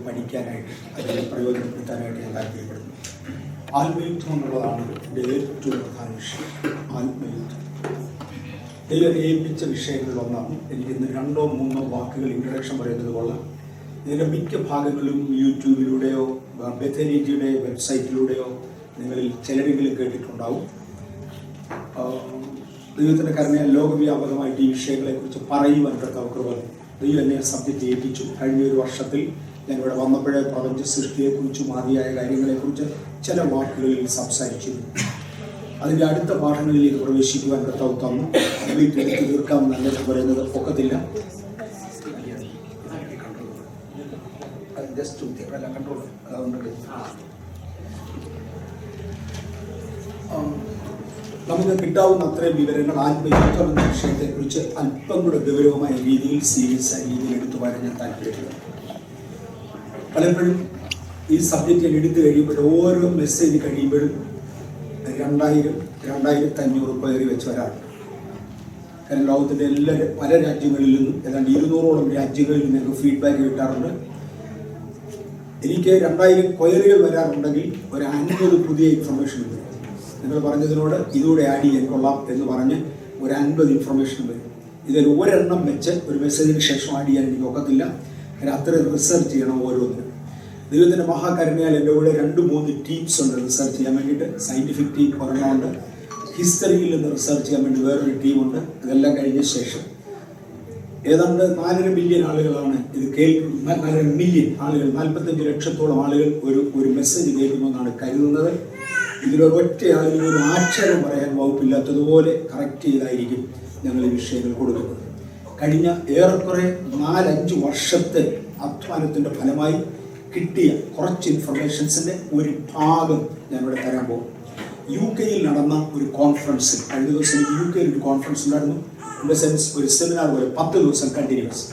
പഠിക്കാനായിട്ട് അതിനെ പ്രയോജനപ്പെടുത്താനായിട്ട് ഞാൻ താല്പര്യപ്പെടുന്നു. ആത്മയുദ്ധം എന്നുള്ളതാണ് എൻ്റെ ഏറ്റവും പ്രധാന വിഷയം. ആത്മയുദ്ധം ദൈവം ഏൽപ്പിച്ച വിഷയങ്ങളിലൊന്നാണ്. എനിക്കിന്ന് 2-3 വാക്കുകൾ ഇൻട്രഡക്ഷൻ പറയുന്നത് കൊള്ളാം. ഇതിൻ്റെ മിക്ക ഭാഗങ്ങളും യൂട്യൂബിലൂടെയോ ബെഥനിറ്റിയുടെ വെബ്സൈറ്റിലൂടെയോ നിങ്ങളിൽ ചിലരെങ്കിലും കേട്ടിട്ടുണ്ടാവും. ദൈവത്തിൻ്റെ കരുണയാൽ ലോകവ്യാപകമായിട്ട് ഈ വിഷയങ്ങളെക്കുറിച്ച് പറയുവാൻ കർത്താവ് ദൈവം എന്നെ സബ്ജക്റ്റ് ഏൽപ്പിച്ചു. കഴിഞ്ഞ ഒരു വർഷത്തിൽ ഞാനിവിടെ വന്നപ്പോഴേ പ്രപഞ്ച സൃഷ്ടിയെക്കുറിച്ചും ആദിയായ കാര്യങ്ങളെക്കുറിച്ച് ചില വാക്കുകളിൽ സംസാരിച്ചിരുന്നു. അതിൻ്റെ അടുത്ത പാഠങ്ങളിലേക്ക് പ്രവേശിക്കുവാൻ കർത്താവ് തന്നു. കംപ്ലീറ്റ് എടുത്ത് തീർക്കാമെന്നല്ല പറയുന്നത് ഒക്കത്തില്ല. നമുക്ക് കിട്ടാവുന്ന അത്രയും വിവരങ്ങൾ ആത്മയുദ്ധം എന്ന വിഷയത്തെക്കുറിച്ച് അല്പം കൂടെ ഗൗരവമായ രീതിയിൽ സീരിയസ് ആയ രീതിയിൽ എടുത്തു വരാൻ ഞാൻ താല്പര്യപ്പെടുന്നു. പലപ്പോഴും ഈ സബ്ജക്റ്റ് എടുത്തു കഴിയുമ്പോൾ ഓരോ മെസ്സേജ് കഴിയുമ്പോഴും 2000-2500 പേര് വെച്ച് വരാറുണ്ട്. കാരണം ലോകത്തിൻ്റെ പല രാജ്യങ്ങളിൽ നിന്നും ഏതാണ്ട് 200ഓളം രാജ്യങ്ങളിൽ നിന്നൊക്കെ ഫീഡ്ബാക്ക് കിട്ടാറുണ്ട്. എനിക്ക് 2000 ക്വയറികൾ വരാറുണ്ടെങ്കിൽ ഒരു 50 പുതിയ ഇൻഫർമേഷൻ വരും. നിങ്ങൾ പറഞ്ഞതിനോട് ഇതുകൂടെ ആഡ് ചെയ്യാൻ കൊള്ളാം എന്ന് പറഞ്ഞ് ഒരു 50 ഇൻഫർമേഷൻ വരും. ഇതിൽ ഒരെണ്ണം വെച്ച് ഒരു മെസ്സേജിന് ശേഷം ആഡ് ചെയ്യാൻ എനിക്ക് ഒക്കത്തില്ല. കാരണം അത്രയും റിസർച്ച് ചെയ്യണം ഓരോന്നിനും. ദൈവത്തിൻ്റെ മഹാകരുണയാൽ എൻ്റെ കൂടെ 2-3 ടീംസ് ഉണ്ട് റിസർച്ച് ചെയ്യാൻ വേണ്ടിയിട്ട്. സയൻറ്റിഫിക് ടീം ഒരെണ്ണമുണ്ട്, ഹിസ്റ്ററിയിൽ നിന്ന് റിസർച്ച് ചെയ്യാൻ വേണ്ടി വേറൊരു ടീമുണ്ട്. ഇതെല്ലാം കഴിഞ്ഞ ശേഷം ഏതാണ്ട് 4.5 മില്യൺ ആളുകളാണ് ഇത് 4.5 മില്യൺ ആളുകൾ, 45 ലക്ഷത്തോളം ആളുകൾ ഒരു മെസ്സേജ് കേൾക്കുമെന്നാണ് കരുതുന്നത്. ഇതിലൊരൊറ്റ ആളുകൾ ഒരു ആക്ഷേപം പറയാൻ വകുപ്പില്ലാത്തതുപോലെ കറക്റ്റ് ചെയ്തായിരിക്കും ഞങ്ങൾ ഈ വിഷയങ്ങൾ കൊടുക്കുന്നത്. കഴിഞ്ഞ ഏറെക്കുറെ 4-5 വർഷത്തെ അധ്വാനത്തിൻ്റെ ഫലമായി കിട്ടിയ കുറച്ച് ഇൻഫർമേഷൻസിൻ്റെ ഒരു ഭാഗം ഞാനിവിടെ തരാൻ പോകും. UK നടന്ന ഒരു കോൺഫറൻസിൽ കഴിഞ്ഞ ദിവസം UK ഒരു കോൺഫറൻസ് ഉണ്ടായിരുന്നു. ഇൻ ദ സെൻസ് ഒരു സെമിനാർ പോലെ 10 ദിവസം കണ്ടിന്യൂസ്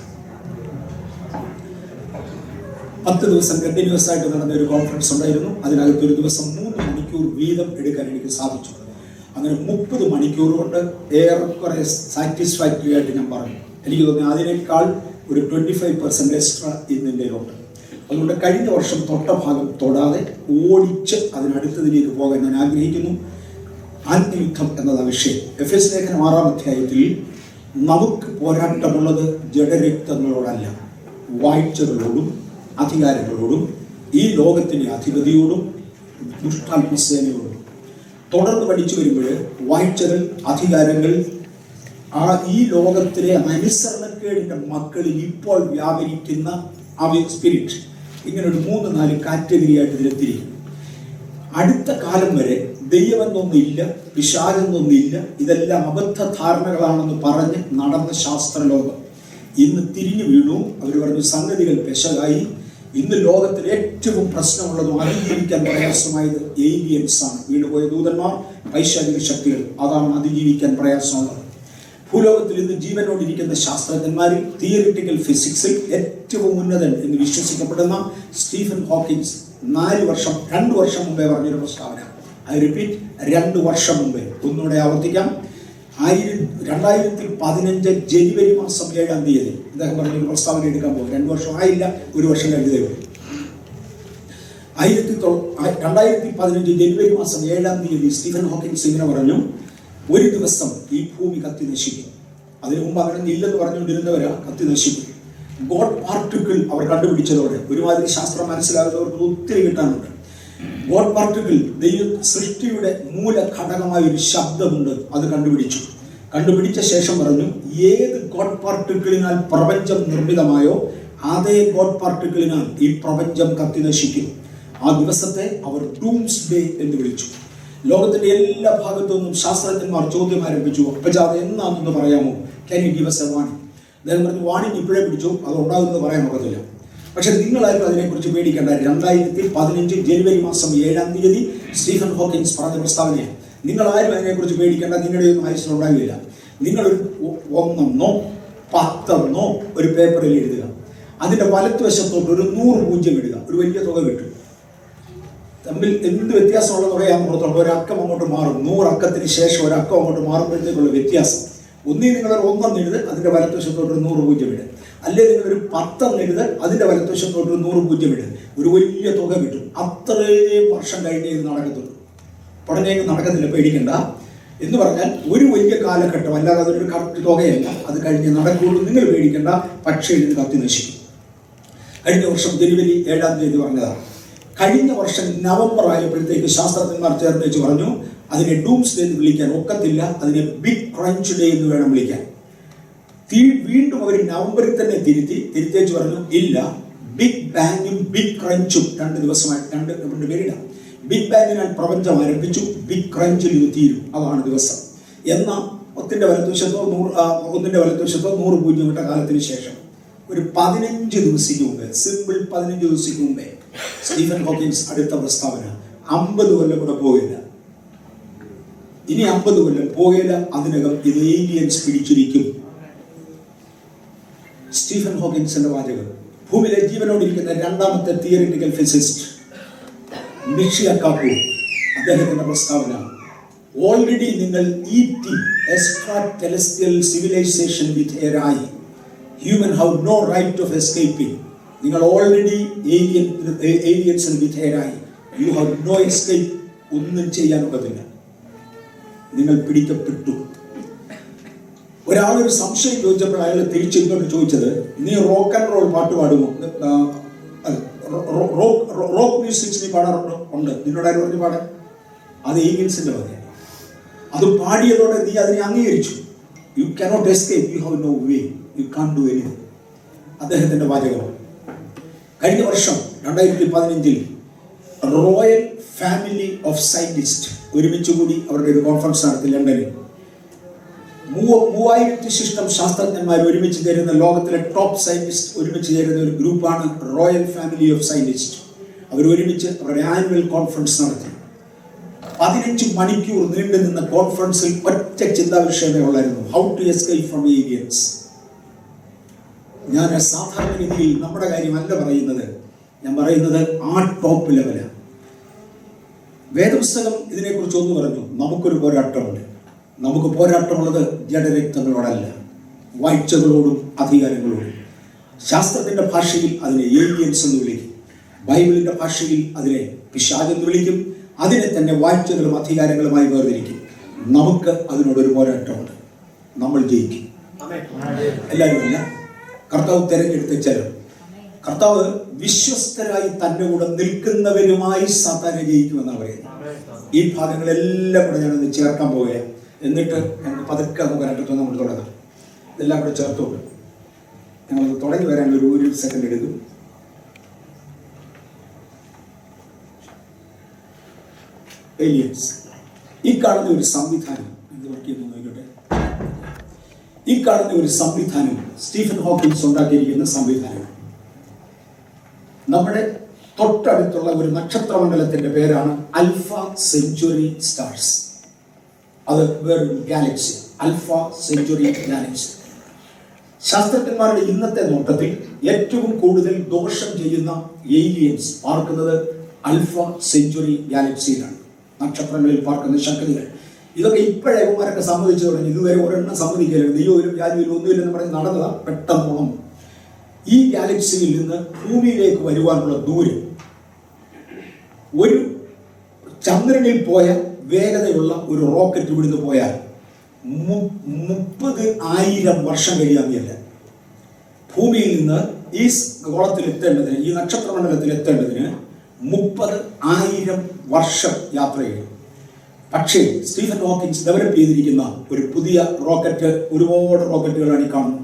ആയിട്ട് നടന്ന ഒരു കോൺഫറൻസ് ഉണ്ടായിരുന്നു. അതിനകത്ത് ഒരു ദിവസം 3 മണിക്കൂർ വീതം എടുക്കാൻ എനിക്ക് സാധിച്ചു. അങ്ങനെ 30 മണിക്കൂർ കൊണ്ട് ഏറെക്കുറെ സാറ്റിസ്ഫാക്ടറി ആയിട്ട് ഞാൻ പറഞ്ഞു. എനിക്ക് തോന്നി അതിനേക്കാൾ ഒരു 25% എക്സ്ട്രാ ഇന്നിൻ്റെയിലുണ്ട്. അതുകൊണ്ട് കഴിഞ്ഞ വർഷം തൊട്ട ഭാഗം തൊടാതെ ഓടിച്ച് അതിനടുത്തതിലേക്ക് പോകാൻ ഞാൻ ആഗ്രഹിക്കുന്നു. ആത്മയുദ്ധം എന്നതാ വിഷയം. എഫെസ്യ ലേഖനം 6-ാം അധ്യായത്തിൽ നമുക്ക് പോരാട്ടമുള്ളത് ജഡരക്തങ്ങളോടല്ല, വാഴ്ചകളോടും അധികാരങ്ങളോടും ഈ ലോകത്തിൻ്റെ അധിപതിയോടും ദുഷ്ടാത്മസേനയോടും. തുടർന്ന് പഠിച്ചു വരുമ്പോൾ വാഴ്ചകൾ, അധികാരങ്ങൾ, ഈ ലോകത്തിലെ അനുസരണക്കേടിൻ്റെ മക്കളിൽ ഇപ്പോൾ വ്യാപരിക്കുന്ന സ്പിരിറ്റ്, ഇങ്ങനെ ഒരു 3-4 കാറ്റഗറിയായിട്ട് ഇതിലെത്തിരിക്കും. അടുത്ത കാലം വരെ ദൈവമെന്നൊന്നില്ല, പിശാചെന്നൊന്നില്ല, ഇതെല്ലാം അബദ്ധ ധാരണകളാണെന്ന് പറഞ്ഞ് നടന്ന ശാസ്ത്രലോകം ഇന്ന് തിരിഞ്ഞു വീണു. അവർ പറഞ്ഞു സംഗതികൾ പെശകായി. ഇന്ന് ലോകത്തിൽ ഏറ്റവും പ്രശ്നമുള്ളതും അതിജീവിക്കാൻ പ്രയാസമായത് ഏലിയൻസ് ആണ്. വീണുപോയ ദൂതന്മാർ, പൈശാചിക ശക്തികൾ, അതാണ് അതിജീവിക്കാൻ പ്രയാസമുള്ളത്. ഭൂലോകത്തിൽ ഇന്ന് ജീവനോടിരിക്കുന്ന ശാസ്ത്രജ്ഞന്മാരിൽ തിയറിറ്റിക്കൽ ഫിസിക്സിൽ ഏറ്റവും ഉന്നതൻ എന്ന് വിശ്വസിക്കപ്പെടുന്ന സ്റ്റീഫൻ ഹോക്കിൻസ് 2 വർഷം മുമ്പേ പറഞ്ഞൊരു പ്രസ്താവന. ഐ റിപ്പീറ്റ്, 2 വർഷം മുമ്പേ. ഒന്നുകൂടെ ആവർത്തിക്കാം. 2015 ജനുവരി മാസം 7-ാം തീയതി അദ്ദേഹം പറഞ്ഞൊരു പ്രസ്താവന എടുക്കാൻ പോകും. 2 വർഷം ആയില്ല, 1 വർഷം കഴിഞ്ഞതേ ഉള്ളൂ. 2015 ജനുവരി മാസം 7-ാം തീയതി സ്റ്റീഫൻ ഹോക്കിൻസ് ഇങ്ങനെ പറഞ്ഞു, ഒരു ദിവസം ഈ ഭൂമി കത്തി നശിക്കും. അതിനു മുമ്പ് അങ്ങനെ ഇല്ലെന്ന് പറഞ്ഞുകൊണ്ടിരുന്നവരാ കത്തി നശിക്കും. ഗോഡ് പാർട്ടിക്കിൾ അവർ കണ്ടുപിടിച്ചതോടെ ഒരുമാതിരി ശാസ്ത്രം മനസ്സിലാകുന്നവർക്ക് ഒത്തിരി കിട്ടാനുണ്ട്. ഗോഡ് പാർട്ടിക്കിൾ, ദൈവ സൃഷ്ടിയുടെ മൂലഘടകമായ ഒരു ശബ്ദമുണ്ട്, അത് കണ്ടുപിടിച്ച ശേഷം പറഞ്ഞു, ഏത് ഗോഡ് പാർട്ടിക്കിളിനാൽ പ്രപഞ്ചം നിർമ്മിതമായോ അതേ ഗോഡ് പാർട്ടിക്കിളിനാൽ ഈ പ്രപഞ്ചം കത്തി നശിക്കും. ആ ദിവസത്തെ അവർ ഡൂംസ് ഡേ എന്ന് വിളിച്ചു. ലോകത്തിന്റെ എല്ലാ ഭാഗത്തു നിന്നും ശാസ്ത്രജ്ഞന്മാർ ചോദ്യം ആരംഭിച്ചു. അപ്പച്ചാ അത് എന്നാണെന്ന് പറയാമോ? Can you give us a warning? അദ്ദേഹം പറഞ്ഞു, വാണിംഗ് ഇപ്പോഴേ പിടിച്ചു, അത് ഉണ്ടാകുന്നത് പറയാൻ ഒക്കത്തില്ല. പക്ഷെ നിങ്ങളാരും അതിനെക്കുറിച്ച് പേടിക്കേണ്ട. 2015 ജനുവരി മാസം 7-ാം തീയതി സ്റ്റീഫൻ ഹോക്കിൻസ് പറഞ്ഞ പ്രസ്താവനയാണ്. നിങ്ങളാരും അതിനെക്കുറിച്ച് പേടിക്കേണ്ട, നിങ്ങളുടെ ഒന്നും ആയുസ്സിൽ ഉണ്ടാകില്ല. നിങ്ങളൊരു 1 10 ഒരു പേപ്പറിൽ എഴുതുക. അതിൻ്റെ വലത്തുവശത്തോട്ട് ഒരു 100 പൂജ്യം ഇടുക. ഒരു വലിയ തുക കിട്ടും. തമ്മിൽ എന്ത് വ്യത്യാസമുള്ള തുകയാണെന്ന് പുറത്തുള്ള ഒരു അക്കം അങ്ങോട്ട് മാറും. 100 അക്കത്തിന് ശേഷം ഒരു അക്കം അങ്ങോട്ട് മാറുമ്പോഴത്തേക്കുള്ള വ്യത്യാസം. ഒന്നീ നിങ്ങളൊരു 1 എഴുത്, അതിൻ്റെ വലത്തുവശത്തോട്ട് ഒരു 100 പൂജ്യം ഇടുക. അല്ലെങ്കിൽ നിങ്ങളൊരു 10 എഴുത്, അതിൻ്റെ വലത്തുവശത്തോട്ട് 100 ഇട്, ഒരു വലിയ തുക കിട്ടും. അത്രയും വർഷം കഴിഞ്ഞേ ഇത് നടക്കത്തുള്ളൂ. ഉടനെ നടക്കത്തില്ല, പേടിക്കണ്ട എന്ന് പറഞ്ഞാൽ ഒരു വലിയ കാലഘട്ടം, അല്ലാതെ അതൊരു കറക്റ്റ് തുകയല്ല, അത് കഴിഞ്ഞ് നടക്കുള്ളൂ. നിങ്ങൾ പേടിക്കണ്ട. പക്ഷേ ഇത് കത്തി നശിക്കും. കഴിഞ്ഞ വർഷം ജനുവരി 7-ാം തീയതി പറഞ്ഞതാണ്. കഴിഞ്ഞ വർഷം നവംബർ ആയപ്പോഴത്തേക്ക് ശാസ്ത്രജ്ഞന്മാർ ചേർന്ന് വെച്ച് പറഞ്ഞു അതിനെ ഡൂംസ് ഡേ എന്ന് വിളിക്കാൻ ഒക്കത്തില്ല, അതിനെ ബിഗ് ക്രഞ്ച് ഡേ എന്ന് വേണം വിളിക്കാൻ. വീണ്ടും അവർ നവംബറിൽ തന്നെ തിരുത്തേച്ച് പറഞ്ഞു ഇല്ല, ബിഗ് ബാങ്ങും ബിഗ് ക്രഞ്ചും 2 ദിവസമായിട്ട് 2 പേരിടാം. ബിഗ് ബാങ്ങിനാൽ പ്രപഞ്ചം ആരംഭിച്ചു, ബിഗ് ക്രഞ്ചിൽ ഇത് തീരും, അതാണ് ദിവസം. എന്നാൽ ഒന്നിന്റെ വലത്തുവശത്തോ 100 കാലത്തിന് ശേഷം ഒരു 15 ദിവസത്തിന് മുമ്പേ, സിമ്പിൾ 15 ദിവസത്തിന് മുമ്പേ സ്റ്റീഫൻ ഹോക്കിൻസ് അടുത്ത പ്രസ്താവന, 50 കൊല്ലം കൂടെ പോകില്ല, ഇനി 50 കൊല്ലം പോകില്ല, അതിനകം ഇത് ഏലിയൻസ് പിടിച്ചിരിക്കും. സ്റ്റീഫൻ ഹോക്കിൻസിന്റെ വാചകം. ഭൂമിയിലെ ജീവനോടിരിക്കുന്ന 2ാമത്തെ തിയറിറ്റിക്കൽ ഫിസിസ്റ്റ് മിഷിയ കാപ്പു, അദ്ദേഹത്തിന്റെ പ്രസ്താവന, ഓൾറെഡി നിങ്ങൾ eating extraterrestrial civilization with a റായി, human have no right of escaping. നിങ്ങൾ ഓൾറെഡി ഏലിയൻസിന് വിധേയരായി, യു ഹാവ് നോ എസ്കേപ്പ്. ഒന്നും ചെയ്യാൻ ഒക്കത്തില്ല, നിങ്ങൾ പിടിക്കപ്പെട്ടു. ഒരാളൊരു സംശയം ചോദിച്ചപ്പോൾ അയാൾ തിരിച്ചിങ്ങോട്ട് ചോദിച്ചത്, നീ റോക്ക് ആൻഡ് റോൾ പാട്ട് പാടുമോ? റോക്ക് മ്യൂസിക്സ് നീ പാടാറുണ്ടോ? ഉണ്ട്. നിന്നോട് ആരും പറഞ്ഞു പാടാൻ? അത് ഏലിയൻസിന്റെ വകയാണ്. അത് പാടിയതോടെ നീ അതിനെ അംഗീകരിച്ചു. You cannot escape, you have no way, you can do anything. അദ്ദേഹത്തിന്റെ വാചകമാണ്. കഴിഞ്ഞ വർഷം 2015 റോയൽ ഫാമിലി ഓഫ് സയന്റിസ്റ്റ് ഒരുമിച്ച് കൂടി അവരുടെ ഒരു കോൺഫറൻസ് നടത്തി ലണ്ടനിൽ. 3000 ശാസ്ത്രജ്ഞന്മാർ ഒരുമിച്ച് ചേരുന്ന, ലോകത്തിലെ ടോപ്പ് സയന്റിസ്റ്റ് ഒരുമിച്ച് ചേരുന്ന ഒരു ഗ്രൂപ്പാണ് റോയൽ ഫാമിലി ഓഫ് സയന്റിസ്റ്റ്. അവർ ഒരുമിച്ച് അവരുടെ ആനുവൽ കോൺഫറൻസ് നടത്തി. 15 മണിക്കൂർ നീണ്ടു നിന്ന കോൺഫറൻസിൽ ഒറ്റ ചിന്താ വിഷയമേ ഉള്ളായിരുന്നു, how to escape from aliens. ഞാൻ സാധാരണഗതിയിൽ നമ്മുടെ കാര്യമല്ല പറയുന്നത്, ഞാൻ പറയുന്നത് ആ ടോപ്പ് ലെവലാണ്. വേദപുസ്തകം ഇതിനെക്കുറിച്ച് ഒന്ന് പറഞ്ഞു, നമുക്കൊരു പോരാട്ടമുണ്ട്. നമുക്ക് പോരാട്ടമുള്ളത് ജഡരക്തങ്ങളോടല്ല, വാഴ്ചകളോടും അധികാരങ്ങളോടും. ശാസ്ത്രത്തിന്റെ ഭാഷയിൽ അതിനെ ഏലിയൻസ് എന്ന് വിളിക്കും, ബൈബിളിന്റെ ഭാഷയിൽ അതിനെ പിശാചെന്ന് വിളിക്കും. അതിനെ തന്നെ വാഴ്ചകളും അധികാരങ്ങളുമായി വേർതിരിക്കും. നമുക്ക് അതിനോടൊരു പോരാട്ടമുണ്ട്, നമ്മൾ ജയിക്കും. എല്ലാവരും അല്ല, കർത്താവ് തെരഞ്ഞെടുത്ത ചിലർ. കർത്താവ് വിശ്വസ്തരായി തന്റെ കൂടെ നിൽക്കുന്നവരുമായി സാത്താനെ ജയിക്കുമെന്നാണ് പറയുന്നത്. ഈ ഭാഗങ്ങളെല്ലാം കൂടെ ഞാനൊന്ന് ചേർക്കാൻ പോവുകയാണ്. എന്നിട്ട് ഞങ്ങൾ പതുക്കെ നമുക്ക് രണ്ടത്തൊന്നും നമ്മൾ തുടങ്ങാം. ഇതെല്ലാം കൂടെ ചേർത്തോളൂ. ഞങ്ങളത് തുടങ്ങി വരാൻ ഒരു സെക്കൻഡ് എടുക്കും. ഏലിയൻസ്. ഈ കാണുന്ന ഒരു സംവിധാനം എന്ത് വർക്കിയെന്ന് നോക്കട്ടെ. ഈ കാണുന്ന ഒരു സംവിധാനം സ്റ്റീഫൻ ഹോക്കിൻസ് ഉണ്ടാക്കിയിരിക്കുന്ന സംവിധാനം. നമ്മുടെ തൊട്ടടുത്തുള്ള ഒരു നക്ഷത്രമണ്ഡലത്തിന്റെ പേരാണ് ആൽഫ സെഞ്ചുറി സ്റ്റാർസ്. അത് വേറൊരു ഗാലക്സി, ആൽഫ സെഞ്ചുറി ഗാലക്സി. ശാസ്ത്രജ്ഞന്മാരുടെ ഇന്നത്തെ നോട്ടത്തിൽ ഏറ്റവും കൂടുതൽ ദോഷം ചെയ്യുന്ന ഏലിയൻസ് പാർക്കുന്നത് ആൽഫ സെഞ്ചുറി ഗാലക്സിയിലാണ്. നക്ഷത്രങ്ങളിൽ പാർക്കുന്ന ശക്തികൾ. ഇതൊക്കെ ഇപ്പോഴേ ഇവന്മാരൊക്കെ സമ്മതിച്ചു തുടങ്ങി. ഇതുവരെ ഒരെണ്ണം സമ്മതിക്കില്ല, ദൈവം രാജ്യവും ഒന്നുമില്ലെന്ന് പറഞ്ഞ് നടന്നതാ. പെട്ടെന്ന് ഉണർന്നു. ഈ ഗാലക്സിയിൽ നിന്ന് ഭൂമിയിലേക്ക് വരുവാനുള്ള ദൂരം ഒരു ചന്ദ്രനിൽ പോയ വേഗതയുള്ള ഒരു റോക്കറ്റ് ഇവിടുന്ന് പോയാൽ 30,000 വർഷം കഴിയാമെന്നല്ല. ഭൂമിയിൽ നിന്ന് ഈ ഗോളത്തിൽ എത്തേണ്ടതിന്, ഈ നക്ഷത്രമണ്ഡലത്തിൽ എത്തേണ്ടതിന് 30,000 വർഷം യാത്ര ചെയ്യും. പക്ഷേ സ്റ്റീഫൻ ഹോക്കിൻസ് ഡെവലപ്പ് ചെയ്തിരിക്കുന്ന ഒരു പുതിയ റോക്കറ്റ്, ഒരുപാട് റോക്കറ്റുകളാണ് ഈ കാണുന്നത്.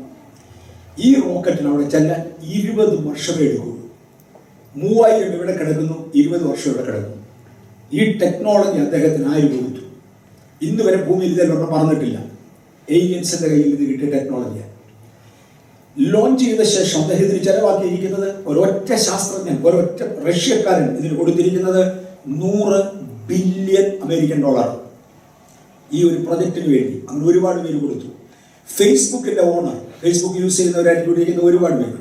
ഈ റോക്കറ്റിന് അവിടെ ചെല്ലാൻ 20 വർഷമേ എടുക്കുള്ളൂ. 3000 ഇവിടെ കിടക്കുന്നു, 20 വർഷം ഇവിടെ കിടക്കുന്നു. ഈ ടെക്നോളജി അദ്ദേഹത്തിന് ആര് കൊടുത്തു? ഇന്ന് വരെ ഭൂമിയിൽ ഇതെല്ലാം പറഞ്ഞിട്ടില്ല. ഏലിയൻസിന്റെ കയ്യിൽ നിന്ന് കിട്ടിയ ടെക്നോളജിയാണ്. ലോഞ്ച് ചെയ്ത ശേഷം അദ്ദേഹത്തിന് ചെലവാക്കിയിരിക്കുന്നത് ഒരൊറ്റ ശാസ്ത്രജ്ഞൻ, ഒരൊറ്റ റഷ്യക്കാരൻ ഇതിന് കൊടുത്തിരിക്കുന്നത് $100 ബില്യൺ ഈ ഒരു പ്രൊജക്റ്റിന് വേണ്ടി. അങ്ങനെ ഒരുപാട് പേര് കൊടുത്തു. ഫേസ്ബുക്കിന്റെ ഓണർ, ഫേസ്ബുക്ക് യൂസ് ചെയ്യുന്നവരായിട്ട് ഇരിക്കുന്ന ഒരുപാട് പേര്,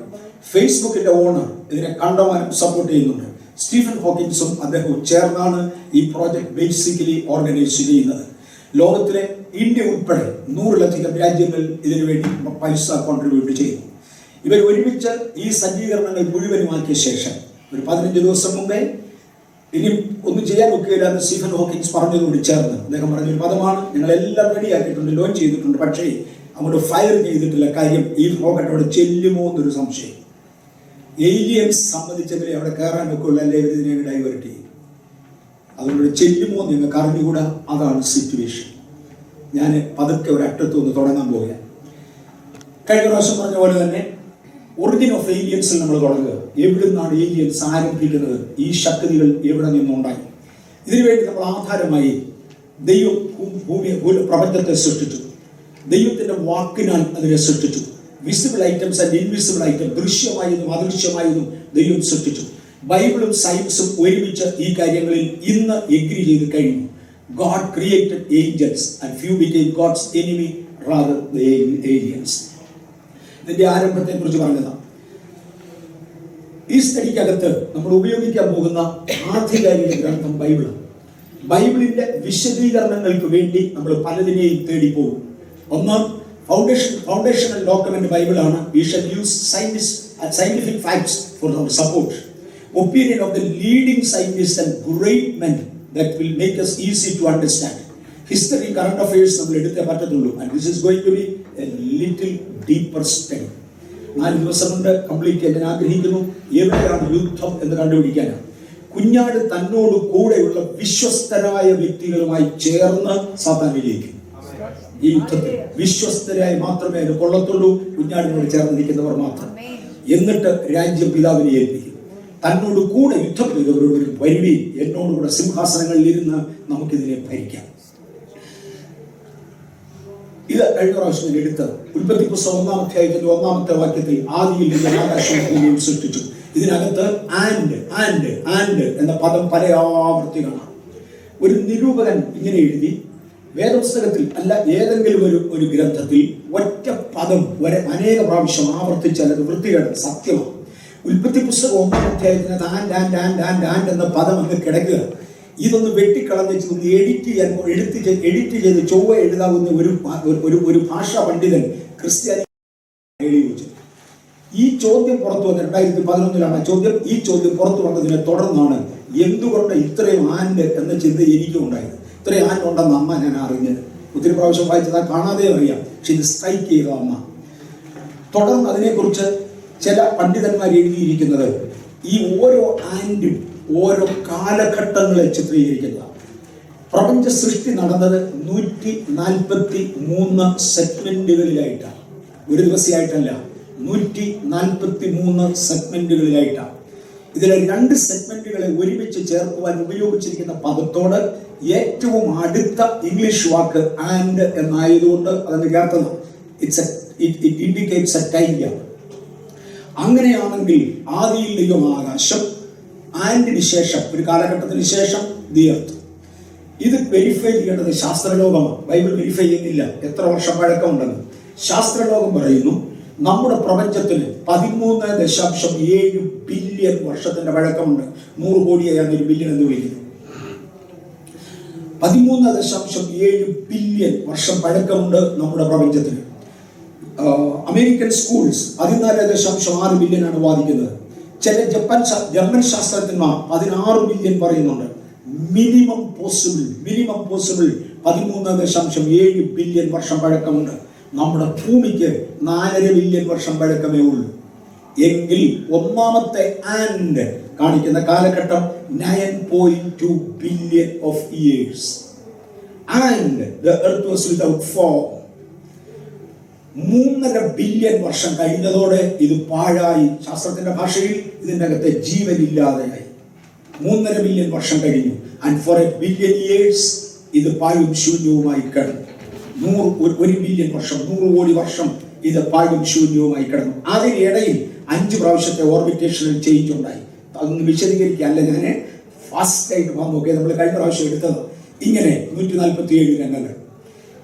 ഫേസ്ബുക്കിന്റെ ഓണർ ഇതിനെ കണ്ടമാനം സപ്പോർട്ട് ചെയ്യുന്നുണ്ട്. സ്റ്റീഫൻ ഹോക്കിൻസും അദ്ദേഹവും ചേർന്നാണ് ഈ പ്രോജക്ട് ബേസിക്കലി ഓർഗനൈസ് ചെയ്യുന്നത്. ലോകത്തിലെ ഇന്ത്യ ഉൾപ്പെടെ 100-ലധികം രാജ്യങ്ങൾ ഇതിനു വേണ്ടി പൈസ കോൺട്രിബ്യൂട്ട് ചെയ്യുന്നു. ഇവർ ഒരുമിച്ച് ഈ സജ്ജീകരണങ്ങൾ മുഴുവനുമാക്കിയ ശേഷം ഒരു 15 ദിവസം മുമ്പേ ഇനി ഒന്നും ചെയ്യാൻ ഒക്കുകയില്ല എന്ന് സ്റ്റീഫൻ ഹോക്കിൻസ് പറഞ്ഞതോട് ചേർന്ന് അദ്ദേഹം പറഞ്ഞൊരു പദമാണ്, ഞങ്ങളെല്ലാം റെഡിയാക്കിയിട്ടുണ്ട്, ലോഞ്ച് ചെയ്തിട്ടുണ്ട്, പക്ഷേ അങ്ങോട്ട് ഫയർ ചെയ്തിട്ടില്ല. കാര്യം ഈ റോക്കറ്റ് അവിടെ ചെല്ലുമോ എന്നൊരു സംശയം. ഏലിയൻസ് സംബന്ധിച്ചെങ്കിലേ അവിടെ കയറാൻ ഒക്കെയുള്ള അല്ലേ ഇതിനെ ഡൈവേർട്ട് ചെയ്യും. അതുകൊണ്ട് ചെല്ലുമോ എന്ന് ഞങ്ങൾക്ക് അറിഞ്ഞുകൂടാ. അതാണ് സിറ്റുവേഷൻ. ഞാൻ പതുക്കെ ഒരു അറ്റത്ത് നിന്ന് തുടങ്ങാൻ പോവുകയാണ്. കഴിഞ്ഞ പ്രാവശ്യം പറഞ്ഞ പോലെ തന്നെ ഒറിജിൻ ഓഫ് ഏലിയൻസിൽ നമ്മൾ തുടങ്ങുക. എവിടെ നിന്നാണ് ഏലിയൻസ് ആരംഭിക്കുന്നത്? ഈ ശക്തികൾ എവിടെ നിന്നുണ്ടായി? ഇതിനുവേണ്ടി നമ്മൾ ആധാരമായി ദൈവം പ്രപഞ്ചത്തെ സൃഷ്ടിച്ചു. ദൈവത്തിന്റെ വാക്കിനാൽ അതിനെ സൃഷ്ടിച്ചു. Visible items and invisible item, ദൃശ്യമായതും അദൃശ്യമായതും ദൈവം സൃഷ്ടിച്ചു. ബൈബിളും സയൻസും ഒരുമിച്ച് ഈ കാര്യങ്ങളിൽ ഇന്ന് എഗ്രി ചെയ്ത് കഴിഞ്ഞു. God created angels and few became God's enemy rather than aliens. ഇതിന്റെ ആരംഭത്തെ കുറിച്ച് പറഞ്ഞതാണ്. ഈ സ്റ്റഡിക്കകത്ത് നമ്മൾ ഉപയോഗിക്കാൻ പോകുന്ന ആധികാരിക ഗ്രന്ഥം ബൈബിളാണ്. ബൈബിളിന്റെ വിശദീകരണങ്ങൾക്ക് വേണ്ടി നമ്മൾ പലതിനെയും തേടിപ്പോകും. ഒന്ന് ഫൗണ്ടേഷണൽ ഡോക്യുമെന്റ് ബൈബിളാണ്. We shall use scientific facts for our support. Opinion of the leading scientists and great men that will make us easy to understand. History, current affairs നമ്മൾ എടുത്തേ പറ്റത്തുള്ളൂ. And this is going to be a little deeper study. 4 ദിവസം കൊണ്ട് complete ചെയ്യാൻ ആഗ്രഹിക്കുന്നു. എവിടെയാണ് യുദ്ധം എന്ന് കണ്ടുപിടിക്കാനാണ്. കുഞ്ഞാട് തന്നോട് കൂടെയുള്ള വിശ്വസ്തരായ വ്യക്തികളുമായി ചേർന്ന് സാത്താൻ വിജയിക്കും. ഈ യുദ്ധത്തിൽ വിശ്വസ്തരായി മാത്രമേ അത് കൊള്ളത്തുള്ളൂ. കുഞ്ഞാടിനോട് ചേർന്ന് നിൽക്കുന്നവർ മാത്രം. എന്നിട്ട് രാജ്യം പിതാവിനെ ഏൽപ്പിക്കും. തന്നോട് കൂടെ യുദ്ധം ചെയ്തവരോട് വരുവീൻ, എന്നോടുകൂടെ സിംഹാസനങ്ങളിൽ ഇരുന്ന് നമുക്കിതിനെ ഭരിക്കാം. ഇത് കഴിഞ്ഞ പ്രാവശ്യം എടുത്തത് ഉൽപ്പത്തി പുസ്തകം 1-ാം അധ്യായത്തിന്റെ 1-ാമത്തെ വാക്യത്തിൽ ആദിയിൽ ആകാശവും ഭൂമിയും സൃഷ്ടിച്ചു. ഇതിനകത്ത് ആൻഡ് എന്ന പദം പല ആവർത്തി കാണാം. ഒരു നിരൂപകൻ ഇങ്ങനെ എഴുതി, വേദപുസ്തകത്തിൽ അല്ല ഏതെങ്കിലും ഒരു ഗ്രന്ഥത്തിൽ ഒറ്റ പദം വരെ അനേക പ്രാവശ്യം ആവർത്തിച്ചാൽ അത് വൃത്തികേട് സത്യമാണ്. ഉൽപ്പത്തി പുസ്തകം 1-ാം അധ്യായത്തിന് ആൻഡ് എന്ന പദം അങ്ങ് കിടക്കുക. ഇതൊന്ന് വെട്ടിക്കളഞ്ഞ് ഒന്ന് എഡിറ്റ് ചെയ്ത് ചൊവ്വ എഴുതാവുന്ന ഒരു ഭാഷാ പണ്ഡിതൻ ക്രിസ്ത്യാനി എഴുതി. ഈ ചോദ്യം പുറത്തു വന്ന 2011 ചോദ്യം. ഈ ചോദ്യം പുറത്തു വന്നതിനെ തുടർന്നാണ് എന്തുകൊണ്ട് ഇത്രയും ആൻഡ് എന്ന ചിന്ത എനിക്കും ഉണ്ടായത്. ഇത്രയും ആൻഡ് ഉണ്ടെന്ന് അമ്മ ഞാൻ അറിഞ്ഞത്. ഒത്തിരി പ്രാവശ്യം വായിച്ചതാ, കാണാതെ അറിയാം. പക്ഷെ ഇത് സ്ട്രൈക്ക് ചെയ്ത അമ്മ. തുടർന്ന് അതിനെക്കുറിച്ച് ചില പണ്ഡിതന്മാർ എഴുതിയിരിക്കുന്നത് ഈ ഓരോ ആൻഡും ഓരോ കാലഘട്ടങ്ങളെ ചിത്രീകരിക്കുന്ന. പ്രപഞ്ച സൃഷ്ടി നടന്നത് 143 സെഗ്മെന്റുകളിലായിട്ടാണ്. ഒരു ദിവസമായിട്ടല്ല, 143 സെഗ്മെന്റുകളിലായിട്ടാണ്. ഇതിലെ 2 സെഗ്മെന്റുകളെ ഒരുമിച്ച് ചേർക്കുവാൻ ഉപയോഗിച്ചിരിക്കുന്ന പദത്തോട് ഏറ്റവും അടുത്ത ഇംഗ്ലീഷ് വാക്ക് ആൻഡ് എന്നായതുകൊണ്ട് അതിന് ചേർത്തത്. It indicates A time gap. അങ്ങനെയാണെങ്കിൽ ആദിയിൽ ദൈവം ആകാശം, ആൻഡിന് ശേഷം ഒരു കാലഘട്ടത്തിന് ശേഷം ദി എർത്ത്. ഇത് വെരിഫൈ ചെയ്യേണ്ടത് ശാസ്ത്രലോകമാണ്. ബൈബിൾ വെരിഫൈ ചെയ്യുന്നില്ല എത്ര വർഷം പഴക്കമുണ്ടെന്ന്. ശാസ്ത്രലോകം പറയുന്നു നമ്മുടെ പ്രപഞ്ചത്തിന് 13.7 ബില്യൺ വർഷത്തിന്റെ പഴക്കമുണ്ട്. 100 കോടിയാണ് 1 ബില്യൺ എന്ന് വിളിക്കുന്നത്. 13.7 ബില്യൺ വർഷം പഴക്കമുണ്ട് നമ്മുടെ പ്രപഞ്ചത്തിന്. അമേരിക്കൻ സ്കൂൾസ് 14.6 ബില്യനാണ് വാദിക്കുന്നത്. ചില ജർമ്മൻ ശാസ്ത്രജ്ഞന്മാർ 16 ബില്യൺ പറയുന്നുണ്ട്. മിനിമം പോസിബിൾ 13.7 ബില്യൺ വർഷം പഴക്കമുണ്ട്. നമ്മുടെ ഭൂമിക്ക് 4.5 ബില്യൺ വർഷം പഴക്കമേ ഉള്ളൂ. എങ്കിൽ ഒന്നാമത്തെ ആൻഡ് കാണിക്കുന്ന കാലഘട്ടം 9.2 billion of years. And the earth was without form. 3.5 billion വർഷം കഴിഞ്ഞതോടെ ഇത് പാഴായി. ശാസ്ത്രത്തിന്റെ ഭാഷയിൽ ഇതിൻ്റെ അകത്തെ ജീവനില്ലാതെയായി. 3.5 ബില്യൺ വർഷം കഴിഞ്ഞു. And for a billion years ഇത് പാഴും ശൂന്യവുമായി കിടന്നു. 1 ബില്യൺ വർഷം, 100 കോടി വർഷം ഇത് പാഴും ശൂന്യവുമായി കിടന്നു. അതിനിടയിൽ 5 പ്രാവശ്യത്തെ ഓർബിറ്റേഷനിൽ ചേഞ്ച് ഉണ്ടായി. അതൊന്നും വിശദീകരിക്കുകയല്ല, ഞാൻ ഫാസ്റ്റ് ആയിട്ട് പോകാൻ നോക്കിയത്. നമ്മൾ കഴിഞ്ഞ പ്രാവശ്യം എടുത്തത് ഇങ്ങനെ 147 രംഗങ്ങൾ.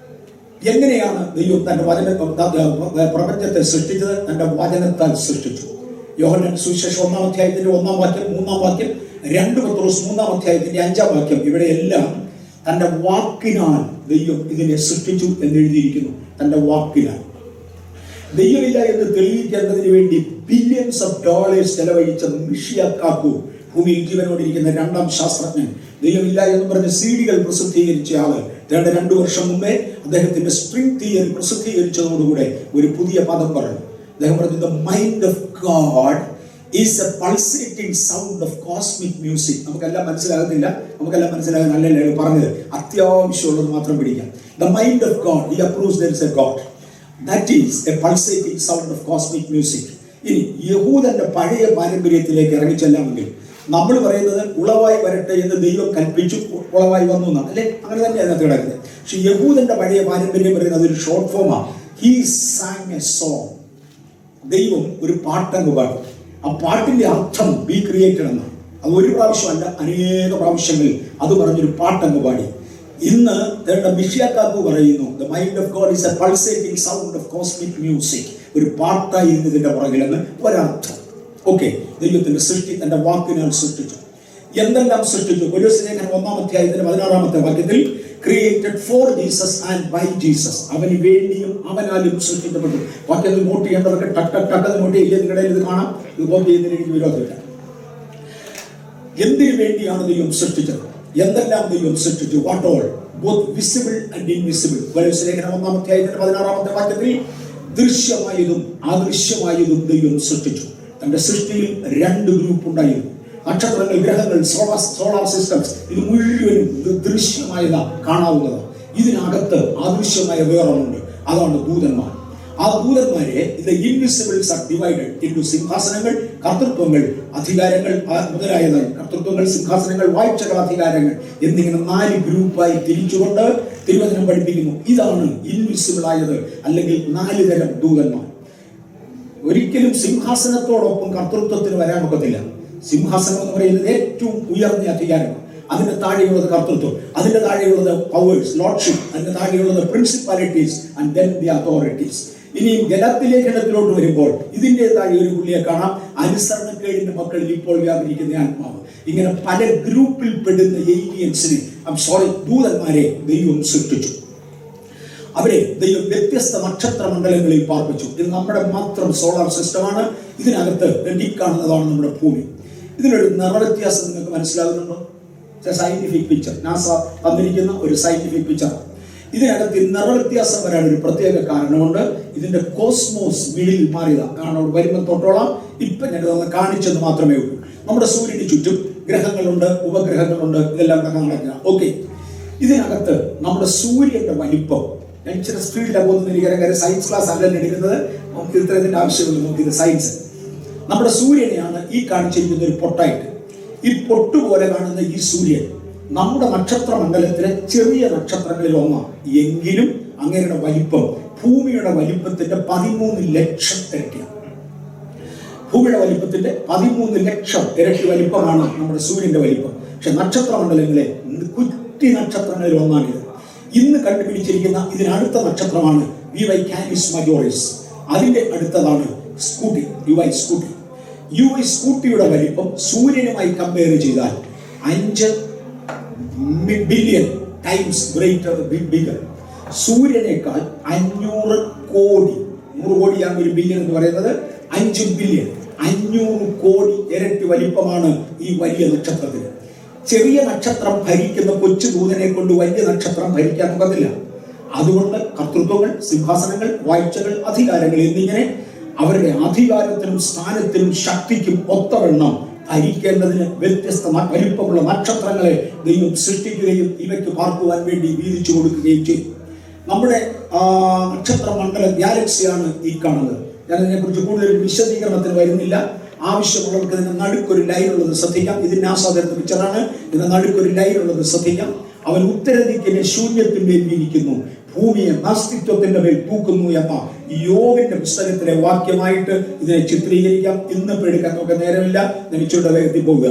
എങ്ങനെയാണ് ദൈവം തന്റെ പ്രപഞ്ചത്തെ സൃഷ്ടിച്ചത്? തന്റെ വചനത്താൽ സൃഷ്ടിച്ചു. യോഹന്നാൻ സുവിശേഷം 1-ാം അധ്യായത്തിന്റെ 1-ാം വാക്യം, 3-ാം വാക്യം, 2 പത്രോസ് 3-ാം അധ്യായത്തിന്റെ 5-ാം വാക്യം, ഇവിടെയെല്ലാം തന്റെ വാക്കിനാൽ ദൈവം ഇതിനെ സൃഷ്ടിച്ചു എന്ന് എഴുതിയിരിക്കുന്നു. തന്റെ വാക്കിനാൽ. ദൈവമില്ല എന്ന് തെളിയിക്കേണ്ടതിന് വേണ്ടി ബില്യൺസ് ഓഫ് ഡോളേഴ്സ് ചെലവഴിച്ച മിഷിയ കാക്കു, ഭൂമിയിൽ ജീവനോടിരിക്കുന്ന രണ്ടാം ശാസ്ത്രജ്ഞൻ, ദൈവമില്ല എന്ന് പറഞ്ഞ് സീഡികൾ പ്രസിദ്ധീകരിച്ച ആള് 2 വർഷം മുമ്പേ അദ്ദേഹത്തിന്റെ സ്ട്രിംഗ് തിയറി പ്രസിദ്ധീകരിച്ചതോടുകൂടെ ഒരു പുതിയ പദം പറഞ്ഞു. അദ്ദേഹം പറഞ്ഞു, the mind of God is a pulsating sound of cosmic music. നമുക്കെല്ലാം മനസ്സിലാകുന്നില്ല, നമുക്കെല്ലാം മനസ്സിലാകാൻ അല്ലല്ലേ പറഞ്ഞത്, അത്യാവശ്യമുള്ളത് മാത്രം പിടിക്കാം. The mind of God, he approves there is a God, that is a pulsating sound of cosmic music. ഇനി യഹൂദന്റെ പഴയ പാരമ്പര്യത്തിലേക്ക് ഇറങ്ങിച്ചെല്ലാമെങ്കിൽ നമ്മൾ പറയുന്നത് ഉളവായി വരട്ടെ എന്ന് ദൈവം കൽപ്പിച്ചു, ഉളവായി വന്നു എന്നാണ് അല്ലെ, അങ്ങനെ തന്നെ അതിനകത്ത് കിടക്കുന്നത്. പക്ഷെ യഹൂദന്റെ പഴയ പാരമ്പര്യം പറയുന്നത് അതൊരു ഷോർട്ട് ഫോമാണ്. He sang a song. ദൈവം ഒരു പാട്ടങ്ങ് പാടും. ആ പാട്ടിന്റെ അർത്ഥം ബി ക്രിയേറ്റഡ് എന്നാണ്. അത് ഒരു പ്രാവശ്യമല്ല, അനേക പ്രാവശ്യങ്ങളിൽ അത് പറഞ്ഞൊരു പാട്ടങ്ങ് പാടി. ഇന്ന് മിഷിയാക്കാക്കു പറയുന്നു, the mind of God is a pulsating sound of cosmic music. ഒരു പാട്ടായിരുന്നു ഇതിന്റെ പുറകിലെന്ന് ഒരർത്ഥം. ഓക്കെ, ദൈവത്തിന്റെ സൃഷ്ടി തന്റെ വാക്കിനാൽ സൃഷ്ടിച്ചു. എന്തെല്ലാം സൃഷ്ടിച്ചു? കൊലോസ്യലേഖനം 1-ാം അധ്യായത്തിന്റെ 16-ാമത്തെ വാക്യത്തിൽ created for Jesus and by Jesus, അവന് വേണ്ടിയും അവനാലും സൃഷ്ടിക്കപ്പെട്ടു. വാക്യത്തിൽ not ചെയ്യേണ്ടതൊക്കെ tuck tuck tuck not ചെയ്യുക. നിങ്ങളുടെ ഇത് കാണാം, ഇത് കോപ്പി ചെയ്യുന്നതിന് എനിക്ക് വിരോധമില്ല. എന്തിനു വേണ്ടിയാണ് ദൈവം സൃഷ്ടിച്ചത്? എന്തെല്ലാം ദൈവം സൃഷ്ടിച്ചു? What all, both visible and invisible. കൊലോസ്യലേഖനം 1-ാം അധ്യായത്തിന്റെ 16-ാമത്തെ വാക്യത്തിൽ ദൃശ്യമായതും അദൃശ്യമായതും ദൈവം സൃഷ്ടിച്ചു. തന്റെ സൃഷ്ടിയിൽ 2 ഗ്രൂപ്പ് ഉണ്ടായിരുന്നു. നക്ഷത്രങ്ങൾ, ഗ്രഹങ്ങൾ, സോളാർ സിസ്റ്റംസ്, ഇത് മുഴുവനും ദൃശ്യമായതാ, കാണാവുന്നതാണ്. ഇതിനകത്ത് അദൃശ്യമായ വേറൊന്നുണ്ട്, അതാണ് ദൂതന്മാർ. ആ ദൂതന്മാരെ ഇത് ഇൻവിസിബിൾസ് ആർ ഡിവൈഡഡ് ഇൻടു സിംഹാസനങ്ങൾ, കർത്തൃത്വങ്ങൾ, അധികാരങ്ങൾ മുതലായതായി. കർത്തൃത്വങ്ങൾ, സിംഹാസനങ്ങൾ, വാഴ്ചകൾ, അധികാരങ്ങൾ എന്നിങ്ങനെ 4 ഗ്രൂപ്പായി തിരിച്ചുകൊണ്ട് തിരുവചനം പഠിപ്പിക്കുന്നു. ഇതാണ് ഇൻവിസിബിൾ ആയത്, അല്ലെങ്കിൽ 4 തരം ദൂതന്മാർ. ഒരിക്കലും സിംഹാസനത്തോടൊപ്പം കർത്തൃത്വത്തിന് വരാൻ ഒക്കത്തില്ല. സിംഹാസനം എന്ന് പറയുന്നത് ഏറ്റവും ഉയർന്ന അധികാരമാണ്. അതിന്റെ താഴെയുള്ളത് കർത്തൃത്വം, അതിന്റെ താഴെയുള്ളത് പവേഴ്സ്, ലോർഡ്ഷിപ്പ്, അതിന്റെ താഴെയുള്ളത് principalities and then the authorities. ഇനിയും ഗലാത്യലേഖനത്തിലോട്ട് വരുമ്പോൾ ഇതിൻ്റെതായ ഒരു പുള്ളിയെ കാണാം, അനുസരണക്കേടിന്റെ മക്കളിൽ ഇപ്പോൾ വ്യാപരിക്കുന്ന ആത്മാവ്. ഇങ്ങനെ പല ഗ്രൂപ്പിൽ പെടുന്ന ഏലിയൻസിനെ, ദൂതന്മാരെ ദൈവം സൃഷ്ടിച്ചു. അവരെ ദൈവം വ്യത്യസ്ത നക്ഷത്ര മണ്ഡലങ്ങളിൽ പാർപ്പിച്ചു. ഇത് നമ്മുടെ മാത്രം സോളാർ സിസ്റ്റമാണ്. ഇതിനകത്ത് ഈ കാണുന്നതാണ് നമ്മുടെ ഭൂമി. ഇതിനൊരു നിറവ്യത്യാസം നിങ്ങൾക്ക് മനസ്സിലാകുന്നുണ്ടോ? സയന്റിഫിക് പിക്ചർ, നാസ തന്നിരിക്കുന്ന ഒരു സയന്റിഫിക് പിക്ചർ. ഇതിനകത്ത് നിറവ്യത്യാസം വരാൻ ഒരു പ്രത്യേക കാരണമുണ്ട്. ഇതിന്റെ കോസ്മോസ് മിഡിൽ മാറിയതാണ്. കാരണം വരുമ്പോൾ തൊട്ടോളം ഇപ്പൊ ഞാനത് കാണിച്ചെന്ന് മാത്രമേ ഉള്ളൂ. നമ്മുടെ സൂര്യന് ചുറ്റും ഗ്രഹങ്ങളുണ്ട്, ഉപഗ്രഹങ്ങളുണ്ട്, ഇതെല്ലാം നടക്കുക. ഓക്കെ, ഇതിനകത്ത് നമ്മുടെ സൂര്യന്റെ വലിപ്പം, ഞാൻ ഇച്ചിരി സ്പീഡിലാണ് പോകുന്നത്, സയൻസ് ക്ലാസ് അല്ലല്ലോ എടുക്കുന്നത്, നമുക്ക് ഇത്രത്തിന്റെ ആവശ്യമുള്ളൂ. നോക്കിയത് സയൻസ്. നമ്മുടെ സൂര്യനെയാണ് ഈ കാണിച്ചിരിക്കുന്ന ഒരു പൊട്ടായിട്ട്. ഈ പൊട്ടുപോലെ കാണുന്ന ഈ സൂര്യൻ നമ്മുടെ നക്ഷത്ര മണ്ഡലത്തിലെ ചെറിയ നക്ഷത്രങ്ങളിൽ ഒന്നാണ്. എങ്കിലും അങ്ങയുടെ വലിപ്പം ഭൂമിയുടെ വലിപ്പത്തിന്റെ 13 ലക്ഷം ഇരട്ടിയാണ്. ഭൂമിയുടെ വലിപ്പത്തിന്റെ 13 ലക്ഷം ഇരട്ടി വലിപ്പമാണ് നമ്മുടെ സൂര്യന്റെ വലിപ്പം. പക്ഷെ നക്ഷത്ര മണ്ഡലങ്ങളെ കുറ്റി നക്ഷത്രങ്ങളിൽ ഒന്നാണിത്. ഇന്ന് കണ്ടുപിടിച്ചിരിക്കുന്ന ഇതിനടുത്ത നക്ഷത്രമാണ് വിവൈ കാനിസ് മജോറിസ്. അതിന്റെ അടുത്തതാണ് സ്കൂട്ടി, യുവൈ സ്കൂട്ടി. യുവൈ സ്കൂട്ടിയുടെ വലിപ്പം സൂര്യനുമായി കമ്പയർ ചെയ്താൽ 5 ബില്യൺ ടൈംസ് ഗ്രേറ്റർ, ബിഗർ. സൂര്യനേക്കാൾ 500 കോടി, 100 കോടിയാണ് ഒരു ബില്യൺ എന്ന് പറയുന്നത്, 5 ബില്യൺ, 500 കോടി ഇരട്ടി വലിപ്പമാണ് ഈ വലിയ നക്ഷത്രത്തിന്. ചെറിയ നക്ഷത്രം ഭരിക്കുന്ന കൊച്ചു ദൂതനെ കൊണ്ട് വലിയ നക്ഷത്രം ഭരിക്കാൻ ഒക്കത്തില്ല. അതുകൊണ്ട് കർത്തൃത്വങ്ങൾ, സിംഹാസനങ്ങൾ, വാഴ്ചകൾ, അധികാരങ്ങൾ എന്നിങ്ങനെ അവരുടെ അധികാരത്തിനും സ്ഥാനത്തിനും ശക്തിക്കും ഒത്തവണ്ണം ഭരിക്കേണ്ടതിന് വ്യത്യസ്ത വലിപ്പമുള്ള നക്ഷത്രങ്ങളെ ദൈവം സൃഷ്ടിക്കുകയും ഇവയ്ക്ക് പാർക്കുവാൻ വേണ്ടി വീതിച്ചു കൊടുക്കുകയും ചെയ്തു. നമ്മുടെ നക്ഷത്ര മണ്ഡല ഗാലക്സിയാണ് ഈ കാണുന്നത്. ഞാൻ ഇതിനെക്കുറിച്ച് കൂടുതൽ വിശദീകരണത്തിന് വരുന്നില്ല. ആവശ്യമുള്ളവർക്ക് ഇതിന്റെ നടുക്കൊരു ലൈൻ ഉള്ളത് ശ്രദ്ധിക്കാം. ഇത് നാസ തരുന്ന പിക്ചറാണ്. ഇതിന്റെ നടുക്കൊരു ലൈൻ ഉള്ളത് ശ്രദ്ധിക്കാം. അവൻ ഉത്തരദിക്കിനെ ശൂന്യത്തിന്റെ ഇരിക്കുന്നു, ഭൂമിയെ നാസ്തിത്വത്തിന്റെ മേൽ തൂക്കുന്നു എന്ന യോബിന്റെ പുസ്തകത്തിലെ വാക്യമായിട്ട് ഇതിനെ ചിത്രീകരിക്കാം. ഇന്നിപ്പോ എടുക്കാൻ നമുക്ക് നേരമില്ല, നനിച്ചുകൊണ്ട് വേഗത്തിൽ പോവുക.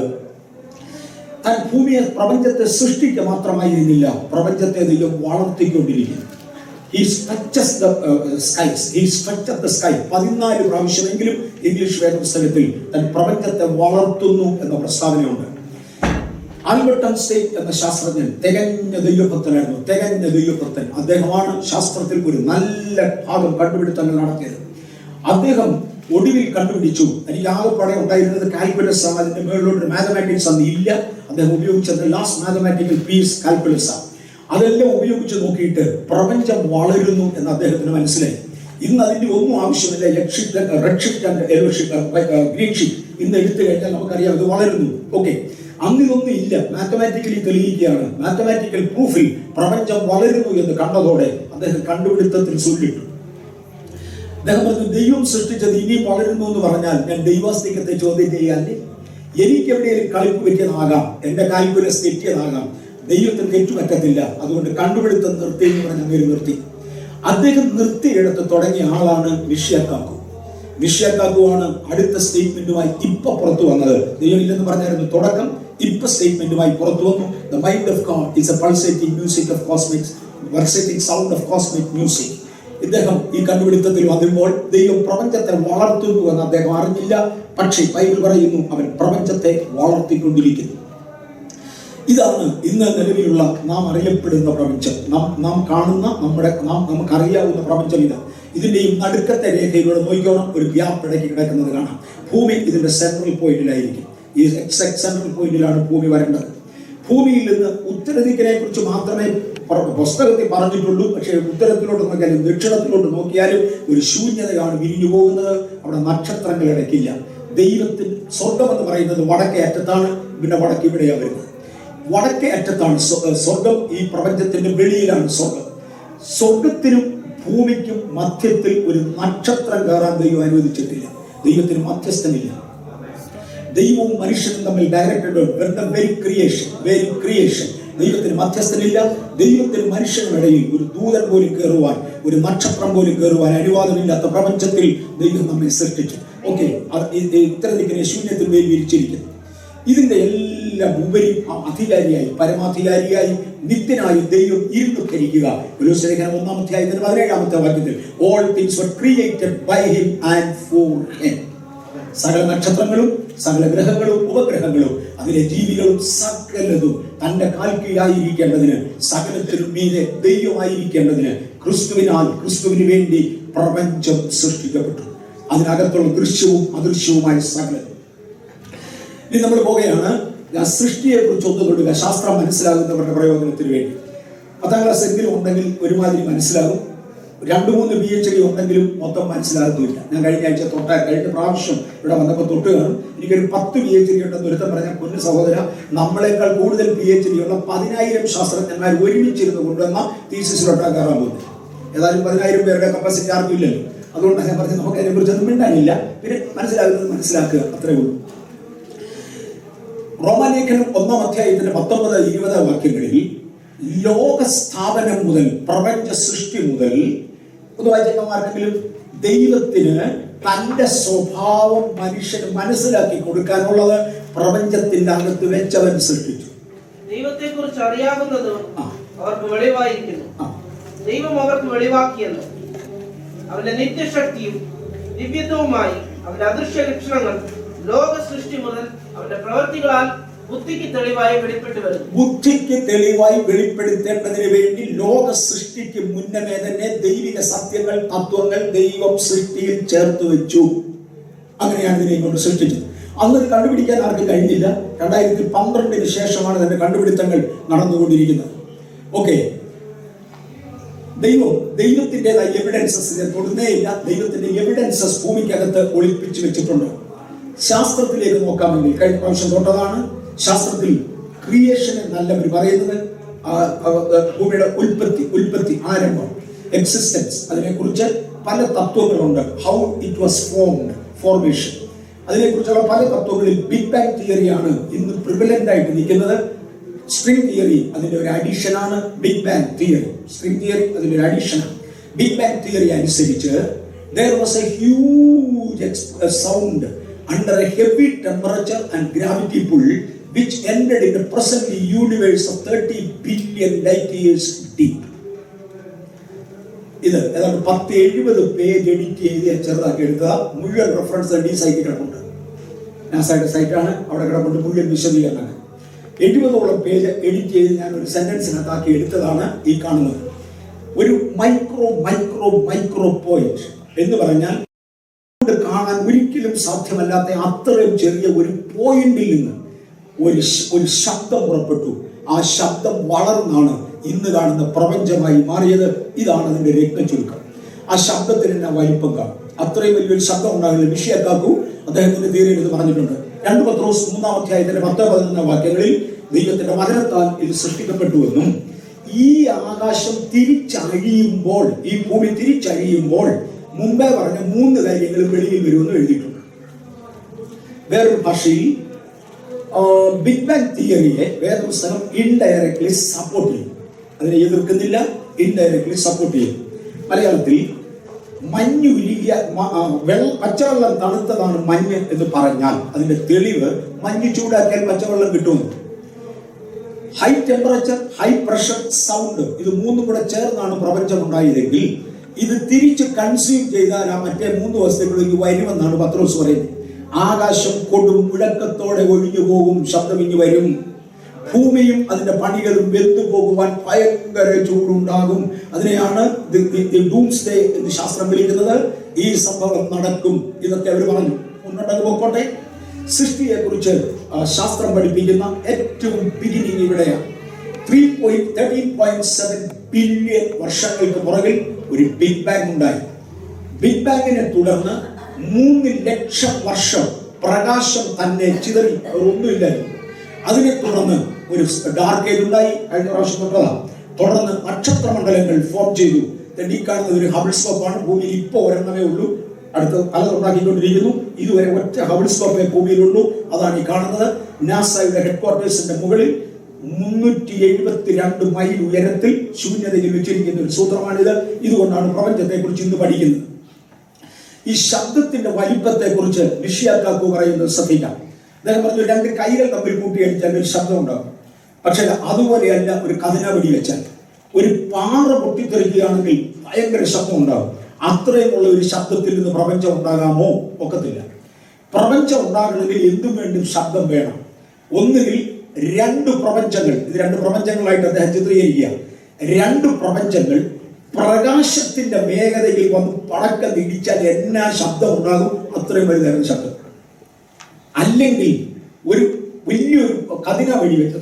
താൻ ഭൂമിയെ, പ്രപഞ്ചത്തെ സൃഷ്ടിക്കുക മാത്രമായിരുന്നില്ല, പ്രപഞ്ചത്തെ ദൈവം വളർത്തിക്കൊണ്ടിരിക്കുന്നു. He stretches the skies. He stretches the sky. 14 പ്രാവശ്യമെങ്കിലും ഇംഗ്ലീഷ് വേദപുസ്തകത്തിൽ താൻ പ്രപഞ്ചത്തെ വളർത്തുന്നു എന്ന പ്രസ്താവനയുണ്ട്. ആൽബർട്ട് ഐൻസ്റ്റൈൻ എന്ന ശാസ്ത്രജ്ഞൻ തികഞ്ഞ ദൈവഭക്തനായിരുന്നു, തികഞ്ഞ ദൈവഭക്തൻ. അദ്ദേഹമാണ് ശാസ്ത്രത്തിൽ ഒരു നല്ല ഭാഗം കണ്ടുപിടുത്തങ്ങൾ നടത്തിയത്. അദ്ദേഹം ഒടുവിൽ കണ്ടുപിടിച്ചു. എനിക്ക് ആകെപ്പാടെ ഉണ്ടായിരുന്നത് കാൽക്കുലസ് ആണ്, അതിന്റെ മുകളിലോട്ട് മാത്തമാറ്റിക്സ് അന്ന് ഇല്ല. അദ്ദേഹം ഉപയോഗിച്ചത് ലാസ്റ്റ് മാത്തമാറ്റിക്കൽ പീസ് കാൽക്കുലസ് ആണ്. അതെല്ലാം ഉപയോഗിച്ച് നോക്കിയിട്ട് പ്രപഞ്ചം വളരുന്നു എന്ന് അദ്ദേഹത്തിന് മനസ്സിലായി. ഇന്ന് അതിന്റെ ഒന്നും ആവശ്യമില്ല. ഗ്രീൻ ഷീറ്റ് ഇന്ന് എടുത്തു കഴിഞ്ഞാൽ നമുക്കറിയാം ഇത് വളരുന്നു. ഓക്കെ, അന്നിതൊന്നും ഇല്ല. മാത്തമാറ്റിക്കലി തെളിയിക്കുകയാണ്. മാത്തമാറ്റിക്കൽ പ്രൂഫിൽ പ്രപഞ്ചം വളരുന്നു എന്ന് കണ്ടതോടെ അദ്ദേഹം കണ്ടുപിടുത്തത്തിൽ ചൊല്ലിട്ടു. അദ്ദേഹം പറഞ്ഞു, ദൈവം സൃഷ്ടിച്ചത് ഇനിയും വളരുന്നു എന്ന് പറഞ്ഞാൽ ഞാൻ ദൈവാസ്തികത്തെ ചോദ്യം ചെയ്യാതെ എനിക്ക് എവിടെയെങ്കിലും കളിപ്പ് പറ്റിയതാകാം, എന്റെ കാൽക്കുലസ് തെറ്റിയതാകാം, ദൈവത്തിന് തെറ്റുപറ്റത്തില്ല, അതുകൊണ്ട് കണ്ടുപിടുത്തം നിർത്തി എന്ന് പറഞ്ഞ് അങ്ങനെ നിർത്തി. അദ്ദേഹം നിർത്തിയെടുത്ത് തുടങ്ങിയ ആളാണ് മിഷിയാക്കാക്കു. മിഷിയാക്കാക്കുവാണ് അടുത്ത സ്റ്റേറ്റ്മെന്റുമായി ഇപ്പൊ പുറത്തു വന്നത്. ദൈവമില്ലെന്ന് പറഞ്ഞായിരുന്നു തുടക്കം, ഇപ്പൊ സ്റ്റേറ്റ്മെന്റുമായി പുറത്തു വന്നു. The mind of God is a pulsating music of cosmic pulsating sound of cosmic music. ഇദ്ദേഹം ഈ കണ്ടുപിടുത്തത്തിൽ വന്നുമ്പോൾ ദൈവം പ്രപഞ്ചത്തെ വളർത്തുന്നു എന്ന് അദ്ദേഹം അറിഞ്ഞില്ല. പക്ഷേ ബൈബിൾ പറയുന്നു അവൻ പ്രപഞ്ചത്തെ വളർത്തിക്കൊണ്ടിരിക്കുന്നു. ഇതാണ് ഇന്ന് നിലവിലുള്ള നാം അറിയപ്പെടുന്ന പ്രപഞ്ചം. നാം കാണുന്ന നമുക്കറിയാവുന്ന പ്രപഞ്ചം ഇതാണ്. ഇതിന്റെയും നടുക്കത്തെ രേഖയിലൂടെ നോക്കിക്കോണം, ഒരു ഗ്യാപ്പ് ഇടയ്ക്ക് കിടക്കുന്നത് കാണാം. ഭൂമി ഇതിന്റെ സെൻട്രൽ പോയിന്റിലായിരിക്കും. ഈ എക്സാക്ട് സെൻട്രൽ പോയിന്റിലാണ് ഭൂമി വരേണ്ടത്. ഭൂമിയിൽ നിന്ന് ഉത്തരദിക്കിനെ കുറിച്ച് മാത്രമേ പുസ്തകത്തിൽ പറഞ്ഞിട്ടുള്ളൂ. പക്ഷേ ഉത്തരത്തിലോട്ട് നോക്കിയാലും ദക്ഷിണത്തിലോട്ട് നോക്കിയാലും ഒരു ശൂന്യതയാണ് വിരിഞ്ഞു പോകുന്നത്. അവിടെ നക്ഷത്രങ്ങൾ ഇടയ്ക്കില്ല. ദൈവത്തിൽ സ്വർഗം എന്ന് പറയുന്നത് വടക്കേ അറ്റത്താണ്, പിന്നെ വടക്ക് ഇവിടെയാണ് വരുന്നത്. വടക്കേ അറ്റത്താണ് സ്വർഗം. ഈ പ്രപഞ്ചത്തിന്റെ വെളിയിലാണ് സ്വർഗം. സ്വർഗത്തിനും ഭൂമിക്കും മധ്യത്തിൽ ഒരു നക്ഷത്രം കയറാൻ ദൈവം അനുവദിച്ചിട്ടില്ല. ദൈവത്തിന് മധ്യസ്ഥനില്ല. ദൈവവും മനുഷ്യനും തമ്മിൽ ഡയറക്റ്റഡ് വെരി ക്രിയേഷൻ. ദൈവത്തിന് മധ്യസ്ഥനില്ല. ദൈവത്തിന് മനുഷ്യനിടയിൽ ഒരു ദൂതൻ പോലും കയറുവാൻ, ഒരു നക്ഷത്രം പോലും കയറുവാൻ അനുവാദമില്ലാത്ത പ്രപഞ്ചത്തിൽ ദൈവം നമ്മെ സൃഷ്ടിച്ചു. ഓക്കെ, ഇത്തരത്തിനെ ശൂന്യത്തിൽ മേൽ വിരിച്ചിരിക്കുന്നു. ഇതിന്റെ എല്ലാം ഉപരി അധികാരിയായി, പരമാധികാരിയായി, നിത്യനായി ദൈവം ഇരുന്നു ഭരിക്കുക. കൊലോസ്യലേഖനം 1-ാം അധ്യായത്തിന്റെ 17-ാമത്തെ വാക്യത്തിൽ all things were created by him and for him. സകല നക്ഷത്രങ്ങളും സകല ഗ്രഹങ്ങളും ഉപഗ്രഹങ്ങളും അതിലെ ജീവികളും സകലതും തന്റെ കാൽക്കീഴായിരിക്കേണ്ടതിന്, സകലത്തിനും മീതെ ദൈവമായിരിക്കേണ്ടതിന് ക്രിസ്തുവിന് വേണ്ടി പ്രപഞ്ചം സൃഷ്ടിക്കപ്പെട്ടു. അതിനകത്തുള്ള ദൃശ്യവും അദൃശ്യവുമായ സകലതും. ഇനി നമ്മൾ പോവുകയാണ് സൃഷ്ടിയെ കുറിച്ച് ഒന്ന് തൊടുക. ശാസ്ത്രം മനസ്സിലാകുന്നവരുടെ പ്രയോജനത്തിന് വേണ്ടി. 10ാം ക്ലാസ് എങ്കിലും ഉണ്ടെങ്കിൽ ഒരുമാതിരി മനസ്സിലാകും. 2-3 PhD ഉണ്ടെങ്കിലും മൊത്തം മനസ്സിലാകുന്നില്ല. ഞാൻ കഴിഞ്ഞ പ്രാവശ്യം ഇവിടെ വന്നപ്പോൾ തൊട്ട് കാണും. എനിക്കൊരു 10 PhD ഉണ്ടെന്ന് ഒരുത്തം പറഞ്ഞാൽ, പൊന്നു സഹോദര, നമ്മളെക്കാൾ കൂടുതൽ PhD ഉള്ള 10,000 ശാസ്ത്രജ്ഞന്മാർ ഒരുമിച്ചിരുന്ന് കൊണ്ടുവന്ന തീസിസിലോട്ടാണ് കയറാൻ പോകുന്നത്. ഏതായാലും 10,000 പേരുടെ കപ്പാസിറ്റി ആർക്കും ഇല്ലല്ലോ. അതുകൊണ്ടാണ് ഞാൻ പറഞ്ഞത് നമുക്ക് അതിനെക്കുറിച്ചൊന്നും മിണ്ടാനില്ല. പിന്നെ മനസ്സിലാകുന്നത് മനസ്സിലാക്കുക, അത്രേ ഉള്ളൂ. റോമാലേഖനം 1-ാം അധ്യായത്തിന്റെ 19-20 വാക്യങ്ങളിൽ ലോകസ്ഥാപനം മുതൽ, പ്രപഞ്ച സൃഷ്ടി മുതൽ, ഒന്ന് വായിച്ചമാർക്കെങ്കിലും ദൈവത്തിന് തന്റെ സ്വഭാവം മനുഷ്യന് മനസ്സിലാക്കി കൊടുക്കാനുള്ളത് പ്രപഞ്ചത്തിന്റെ അകത്ത് വെച്ചവൻ സൃഷ്ടിച്ചു. ദൈവത്തെ കുറിച്ച് അറിയാവുന്നത് അവർക്ക് വെളിവായിരിക്കുന്നു. ദൈവം അവർക്ക് വെളിവാക്കിയെന്ന് അവന്റെ നിത്യശക്തിയും ദിവ്യത്വവുമായി അവന്റെ അദൃശ്യ ലക്ഷണങ്ങൾ ലോക സൃഷ്ടി മുതൽ അവന്റെ പ്രവൃത്തികളാൽ ബുദ്ധിക്ക് തെളിവായി വെളിപ്പെട്ടു വരുന്നു. ബുദ്ധിക്ക് തെളിവായി വെളിപ്പെടുത്തേണ്ടതിന് വേണ്ടി ലോക സൃഷ്ടിക്ക് മുന്നമേ തന്നെ ദൈവിക സത്യങ്ങൾ, തത്വങ്ങൾ ദൈവം സൃഷ്ടിയിൽ ചേർത്ത് വെച്ചു. അങ്ങനെയാണ് ഇതിനെ കൊണ്ട് സൃഷ്ടിച്ചത്. അന്ന് കണ്ടുപിടിക്കാൻ ആർക്കും കഴിഞ്ഞില്ല. 2012 ശേഷമാണ് ഇതിന്റെ കണ്ടുപിടുത്തങ്ങൾ നടന്നുകൊണ്ടിരിക്കുന്നത്. ഓക്കെ, ദൈവത്തിൻ്റെതായ എവിഡൻസസ് തൊടുന്നേയില്ല. ദൈവത്തിന്റെ എവിഡൻസസ് ഭൂമിക്കകത്ത് ഒളിപ്പിച്ചു വെച്ചിട്ടുണ്ട്. ശാസ്ത്രത്തിലേക്ക് നോക്കാമെങ്കിൽ കഴിഞ്ഞ പ്രാവശ്യം തൊട്ടതാണ്. ശാസ്ത്രത്തിൽ ക്രിയേഷനെ നല്ലവർ പറയുന്നത് ഭൂമിയുടെ ഉൽപ്പത്തി, ആരംഭം, എക്സിസ്റ്റൻസ്, അതിനെക്കുറിച്ച് പല തത്വങ്ങളുണ്ട്. ഹൗ ഇറ്റ് വാസ് ഫോർമേഷൻ, അതിനെക്കുറിച്ചുള്ള പല തത്വങ്ങളിൽ ബിഗ് ബാങ് തിയറിയാണ് ഇന്ന് പ്രിവലന്റ് ആയിട്ട് നിൽക്കുന്നത്. സ്ട്രിംഗ് തിയറി അതിന്റെ ഒരു അഡീഷനാണ്. Big bang theory, string theory അതിന്റെ ഒരു അഡീഷനാണ്. ബിഗ് ബാങ് തിയറി അനുസരിച്ച് there was a huge sound under a heavy temperature and gravity pull which ended in a present universe of 30 billion light years deep. ഇത് ഏതാണ്ട് 10-70 page edit ചെയ്ത് ചെറുതാക്കി എടുക്കുക. മുഴുവൻ റെഫറൻസ് ഈ സൈറ്റിൽ കിടപ്പുണ്ട്. നാസയുടെ സൈറ്റാണ്, അവിടെ കിടപ്പുണ്ട് മുഴുവൻ വിശദീകരണങ്ങൾ. 70ഓളം പേജ് എഡിറ്റ് ചെയ്ത് ഞാൻ ഒരു സെന്റൻസിനകത്താക്കി എടുത്തതാണ് ഈ കാണുന്നത്. ഒരു മൈക്രോ പോയിന്റ് എന്ന് പറഞ്ഞാൽ കാണാൻ ഒരിക്കലും സാധ്യമല്ലാത്ത അത്രയും ചെറിയ ഒരു പോയിന്റിൽ നിന്ന് ഒരു ശബ്ദം പുറപ്പെട്ടു. ആ ശബ്ദം വളർന്നാണ് ഇന്ന് കാണുന്ന പ്രപഞ്ചമായി മാറിയത്. ഇതാണ് അതിന്റെ രത്നച്ചുരുക്കം. ആ ശബ്ദത്തിന് തന്നെ വലിപ്പം കാണും. അത്രയും വലിയൊരു ശബ്ദം ഉണ്ടാകുന്നത് മിഷിയാക്കാക്കു അദ്ദേഹത്തിന്റെ തിയറിയിൽ ഇത് പറഞ്ഞിട്ടുണ്ട്. 2 പത്രോസ് 3-ാം അധ്യായത്തിന്റെ 10-11 വാക്യങ്ങളിൽ ദൈവത്തിന്റെ വചനത്താൽ ഇത് സൃഷ്ടിക്കപ്പെട്ടുവെന്നും ഈ ആകാശം തിരിച്ചഴിയുമ്പോൾ, ഈ ഭൂമി തിരിച്ചഴിയുമ്പോൾ മുമ്പേ പറഞ്ഞ 3 കാര്യങ്ങളും വെളിയിൽ വരുമെന്ന് എഴുതിയിട്ടുണ്ട്. വേറൊരു ഭാഷയിൽ ബിഗ് ബാങ് തിയറിയെ വേറെ പുസ്തകം ഇൻഡയറക്ട്ലി സപ്പോർട്ട് ചെയ്യും. അതിനെ എതിർക്കുന്നില്ല, ഇൻഡയറക്ട്ലി സപ്പോർട്ട് ചെയ്യും. മലയാളത്തിൽ മഞ്ഞ് ഉരുകിയ പച്ചവെള്ളം തണുത്തതാണ് മഞ്ഞ് എന്ന് പറഞ്ഞാൽ അതിന്റെ തെളിവ് മഞ്ഞ് ചൂടാക്കിയാൽ പച്ചവെള്ളം കിട്ടുമെന്ന്. High temperature, high pressure, sound, ഇത് 3 കൂടെ ചേർന്നാണ് പ്രപഞ്ചം ഉണ്ടായതെങ്കിൽ ഇത് തിരിച്ച് കൺസ്യൂം ചെയ്താൽ ആ മറ്റേ 3 വസ്തുക്കളിലേക്ക് വരുമെന്നാണ് പത്രോസ് പറയുന്നത്. ആകാശം കൊടും മുഴക്കത്തോടെ ഒഴിഞ്ഞു പോകും, ശബ്ദം ഇഞ്ഞു വരും. ഭൂമിയും അതിന്റെ പണികളും വെന്തു പോകുവാൻ ഭയങ്കര ചൂടുണ്ടാകും. അതിനെയാണ് ഡൂംസ്ഡേ എന്ന് ശാസ്ത്രം വിളിക്കുന്നത്. ഈ സംഭവം നടക്കും. ഇതൊക്കെ അവർ പറഞ്ഞു. മുന്നോട്ടത് പോയിക്കോട്ടെ. സൃഷ്ടിയെ കുറിച്ച് ശാസ്ത്രം പഠിപ്പിക്കുന്ന ഏറ്റവും ബിഗിനിങ് ഇവിടെയാണ്. 13.7 ബില്യൺ വർഷങ്ങൾക്ക് പുറകിൽ ഒരു ബിഗ് ബാങ് ഉണ്ടായി. ബിഗ് ബാങ്ങിനെ തുടർന്ന് 3 ലക്ഷം വർഷം പ്രകാശം തന്നെ ചിതറി, ഒന്നുമില്ലായിരുന്നു. അതിനെ തുടർന്ന് ഒരു ഡാർക്ക് ഏജ് ഉണ്ടായി. കഴിഞ്ഞ പ്രാവശ്യം തൊട്ടതാണ്. തുടർന്ന് നക്ഷത്രമണ്ഡലങ്ങൾ ഫോം ചെയ്തു. ഈ കാണുന്നത് ഒരു ഹബിൾ സ്കോപ്പാണ്. ഭൂമിയിൽ ഇപ്പോൾ ഒരെണ്ണമേ ഉള്ളൂ. അടുത്ത് പലത് ഉണ്ടാക്കിക്കൊണ്ടിരിക്കുന്നു. ഇതുവരെ ഒറ്റ ഹബിൾ സ്കോപ്പേ ഭൂമിയിലുള്ളൂ. അതാണ് ഈ കാണുന്നത്. നാസയുടെ ഹെഡ്ക്വാർട്ടേഴ്സിന്റെ മുകളിൽ 372 മൈൽ ഉയരത്തിൽ ശൂന്യതയിൽ വെച്ചിരിക്കുന്ന ഒരു സൂത്രമാണിത്. ഇതുകൊണ്ടാണ് പ്രപഞ്ചത്തെ കുറിച്ച് ഇന്ന് പഠിക്കുന്നത്. ഈ ശബ്ദത്തിന്റെ വലിപ്പത്തെ കുറിച്ച് മിഷിയാക്കാക്കു പറയുന്നത് ശ്രദ്ധിക്കാം. അദ്ദേഹം പറഞ്ഞു 2 കൈകൾ തമ്മിൽ കൂട്ടിയടിച്ചാൽ ഒരു ശബ്ദം ഉണ്ടാകും. പക്ഷെ അതുപോലെയല്ല ഒരു കതിന വെടി വെച്ചാൽ. ഒരു പാറ പൊട്ടിത്തെറിക്കുകയാണെങ്കിൽ ഭയങ്കര ശബ്ദം ഉണ്ടാകും. അത്രയുമുള്ള ഒരു ശബ്ദത്തിൽ നിന്ന് പ്രപഞ്ചം ഉണ്ടാകാമോ? ഒക്കത്തില്ല. പ്രപഞ്ചം ഉണ്ടാകണമെങ്കിൽ എന്തും വേണ്ടും ശബ്ദം വേണം. ഒന്നുകിൽ 2 പ്രപഞ്ചങ്ങൾ, ഇത് 2 പ്രപഞ്ചങ്ങളായിട്ട് അദ്ദേഹം ചിത്രീകരിക്കുക. 2 പ്രപഞ്ചങ്ങൾ പ്രകാശത്തിന്റെ വേഗതയിൽ വന്ന് പടക്കം തിരിച്ചാൽ എന്നാ ശബ്ദം ഉണ്ടാകും? അത്രയും വലുതായിരുന്നു ശബ്ദം. അല്ലെങ്കിൽ ഒരു വലിയൊരു കതിന വഴി വെച്ച്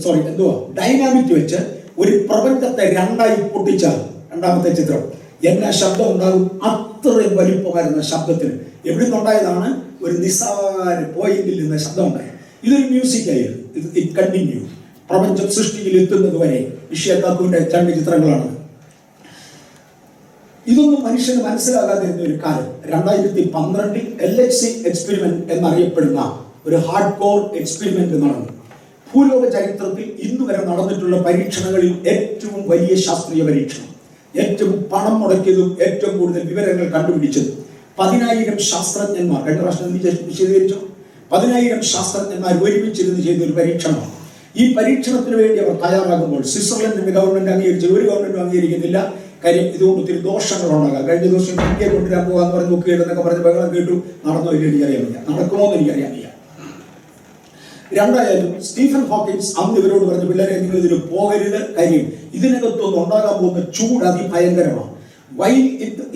ഡൈനാമിറ്റ് വെച്ച് ഒരു പ്രപഞ്ചത്തെ 2ആയി പൊട്ടിച്ചാൽ, രണ്ടാമത്തെ ചിത്രം, എന്നാ ശബ്ദം ഉണ്ടാകും? അത്രയും വലിപ്പമായിരുന്ന ശബ്ദത്തിന് എവിടെ നിന്നുണ്ടായതാണ്? ഒരു നിസ്സാര പോയിന്റിൽ നിന്ന് ശബ്ദം ഉണ്ടായി. ഇതൊരു മ്യൂസിക് ആയിരുന്നു. ഇത് കണ്ടിന്യൂ. പ്രപഞ്ചം സൃഷ്ടിയിൽ എത്തുന്നത് വരെ മിഷിയാക്കാക്കുവിന്റെ 2 ചിത്രങ്ങളാണ്. ഇതൊന്നും മനുഷ്യന് മനസ്സിലാകാതിരുന്ന ഒരു കാലം 2012 LHC എക്സ്പെരിമെന്റ് എന്നറിയപ്പെടുന്ന ഒരു ഹാർഡ് കോർ എക്സ്പെരിമെന്റ് നടന്നു. ഭൂലോക ചരിത്രത്തിൽ ഇന്ന് വരെ നടന്നിട്ടുള്ള പരീക്ഷണങ്ങളിൽ ഏറ്റവും വലിയ ശാസ്ത്രീയ പരീക്ഷണം, ഏറ്റവും പണം മുടക്കിയതും ഏറ്റവും കൂടുതൽ വിവരങ്ങൾ കണ്ടുപിടിച്ചതും 10,000 ശാസ്ത്രജ്ഞന്മാർ, കഴിഞ്ഞ പ്രാവശ്യം വിശദീകരിച്ചു, 10,000 ശാസ്ത്രജ്ഞന്മാർ ഒരുമിച്ചിരുന്ന് ചെയ്ത ഒരു പരീക്ഷണമാണ്. ഈ പരീക്ഷണത്തിന് വേണ്ടി അവർ തയ്യാറാകുമ്പോൾ സ്വിറ്റ്സർലൻഡിന്റെ ഗവൺമെന്റ് അംഗീകരിച്ചു, ഒരു ഗവൺമെന്റും അംഗീകരിക്കുന്നില്ല. കാര്യം ഇതുകൊണ്ട് ഒത്തിരി ദോഷങ്ങളുണ്ടാകാം. കഴിഞ്ഞ ദിവസം ഇന്ത്യയെ കൊണ്ടുവരാൻ പോകാന്ന് പറഞ്ഞ് നോക്കിയിട്ടെന്നൊക്കെ പറഞ്ഞ് ബഹളം കേട്ടു. നടന്നോ ഇല്ല എനിക്കറിയാൻ വയ്യ, നടക്കുമോ എന്ന് എനിക്കറിയാൻ വയ്യ. 2 സ്റ്റീഫൻ ഹോക്കിൻസ് അന്ന് ഇവരോട് പറഞ്ഞു, പിള്ളേരെ നിങ്ങൾ ഇതിന് പോകരുത്. കാര്യം ഇതിനകത്തൊന്നും ഉണ്ടാകാൻ പോകുന്ന ചൂട് അതിഭയങ്കരമാണ്. വൈൽ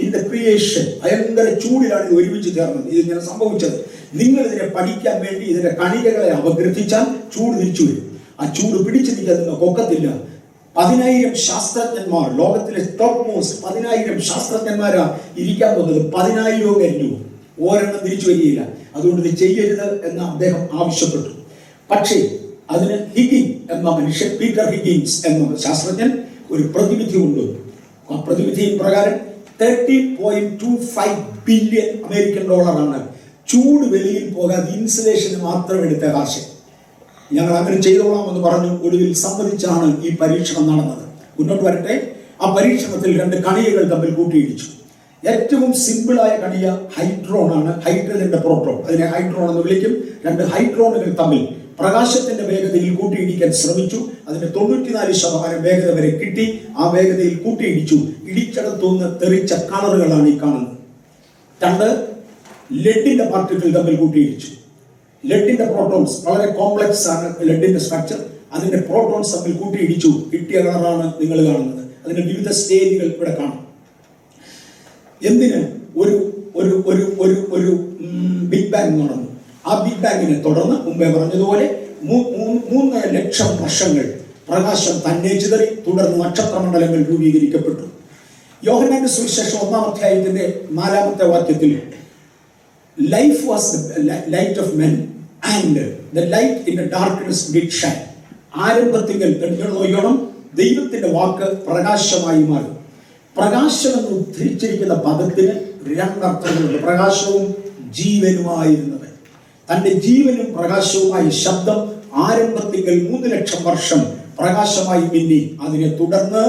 ഇൻ ദ ക്രിയേഷൻ, ഭയങ്കര ചൂടിലാണ് ഇത് ഒരുമിച്ച് ചേർന്നത്. ഇതിങ്ങനെ സംഭവിച്ചത്. നിങ്ങൾ ഇതിനെ പഠിക്കാൻ വേണ്ടി ഇതിന്റെ കണികകളെ അപഗ്രഥിച്ചാൽ ചൂട് തിരിച്ചു വരും. ആ ചൂട് പിടിച്ചു നിൽക്കാൻ നിങ്ങൾക്ക് ഒക്കത്തില്ല. 10,000 ശാസ്ത്രജ്ഞന്മാർ, ലോകത്തിലെ ടോപ്പ് മോസ്റ്റ് 10,000 ശാസ്ത്രജ്ഞന്മാരാ ഇരിക്കാൻ പോകുന്നത്. 10,000 കഴിഞ്ഞു, ഒരെണ്ണം തിരിച്ചു വരികയില്ല. അതുകൊണ്ട് ഇത് ചെയ്യരുത് എന്ന് അദ്ദേഹം ആവശ്യപ്പെട്ടു. പക്ഷേ അതിന് ഹിഗിൻ എന്ന മനുഷ്യൻ, പീറ്റർ ഹിഗിൻസ് എന്ന ശാസ്ത്രജ്ഞൻ ഒരു പ്രതിവിധി കൊണ്ടുവന്നു. ആ പ്രതിവിധി പ്രകാരം 30.25 ബില്യൺ അമേരിക്കൻ ഡോളറാണ് ചൂട് വെളിയിൽ പോകാതെ ഇൻസുലേഷന് മാത്രം എടുത്ത കാശ്. ഞങ്ങൾ അങ്ങനെ ചെയ്തോളാം എന്ന് പറഞ്ഞു. ഒടുവിൽ സമ്മതിച്ചാണ് ഈ പരീക്ഷണം നടന്നത്. മുന്നോട്ട് വരട്ടെ. ആ പരീക്ഷണത്തിൽ 2 കണികകൾ തമ്മിൽ കൂട്ടിയിടിച്ചു. ഏറ്റവും സിമ്പിളായ കണിക ഹൈഡ്രോൺ ആണ്, ഹൈഡ്രജന്റെ പ്രോട്ടോൺ, അതിനെ ഹൈഡ്രോൺ എന്ന് വിളിക്കും. 2 ഹൈഡ്രോണുകൾ തമ്മിൽ പ്രകാശത്തിന്റെ വേഗതയിൽ കൂട്ടിയിടിക്കാൻ ശ്രമിച്ചു. അതിന് 94% വേഗത വരെ കിട്ടി. ആ വേഗതയിൽ കൂട്ടിയിടിച്ചു. ഇടിച്ചടത്തുനിന്ന് തെറിച്ച കളറുകളാണ് ഈ കാണുന്നത്. 2 ലെഡിന്റെ പാർട്ടിക്കിൾ തമ്മിൽ കൂട്ടിയിടിച്ചു. ലെഡിന്റെ പ്രോട്ടോൺസ് വളരെ കോംപ്ലക്സ് ആണ്. ലെഡിന്റെ സ്ട്രക്ചർ, അതിന്റെ പ്രോട്ടോൺസ് തമ്മിൽ കൂട്ടിയിടിച്ചു. കിട്ടിയ കളറാണ് നിങ്ങൾ കാണുന്നത്. അതിന്റെ വിവിധ സ്റ്റേജുകൾ ഇവിടെ കാണാം. എന്തിന്? ഒരു ഒരു ഒരു ഒരു ഒരു ബിഗ് ബാങ് നടന്നു. ആ ബിഗ് ബാങ്ങിനെ തുടർന്ന് മുമ്പേ പറഞ്ഞതുപോലെ 3 ലക്ഷം വർഷങ്ങൾ പ്രകാശം തന്നെ ചിതറി, തുടർന്ന് നക്ഷത്രമണ്ഡലങ്ങൾ രൂപീകരിക്കപ്പെട്ടു. യോഹന്നാന്റെ സുവിശേഷം 1-ാം അധ്യായത്തിന്റെ 4-ാമത്തെ വാക്യത്തിൽ life was the light of men and the light in the darkness did Shine. ആരംഭത്തിൽ നോക്കണം, ദൈവത്തിന്റെ വാക്ക് പ്രകാശമായി മാറി. പ്രകാശം എന്ന് ഉദ്ധരിച്ചിരിക്കുന്ന പദത്തിന് 2 അർത്ഥങ്ങളുണ്ട്. പ്രകാശവും ജീവനുമായിരുന്നത്. തന്റെ ജീവനും പ്രകാശവുമായി ശബ്ദം ആരംഭത്തിൽ 3 ലക്ഷം വർഷം പ്രകാശമായി മിന്നി. അതിനെ തുടർന്ന്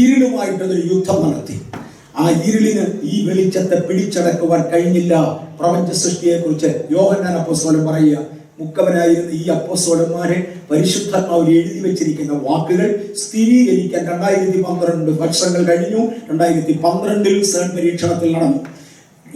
ഇരുളുമായിട്ടൊരു യുദ്ധം നടത്തി. ആ ഇരുളിന് ഈ വെളിച്ചത്തെ പിടിച്ചടക്കുവാൻ കഴിഞ്ഞില്ല. പ്രപഞ്ച സൃഷ്ടിയെ കുറിച്ച് യോഹന്നാൻ അപ്പോസ്തലൻ പറയുക, മുക്കവനായിരുന്ന ഈ അപ്പോസ്തലന്മാരെ പരിശുദ്ധാത്മാവിൽ എഴുതി വെച്ചിരിക്കുന്ന വാക്കുകൾ സ്ഥിരീകരിക്കാൻ 2012 വർഷങ്ങൾ കഴിഞ്ഞു. 2012 സേൺ പരീക്ഷണത്തിൽ നടന്നു.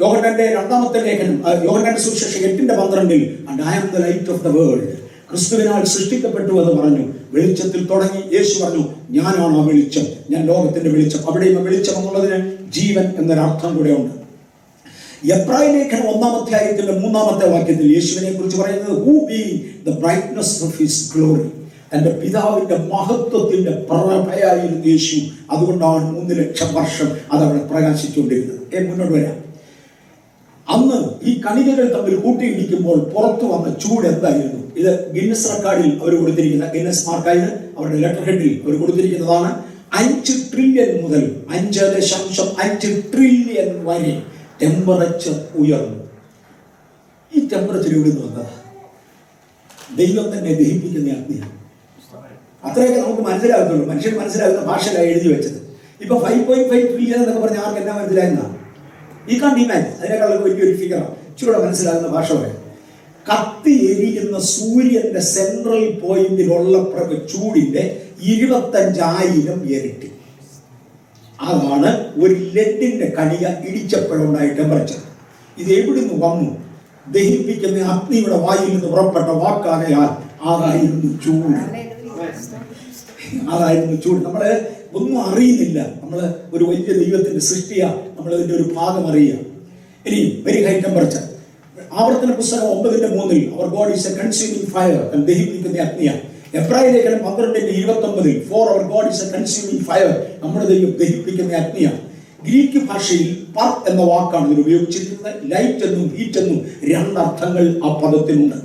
യോഹന്നാന്റെ 2-ാമത്തെ ലേഖനം, യോഹന്നാന്റെ സുവിശേഷം 8:12, and I am the light of the world. ക്രിസ്തുവിനാൽ സൃഷ്ടിക്കപ്പെട്ടു എന്ന് പറഞ്ഞു. വെളിച്ചത്തിൽ തുടങ്ങി. യേശു പറഞ്ഞു, ഞാനാണ് ആ വെളിച്ചം, ഞാൻ ലോകത്തിന്റെ വെളിച്ചം. അവിടെയും വെളിച്ചം എന്നുള്ളതിന് ജീവൻ എന്നൊരർത്ഥം കൂടെ ഉണ്ട്. എബ്രായ ലേഖനം 1-ാം അധ്യായത്തിന്റെ 3-ാമത്തെ വാക്യത്തിൽ യേശുവിനെ കുറിച്ച് പറയുന്നത്, who being the brightness of his glory, തന്റെ പിതാവിന്റെ മഹത്വത്തിന്റെ പ്രഭയായിരുന്നു യേശു. അതുകൊണ്ടാണ് 3 ലക്ഷം വർഷം അതവിടെ പ്രകാശിച്ചുകൊണ്ടിരുന്നത്. മുന്നോട്ട് വരാം. അന്ന് ഈ കണികകൾ തമ്മിൽ കൂട്ടിയിടിക്കുമ്പോൾ പുറത്തു വന്ന ചൂട് എന്തായിരുന്നു? ഇത് ഗിന്നസ് റെക്കോർഡിൽ അവർ കൊടുത്തിരിക്കുന്ന, ഗിന്നസ് മാർക്കായി അവരുടെ ലെറ്റർ ഹെഡിൽ അവർ കൊടുത്തിരിക്കുന്നതാണ്. 5 ട്രില്യൺ മുതൽ 5.5 ട്രില്യൺ വരെ ടെമ്പറേച്ചർ ഉയർന്നു. ഈ ടെമ്പറേച്ചർ ഇവിടെ നിന്ന് വന്നതാ. ദൈവം തന്നെ ദഹിപ്പിക്കുന്ന അഗ്നിയാണ്. അത്രയൊക്കെ നമുക്ക് മനസ്സിലാകത്തുള്ളൂ. മനുഷ്യൻ മനസ്സിലാകുന്ന ഭാഷയിലാണ് എഴുതി വെച്ചത്. ഇപ്പൊ 5.5 ട്രില്യൺ എന്നൊക്കെ പറഞ്ഞ ആർക്ക് എന്നാ മനസ്സിലാകുന്ന? ഈ കണ്ടിമാൻ അതിനേക്കാൾ വലിയൊരു ഫിഗറാണ്. ഇച്ചിരൂടെ മനസ്സിലാകുന്ന ഭാഷ പറയാം. കത്തി എരിയുന്ന സൂര്യന്റെ സെൻട്രൽ പോയിന്റിലുള്ള ചൂടിന്റെ 25,000 ഇരട്ടി. അതാണ് ഒരു ലെഡിന്റെ കണിക ഇടിച്ചപ്പോഴുണ്ടായ ടെമ്പറേച്ചർ. ഇത് എവിടുന്ന് വന്നു? ദഹിപ്പിക്കുന്ന അഗ്നിയുടെ വായിൽ നിന്ന് പുറപ്പെട്ട വാക്കാകയാൽ അതായിരുന്നു ചൂട്. അതായിരുന്നു ചൂട്. നമ്മള് ഒന്നും അറിയുന്നില്ല. നമ്മള് ഒരു വലിയ ദൈവത്തിന്റെ സൃഷ്ടിയാ, നമ്മളതിന്റെ ഒരു ഭാഗം അറിയുക. ഇനി വെരി ഹൈ ടെമ്പറേച്ചർ. ആവർത്തന പുസ്തകം 9:3 our God is a consuming fire, ദഹിപ്പിക്കുന്ന അഗ്നിയാണ്. എബ്രായ ലേഖനം 12:29 for our God is a consuming fire, നമ്മുടെ ദൈവം ദഹിപ്പിക്കുന്ന അഗ്നിയാണ്. ഗ്രീക്ക് ഭാഷയിൽ പർ എന്ന വാക്കാണ് ഇതിൽ ഉപയോഗിച്ചിരിക്കുന്നത്. ലൈറ്റ് എന്നും ഹീറ്റ് എന്നും 2 അർത്ഥങ്ങൾ ആ പദത്തിനുണ്ട്.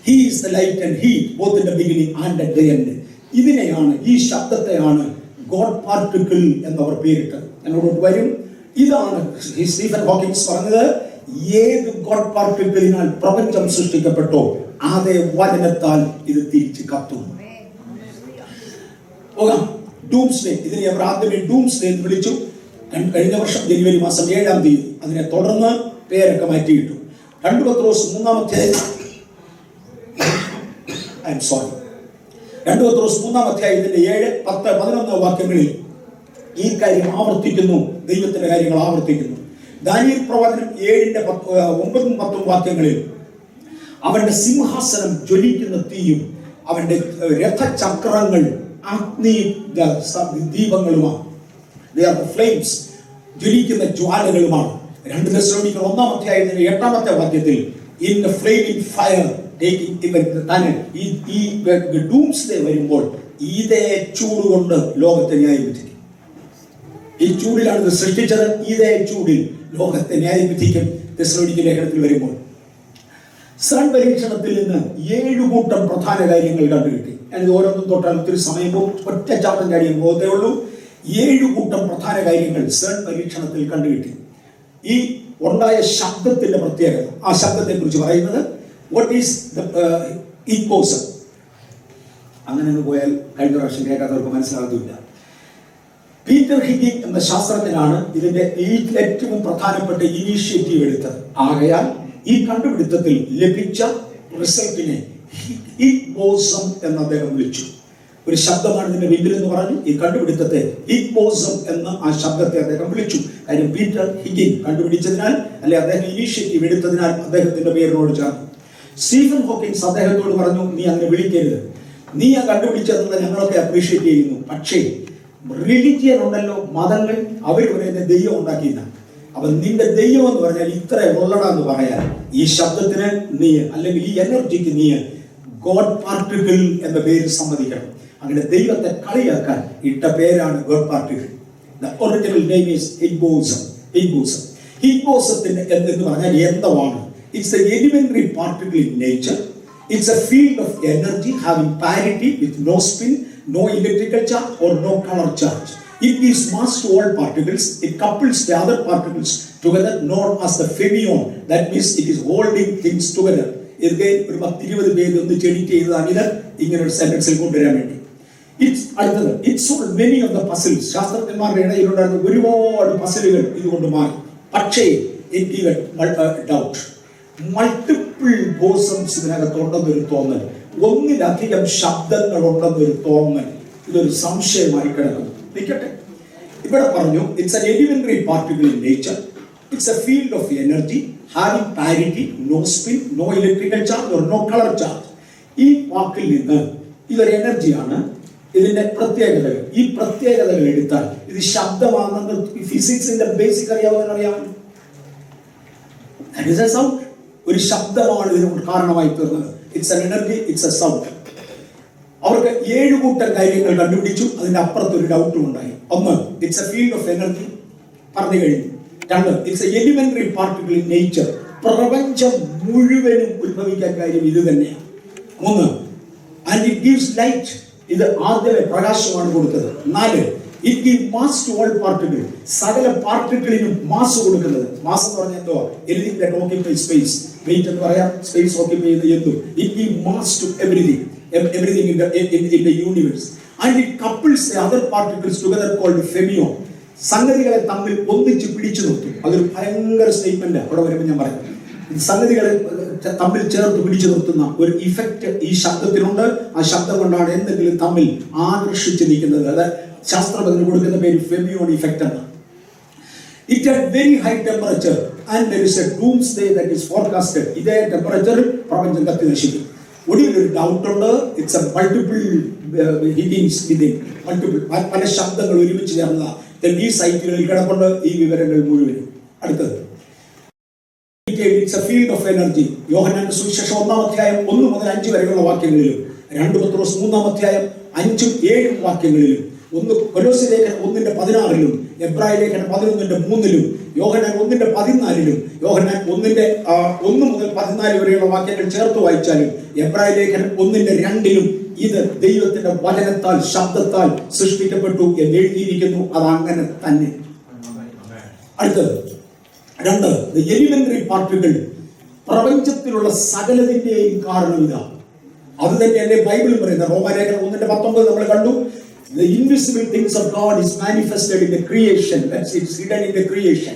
He is the light and heat both in the beginning and at the end. ഇതിനെയാണ്, ഈ ശബ്ദത്തെയാണ് ഗോഡ് പാർട്ടിക്കിൾ എന്നവർ പേരിട്ടത്. എന്നോട് വരും. ഇതാണ് സ്റ്റീഫൻ ഹോക്കിൻസ് പറഞ്ഞത്, ഏത് ഗോഡ് പാർട്ടിക്കിളിനാൽ പ്രപഞ്ചം സൃഷ്ടിക്കപ്പെട്ടോ അതേ വചനത്താൽ ഇത് തിരിച്ച് കത്തും. പോകാം. ഡൂംസ്ഡേ, ഇതിനെ അവർ ആദ്യമേ ഡൂംസ്ഡേ എന്ന് വിളിച്ചു. കഴിഞ്ഞ വർഷം ജനുവരി മാസം 7-ാം തീയതി അതിനെ തുടർന്ന് പേരൊക്കെ മാറ്റിയിട്ടു. 2 പത്രോസ് 3-ാം അധ്യായത്തിന്റെ 7, 10, 11 വാക്യങ്ങളിൽ ഈ കാര്യം ആവർത്തിക്കുന്നു. ദൈവത്തിന്റെ കാര്യങ്ങൾ ആവർത്തിക്കുന്നു. ദാനിയേൽ പ്രവചനം 7:9, 10 വാക്യങ്ങളിൽ അവന്റെ സിംഹാസനം ജ്വലിക്കുന്ന തീയും അവന്റെ രഥചക്രങ്ങൾ അഗ്നി ദീപങ്ങളുമാണ്. They are the flames, ജ്വലിക്കുന്ന ജ്വാലകളുമാണ്. 2 തെസ്സലോനിക്കർ 1-ാം അധ്യായത്തിന്റെ 8-ാമത്തെ വാക്യത്തിൽ in the flaming fire taking ഈ ഡൂംസ്ഡേ വരുമ്പോൾ ഇതേ ചൂട് കൊണ്ട് ലോകത്തെ ന്യായവിധിക്കും. ഈ ചൂടിലാണ് ഇത് സൃഷ്ടിച്ചത്. ഇതേ ചൂടിൽ ലോകത്തെ ന്യായവിധിക്കും തെസ്സലോനിക്ക ലേഖനത്തിൽ വരുമ്പോൾ. സൺ പരീക്ഷണത്തിൽ നിന്ന് 7 കൂട്ടം പ്രധാന കാര്യങ്ങൾ കണ്ടുകിട്ടി. ഞാനിത് ഓരോന്നും തൊട്ടാൽ ഒത്തിരി സമയം പോകും. ഒറ്റ ചാട്ടം കാര്യം പോകത്തേ ഉള്ളൂ. 7 കൂട്ടം പ്രധാന കാര്യങ്ങൾ സൺ പരീക്ഷണത്തിൽ കണ്ടുകിട്ടി. ഈ ഉണ്ടായ ശബ്ദത്തിന്റെ പ്രത്യേകത, ആ ശബ്ദത്തെ കുറിച്ച് പറയുന്നത് വാട്ട് ഈസ് ഇക്കോസം. അങ്ങനെ പോയാൽ കഴിഞ്ഞ പ്രാവശ്യം കേൾക്കാത്തവർക്ക് മനസ്സിലാകത്തില്ല. പീറ്റർ ഹിഗിൻ എന്ന ശാസ്ത്രജ്ഞനാണ് ഇതിന്റെ ഏറ്റവും പ്രധാനപ്പെട്ട ഇനീഷ്യേറ്റീവ് എടുത്തത്. ആകയാൽ ഈ കണ്ടുപിടുത്തത്തിൽ ലഭിച്ച റിസൾട്ടിനെ ഇക്കോസം എന്ന് അദ്ദേഹം വിളിച്ചു. ഒരു ശബ്ദമാണ് ഇതിന്റെ പിന്നിൽ എന്ന് പറഞ്ഞു. ഈ കണ്ടുപിടുത്തത്തെ ഇക്കോസം എന്ന ആ ശബ്ദത്തെ അദ്ദേഹം വിളിച്ചു. കാര്യം പീറ്റർ ഹിഗിൻ കണ്ടുപിടിച്ചതിനാൽ, അല്ലെ അദ്ദേഹം ഇനീഷ്യേറ്റീവ് എടുത്തതിനാൽ അദ്ദേഹത്തിന്റെ പേരിനോട് ചേർന്നു. സ്റ്റീഫൻ ഹോക്കിൻസ് അദ്ദേഹത്തോട് പറഞ്ഞു, നീ അങ്ങനെ വിളിക്കരുത്, നീ ആ കണ്ടുപിടിച്ചതെന്ന് ഞങ്ങളൊക്കെ അപ്രീഷിയേറ്റ് ചെയ്യുന്നു. പക്ഷേ റിലിജിയൻ ഉണ്ടല്ലോ, മതങ്ങൾ, അവർ പറയുന്നത് ദൈവം ഉണ്ടാക്കിയതാണ്. അപ്പൊ നിന്റെ ദൈവം എന്ന് പറഞ്ഞാൽ ഇത്ര ഉള്ളടാന്ന് പറയാൻ ഈ ശബ്ദത്തിന് നീ അല്ലെങ്കിൽ ഈ എനർജിക്ക് നീ ഗോഡ് പാർട്ടിക്കിൾ എന്ന പേര് സമ്മതിക്കണം. അങ്ങനെ ദൈവത്തെ കളിയാക്കാൻ ഇട്ട പേരാണ് God particle. The original name is Higbosom. ഹിഗ്ബോസത്തിന് എന്ന് പറഞ്ഞാൽ എന്താണ്? It's an elementary particle in nature. It's a field of energy having parity with no spin, no electrical charge or no color charge. It gives mass to all particles. It couples the other particles together, known as the fermion. That means it is holding things together. ഇതൊക്കെ ഒരു 10-20 പേര് ഒന്ന് ചെടിറ്റ് ചെയ്തതാണ് ഇത് ഇങ്ങനെ ഒരു സെന്റൻസിൽ കൊണ്ടുവരാൻ വേണ്ടി. അടുത്തത് it solve many of the puzzles. ശാസ്ത്രജ്ഞന്മാരുടെ ഇടയിലുണ്ടായിരുന്ന ഒരുപാട് പസിലുകൾ ഇതുകൊണ്ട് മാറി. പക്ഷേ it give doubt. Multiple bosoms ഇതിനകത്തുണ്ടെന്നൊരു തോന്നൽ, ഒന്നിലധികം ശബ്ദങ്ങൾ ഉണ്ടെന്നൊരു തോന്നൽ, ഇതൊരു സംശയമായി കിടക്കുന്നു. നിൽക്കട്ടെ, ഇവിടെ പറഞ്ഞു it's an elementary particle in nature. It's a field of energy having parity, no spin, no electrical charge or no colour charge. ഈ വാക്കിൽ നിന്ന് ഇതൊരു എനർജിയാണ്. ഇതിന്റെ പ്രത്യേകതകൾ, ഈ പ്രത്യേകതകൾ എടുത്താൽ ഇത് ശബ്ദമാണെന്ന് ഫിസിക്സിന്റെ ബേസിക് അറിയാവുന്നറിയാമല്ലോ. സൗണ്ട് ഒരു ശബ്ദമാണ് ഇതിന് കാരണമായി തീർന്നത്. It's an energy, it's A sound. അവർക്ക് 7 കൂട്ടം കാര്യങ്ങൾ കണ്ടുപിടിച്ചു. അതിന്റെ അപ്പുറത്ത് ഒരു ഡൗട്ടും ഉണ്ടായി. ഒന്ന്, it's a field of energy പറഞ്ഞു കഴിഞ്ഞു. 2, it's A elementary particle in nature. പ്രപഞ്ചം മുഴുവനും ഉത്ഭവിക്കാൻ കാര്യം ഇത് തന്നെയാണ്. 3, ആൻഡ് ഇറ്റ് ഗീവ്സ് ലൈറ്റ്. ഇത് ആദ്യമേ പ്രകാശമാണ് കൊടുത്തത്. 4, it give mass to all particle. സകല പാർട്ടിക്കിളിനും മാസ് കൊടുക്കുന്നത്. മാസ് എന്ന് പറഞ്ഞാൽ എന്തോ anything that occupies space. Weight എന്ന് പറയാം, സ്പേസ് ഓക്യുപൈ ചെയ്യുന്ന എന്തും. It give mass to everything in the universe, and it couples the other particles together called fermion. സംഗതികളെ തമ്മിൽ ഒന്നിച്ച് പിടിച്ചു നിർത്തും. അതൊരു ഭയങ്കര സ്റ്റേറ്റ്മെന്റ്. അവിടെ വരുമ്പോൾ ഞാൻ പറയാം. സംഗതികളെ തമ്മിൽ ചേർത്ത് പിടിച്ചു നിർത്തുന്ന ഒരു ഇഫക്റ്റ് ഈ ശബ്ദത്തിനുണ്ട്. ആ ശബ്ദം കൊണ്ടാണ് എന്തെങ്കിലും തമ്മിൽ ആകർഷിച്ച് നിൽക്കുന്നത്. അത് ശാസ്ത്രപരത്തിന് കൊടുക്കുന്ന പേര് ഫെമിയോൺ ഇഫക്റ്റ് ആണ്. It had very high temperature and there is a doomsday that is forecasted. ഇതേ ടെമ്പറേച്ചറിൽ പ്രപഞ്ചം കത്തി നശിക്കും. ഒടുവിലൊരു ഡൗട്ട് ഉണ്ട്. It's a multiple hittings within, multiple പല ശബ്ദങ്ങൾ ഒരുമിച്ച് ചേർന്ന ഈ സൈറ്റുകളിൽ കിടപ്പുണ്ട് ഈ വിവരങ്ങൾ മുഴുവനും. അടുത്തത് it's a field of energy. യോഹന്നാന്റെ സുവിശേഷം 1-ാം അധ്യായം 1 മുതൽ 5 വരെയുള്ള വാക്യങ്ങളിലും, 2 പത്രോസ് 3-ാം അധ്യായം 5-ഉം 7-ഉം വാക്യങ്ങളിലും, 1 കൊലോസ്യ ലേഖനം 1:16-ലും, എബ്രായ ലേഖനം 11:3-ലും, യോഹന്നാൻ 1:14-ലും, യോഹന്നാൻ 1 മുതൽ 14 വരെയുള്ള വാക്യങ്ങൾ ചേർത്ത് വായിച്ചാലും എബ്രായ ലേഖനം 1:2-ലും ഇത് ദൈവത്തിന്റെ വചനത്താൽ ശബ്ദത്താൽ സൃഷ്ടിക്കപ്പെട്ടു എന്ന് എഴുതിയിരിക്കുന്നു. അത് അങ്ങനെ തന്നെ. അടുത്തത് 2, എലിമെന്ററി പാർട്ടിക്കിൾ. പ്രപഞ്ചത്തിലുള്ള സകലതിന്റെയും കാരണം ഇതാണ്. അത് തന്നെയല്ലേ ബൈബിളിൽ പറയുന്നത്. റോമാലേഖനം 1:19 നമ്മൾ കണ്ടു. The invisible things of God is manifested in the creation. That's it's hidden in the creation.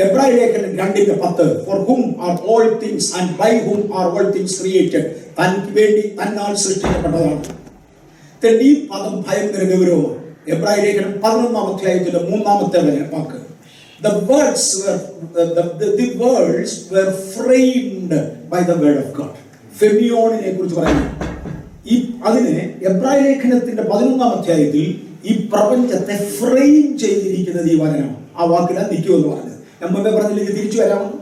എബ്രായ ലേഖനം 2:10 For whom are all things and by whom are all things created. തനിക്ക് വേണ്ടി തന്നാൽ സൃഷ്ടിക്കപ്പെട്ടതാണ്. ഈ പദം ഭയങ്കര ഗൗരവമാണ്. എബ്രായ ലേഖനം 11-ാം അധ്യായത്തിലെ 3-ാമത്തെ വാക്ക്. The words were framed by the word of God. ഫെമിയോണിനെ കുറിച്ച് പറയുന്നു. ഈ അതിനെ എബ്രായ ലേഖനത്തിന്റെ 11-ാം അധ്യായത്തിൽ ഈ പ്രപഞ്ചത്തെ ഫ്രെയിം ചെയ്തിരിക്കുന്നത് ഈ വചനമാണ്. ആ വാക്കിലാണ് നിൽക്കുമെന്ന് പറഞ്ഞത്. ഞാൻ മുമ്പേ പറഞ്ഞില്ലെങ്കിൽ തിരിച്ചു വരാമെന്ന്.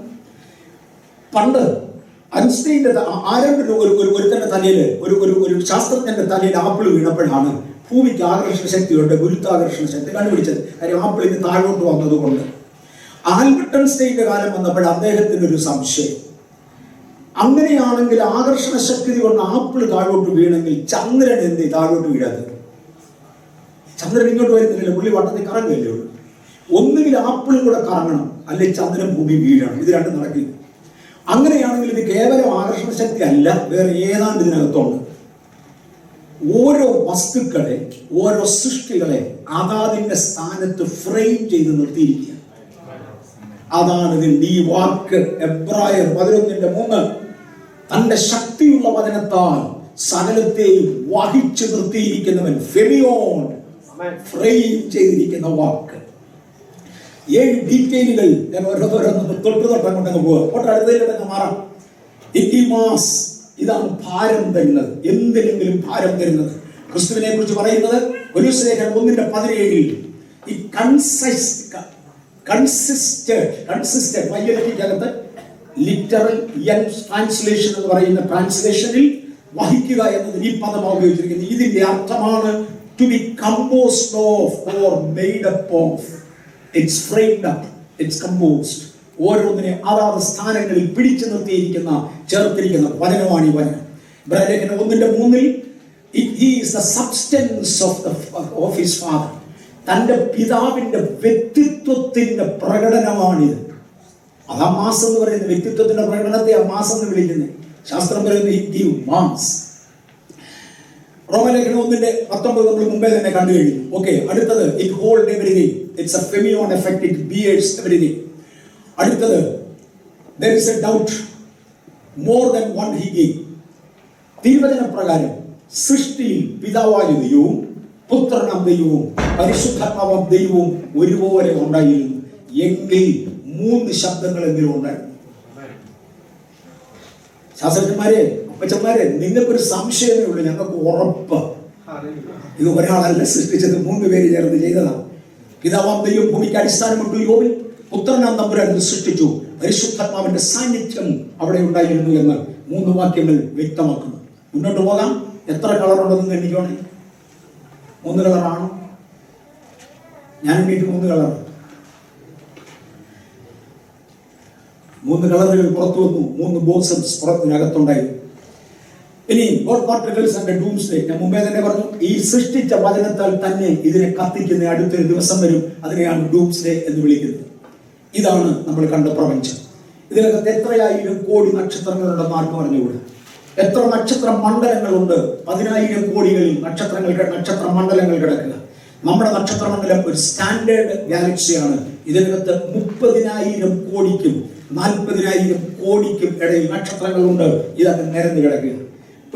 പണ്ട് ഐൻസ്റ്റൈന്റെ ഒരുത്തന്റെ തലയിൽ ഒരു ശാസ്ത്രജ്ഞന്റെ തലയിൽ ആപ്പിൾ വീണപ്പോഴാണ് ഭൂമിക്ക് ആകർഷണ ശക്തിയുണ്ട്, ഗുരുത്വാകർഷണ ശക്തി കണ്ടുപിടിച്ചത്. കാര്യം ആപ്പിളിന് താഴോട്ട് വന്നതുകൊണ്ട്. ആൽബർട്ട് ഐൻസ്റ്റൈന്റെ കാലം വന്നപ്പോൾ അദ്ദേഹത്തിന് ഒരു സംശയം. അങ്ങനെയാണെങ്കിൽ ആകർഷണ ശക്തി കൊണ്ട് ആപ്പിൾ താഴോട്ട് വീണെങ്കിൽ ചന്ദ്രൻ എന്തേ താഴോട്ട് വീഴാത്തത്? ചന്ദ്രൻ ഇങ്ങോട്ട് വരുന്നില്ലല്ലോ, പുള്ളി വട്ടത്തിൽ കറങ്ങുകയല്ലേ ഉള്ളൂ. ഒന്നുകിൽ ആപ്പിളും കൂടെ കറങ്ങണം, അല്ലെങ്കിൽ ചന്ദ്രൻ ഭൂമി വീഴണം. ഇത് രണ്ടും നടക്കില്ല. അങ്ങനെയാണെങ്കിൽ ഇത് കേവലം ആകർഷണ ശക്തി അല്ല, വേറെ ഏതാണ്ട് ഇതിനകത്തുണ്ട്. ഓരോ വസ്തുക്കളെ, ഓരോ സൃഷ്ടികളെ അതാതിന്റെ സ്ഥാനത്ത് ഫ്രെയിം ചെയ്ത് നിർത്തിയിരിക്കുക. അതാണ് ഇതിന്റെ ഈ വാക്ക്. എബ്രായർ 11:3 തന്റെ ശക്തിയുള്ള വചനത്താൽ സകലത്തെയും വഹിച്ചു നിർത്തിയിരിക്കുന്നവൻ. ഫെമിയോൺ, ഫ്രെയിം ചെയ്തിരിക്കുന്ന വാക്ക്. 7 ഡീറ്റെയിലുകൾ ഞാൻ ഓരോന്നോരോന്ന് തൊട്ടങ്ങോട്ടങ്ങ് പോവുക. അടുത്തതിലൊക്കെ മാറാം. മാസ്, ഇതാണ് ഭാരം തരുന്നത്. എന്തിനെങ്കിലും ഭാരം തരുന്നത്. ക്രിസ്തുവിനെ കുറിച്ച് പറയുന്നത് കൊലോസ്യ ലേഖനം 1:17 ഈ കൺസിസ്റ്റഡ് മയ്യലറ്റിക്കകത്ത് ലിറ്ററൽ ട്രാൻസ്ലേഷൻ എന്ന് പറയുന്ന ട്രാൻസ്ലേഷനിൽ വഹിക്കുക എന്നതിന് ഈ പദമാണ് ഉപയോഗിച്ചിരിക്കുന്നത്. ഇതിന്റെ അർത്ഥമാണ് to be composed of or made up of. It's framed up, it's composed. ഓരോന്നിനെ അതാത് സ്ഥാനങ്ങളിൽ പിടിച്ചു നിർത്തിയിരിക്കുന്ന ചേർത്തിരിക്കുന്ന വചനമാണ് ഈ വചനം. Ibrahim 1:3 he is the substance of his father. തന്റെ പിതാവിന്റെ വ്യക്തിത്വത്തിന്റെ പ്രകടനമാണിത്. അതാ മാസം എന്ന് പറയുന്നത്, വ്യക്തിത്വത്തിന്റെ പ്രകടനത്തെ ആ മാസം എന്ന് വിളിക്കുന്നത്. ശാസ്ത്രം പറയുന്നത് he give mass. റോമലേഖനം 1:19 നമ്മൾ മുമ്പേ തന്നെ കണ്ടു കഴിഞ്ഞു. ഓക്കെ, അടുത്തത് it hold everything. It's a feminine effect, it bears everything. അടുത്തത് there is a doubt more than one he gave. തിരുവചന പ്രകാരം സൃഷ്ടിയിൽ പിതാവായ ദൈവവും പുത്രനാം ദൈവവും പരിശുദ്ധാത്മാവാം ദൈവവും ഒരുപോലെ ഉണ്ടായിരുന്നു എങ്കിൽ 3 ശബ്ദങ്ങളെങ്കിലും ഉണ്ടായിരുന്നു. ശാസ്ത്രജ്ഞന്മാരെ, അപ്പച്ചന്മാരെ, നിങ്ങൾക്കൊരു സംശയമേ ഉള്ളൂ, ഞങ്ങൾക്ക് ഉറപ്പ് ഇത് ഒരാളല്ല സൃഷ്ടിച്ചത്, 3 പേര് ചേർന്ന് ചെയ്തതാണ്. പിതാവാം ദൈവം ഭൂമിക്ക് അടിസ്ഥാനമിട്ടു യോബിൽ, പുത്രനാം തമ്പുരാൻ സൃഷ്ടിച്ചു, പരിശുദ്ധാത്മാവിന്റെ സാന്നിധ്യം അവിടെ ഉണ്ടായിരുന്നു എന്ന് 3 വാക്യങ്ങൾ വ്യക്തമാക്കുന്നു. മുന്നോട്ട് പോകാം. എത്ര കളറുണ്ടെന്ന് എണ്ണിക്കോണേ. 3 കളറാണോ? ഞാൻ എണ്ണീട്ട് 3 കളർ, 3 കളറുകൾ പുറത്തു വന്നു. 3 ബോക്സസ് പുറത്തിനകത്തുണ്ടായിരുന്നു. ഇനി ഗോഡ് പാർട്ടിക്കിൾസ് ആൻഡ് ഡൂംസ്ഡേ, ഞാൻ മുമ്പേ തന്നെ പറഞ്ഞു, ഈ സൃഷ്ടിച്ച വചനത്താൽ തന്നെ ഇതിനെ കത്തിക്കുന്ന അടുത്തൊരു ദിവസം വരും, അതിനെയാണ് ഡൂംസ്ഡേ എന്ന് വിളിക്കുന്നത്. ഇതാണ് നമ്മൾ കണ്ട പ്രപഞ്ചം. ഇതിനകത്ത് എത്രയായിരം കോടി നക്ഷത്രങ്ങളുണ്ടെന്ന് ആർക്കും അറിഞ്ഞുകൂടാ. എത്ര നക്ഷത്ര മണ്ഡലങ്ങളുണ്ട്? 10,000 കോടികളിൽ നക്ഷത്ര മണ്ഡലങ്ങൾ കിടക്കുക. നമ്മുടെ നക്ഷത്രമണ്ഡലം ഒരു സ്റ്റാൻഡേർഡ് ഗാലക്സിയാണ്. ഇതിനകത്ത് 30,000 കോടിക്കും 40,000 കോടിക്കും ഇടയിൽ നക്ഷത്രങ്ങളുണ്ട്. ഇതൊക്കെ നിരന്ന് കിടക്കുക.